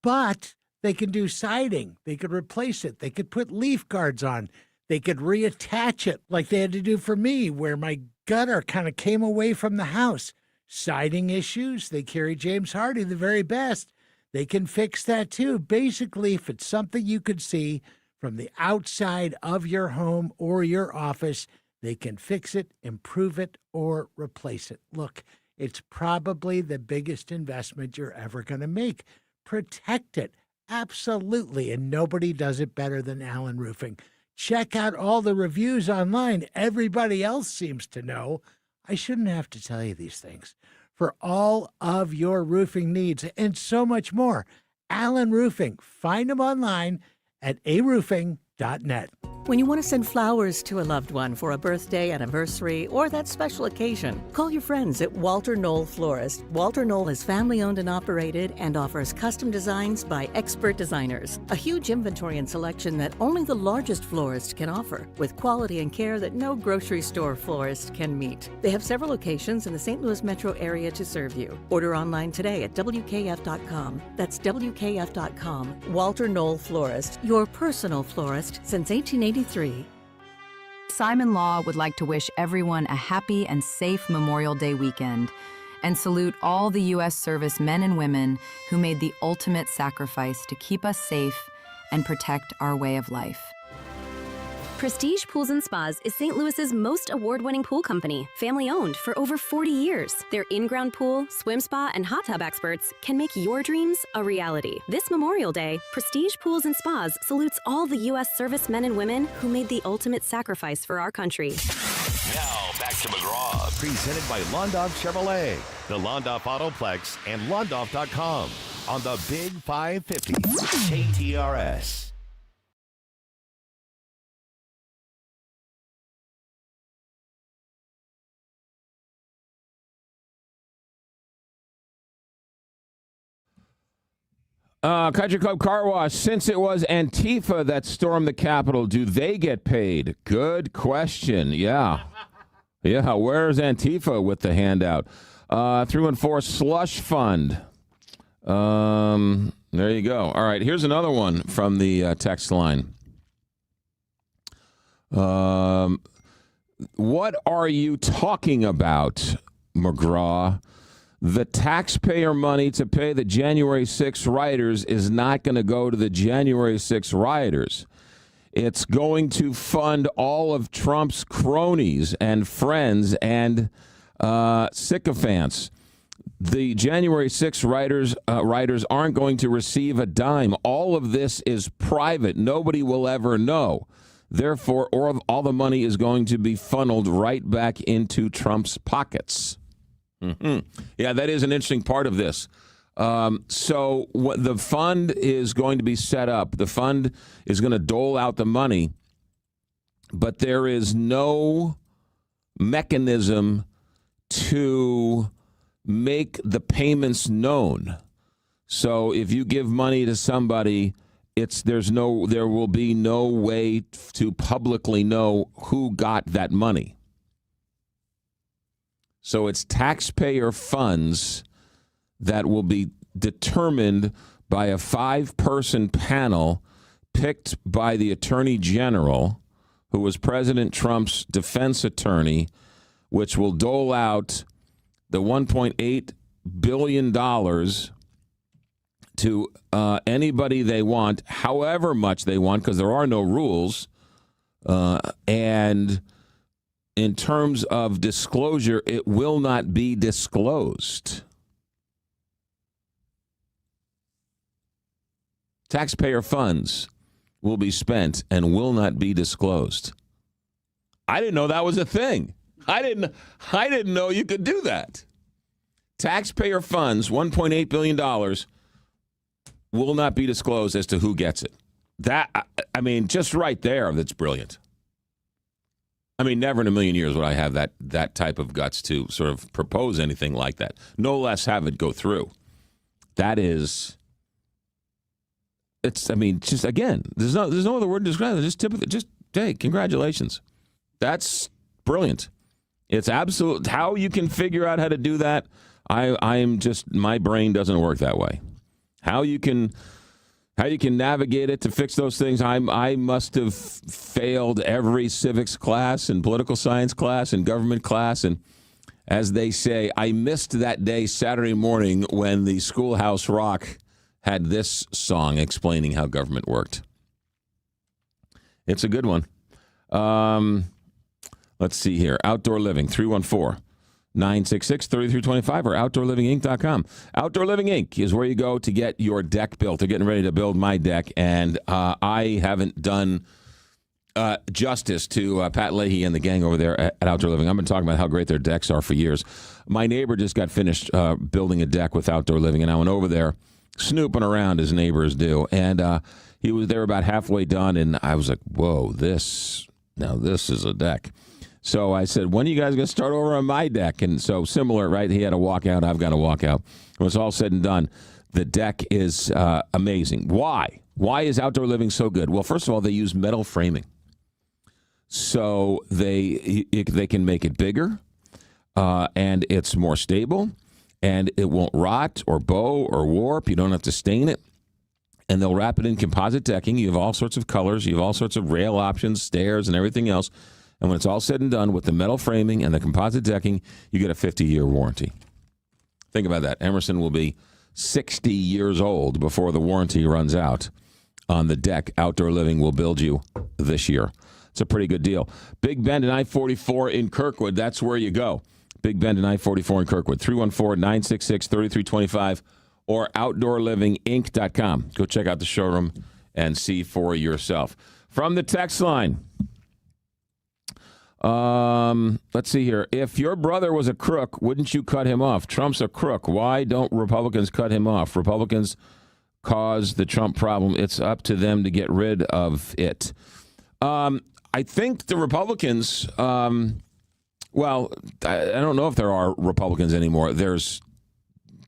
But They can do siding. They could replace it. They could put leaf guards on. They could reattach it like they had to do for me, where my gutter kind of came away from the house. Siding issues, they carry James Hardy, the very best. They can fix that too. Basically, if it's something you could see from the outside of your home or your office, they can fix it, improve it, or replace it. Look, it's probably the biggest investment you're ever going to make. Protect it. Absolutely. And nobody does it better than Allen Roofing. Check out all the reviews online. Everybody else seems to know. I shouldn't have to tell you these things. For all of your roofing needs and so much more, Allen Roofing. Find them online at aroofing.net. When you want to send flowers to a loved one for a birthday, anniversary, or that special occasion, call your friends at Walter Knoll Florist. Walter Knoll is family-owned and operated and offers custom designs by expert designers. A huge inventory and selection that only the largest florist can offer, with quality and care that no grocery store florist can meet. They have several locations in the St. Louis metro area to serve you. Order online today at WKF.com. That's WKF.com. Walter Knoll Florist, your personal florist since 1883. Simon Law would like to wish everyone a happy and safe Memorial Day weekend and salute all the U.S. service men and women who made the ultimate sacrifice to keep us safe and protect our way of life. Prestige Pools and Spas is St. Louis's most award-winning pool company, family-owned for over 40 years. Their in-ground pool, swim spa, and hot tub experts can make your dreams a reality. This Memorial Day, Prestige Pools and Spas salutes all the U.S. servicemen and women who made the ultimate sacrifice for our country. Now, back to McGraw, presented by Londoff Chevrolet, the Londoff Autoplex, and Londoff.com on the Big 550 KTRS. Country Club Car Wash, since it was Antifa that stormed the Capitol, do they get paid? Good question. Yeah. Yeah, where's Antifa with the handout? 314 Slush Fund. There you go. All right, here's another one from the text line. What are you talking about, McGraw? The taxpayer money to pay the January 6 rioters is not going to go to the January 6 rioters. It's going to fund all of Trump's cronies and friends and sycophants. The January 6 rioters aren't going to receive a dime. All of this is private. Nobody will ever know. Therefore, all the money is going to be funneled right back into Trump's pockets. Mm-hmm. Yeah, that is an interesting part of this. So what the fund is going to be set up. The fund is going to dole out the money, but there is no mechanism to make the payments known. So if you give money to somebody, there will be no way to publicly know who got that money. So it's taxpayer funds that will be determined by a 5-person panel picked by the Attorney General, who was President Trump's defense attorney, which will dole out the $1.8 billion to anybody they want, however much they want, because there are no rules. And in terms of disclosure, it will not be disclosed. Taxpayer funds will be spent and will not be disclosed. I didn't know that was a thing. I didn't know you could do that. Taxpayer funds, $1.8 billion, will not be disclosed as to who gets it. I mean, just right there, that's brilliant. I mean, never in a million years would I have that type of guts to sort of propose anything like that. No less have it go through. That is, it's. I mean, just again, there's no other word to describe it. Just hey, congratulations. That's brilliant. It's absolute. How you can figure out how to do that, I'm just, my brain doesn't work that way. How you can how you can navigate it to fix those things. I must have failed every civics class and political science class and government class. And as they say, I missed that day Saturday morning when the Schoolhouse Rock had this song explaining how government worked. It's a good one. Let's see here. Outdoor Living, 314-966-3325 or outdoorlivinginc.com. Outdoor Living Inc. is where you go to get your deck built. They're getting ready to build my deck, and I haven't done justice to Pat Leahy and the gang over there at Outdoor Living. I've been talking about how great their decks are for years. My neighbor just got finished building a deck with Outdoor Living, and I went over there snooping around as neighbors do, and he was there about halfway done, and I was like, whoa, this is a deck. So I said, when are you guys going to start over on my deck? And so similar, right? He had a walkout. I've got a walkout. When it's all said and done, the deck is amazing. Why? Why is Outdoor Living so good? Well, first of all, they use metal framing. So they can make it bigger, and it's more stable, and it won't rot or bow or warp. You don't have to stain it. And they'll wrap it in composite decking. You have all sorts of colors. You have all sorts of rail options, stairs, and everything else. And when it's all said and done with the metal framing and the composite decking, you get a 50-year warranty. Think about that. Emerson will be 60 years old before the warranty runs out on the deck Outdoor Living will build you this year. It's a pretty good deal. Big Bend and I-44 in Kirkwood, that's where you go. Big Bend and I-44 in Kirkwood, 314-966-3325 or outdoorlivinginc.com. Go check out the showroom and see for yourself. From the text line, let's see here. If your brother was a crook, wouldn't you cut him off? Trump's a crook. Why don't Republicans cut him off? Republicans caused the Trump problem. It's up to them to get rid of it. I think the Republicans, well, I don't know if there are Republicans anymore. There's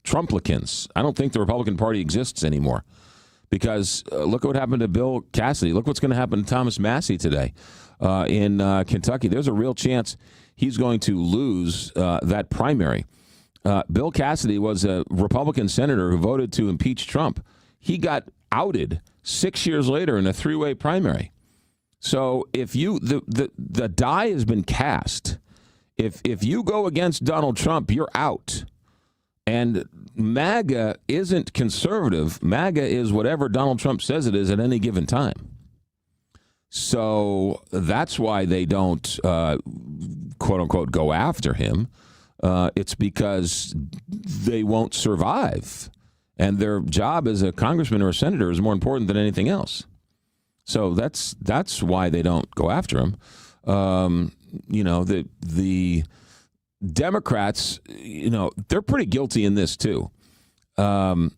Trumplicans. I don't think the Republican Party exists anymore because look at what happened to Bill Cassidy. Look what's going to happen to Thomas Massey today in Kentucky. There's a real chance he's going to lose that primary. Bill Cassidy was a Republican senator who voted to impeach Trump. He got outed 6 years later in a three-way primary. So if you the die has been cast. If you go against Donald Trump, you're out. And MAGA isn't conservative. MAGA is whatever Donald Trump says it is at any given time. So that's why they don't, quote unquote, go after him. It's because they won't survive. And their job as a congressman or a senator is more important than anything else. So that's why they don't go after him. The Democrats, they're pretty guilty in this too. They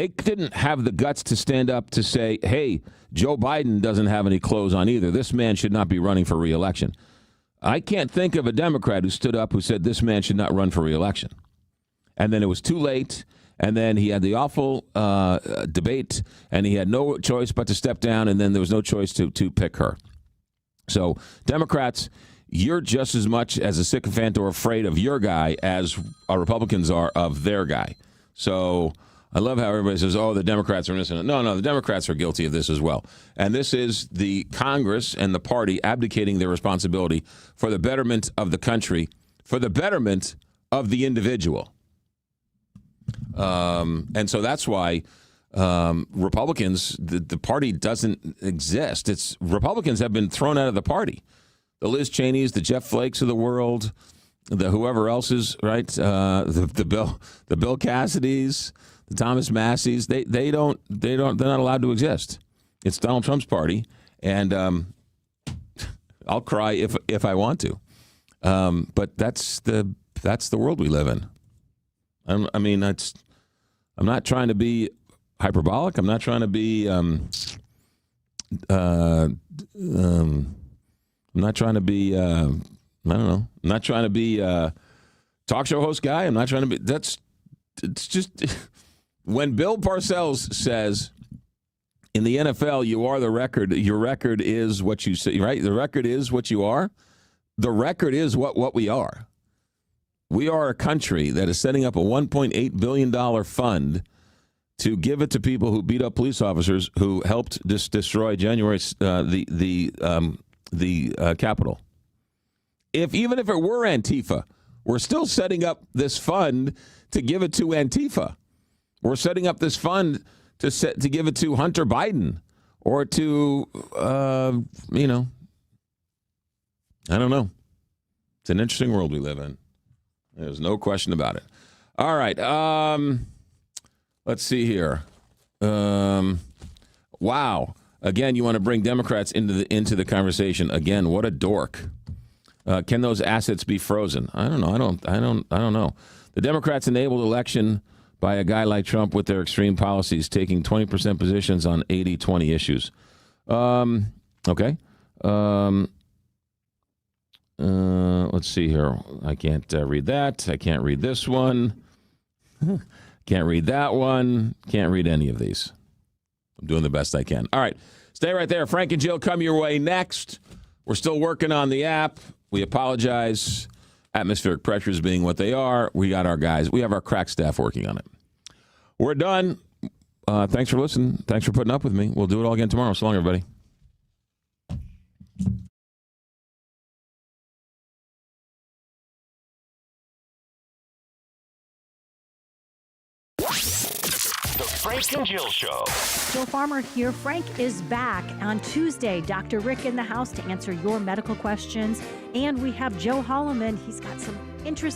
didn't have the guts to stand up to say, hey, Joe Biden doesn't have any clothes on either. This man should not be running for re-election. I can't think of a Democrat who stood up who said this man should not run for re-election. And then it was too late. And then he had the awful debate, and he had no choice but to step down, and then there was no choice to pick her. So Democrats, you're just as much as a sycophant or afraid of your guy as our Republicans are of their guy. So I love how everybody says, oh, the Democrats are innocent. No, the Democrats are guilty of this as well. And this is the Congress and the party abdicating their responsibility for the betterment of the country, for the betterment of the individual. And so that's why Republicans, the party doesn't exist. It's Republicans have been thrown out of the party. The Liz Cheneys, the Jeff Flakes of the world, the whoever else is right, the Bill Cassidys, the Thomas Masseys. They're not allowed to exist. It's Donald Trump's party, and I'll cry if I want to. But that's the world we live in. I'm not trying to be hyperbolic. I'm not trying to be. I'm not trying to be. I don't know. I'm not trying to be a talk show host guy. I'm not trying to be. It's just when Bill Parcells says in the NFL, you are the record. Your record is what you say. Right. The record is what you are. The record is what we are. We are a country that is setting up a $1.8 billion fund to give it to people who beat up police officers who helped destroy January the Capitol. Even if it were Antifa, we're still setting up this fund to give it to Antifa. We're setting up this fund to give it to Hunter Biden or to I don't know. It's an interesting world we live in. There's no question about it. All right. Let's see here. Wow. Again, you want to bring Democrats into the conversation. Again, what a dork. Can those assets be frozen? I don't know. I don't know. The Democrats enabled election by a guy like Trump with their extreme policies, taking 20% positions on 80-20 issues. Okay. Let's see here. I can't read that. I can't read this one. Can't read that one. Can't read any of these. I'm doing the best I can. All right. Stay right there. Frank and Jill come your way next. We're still working on the app. We apologize. Atmospheric pressures being what they are. We got our guys. We have our crack staff working on it. We're done. Thanks for listening. Thanks for putting up with me. We'll do it all again tomorrow. So long, everybody. Frank and Jill Show. Jill Farmer here. Frank is back on Tuesday. Dr. Rick in the house to answer your medical questions. And we have Joe Holloman. He's got some interesting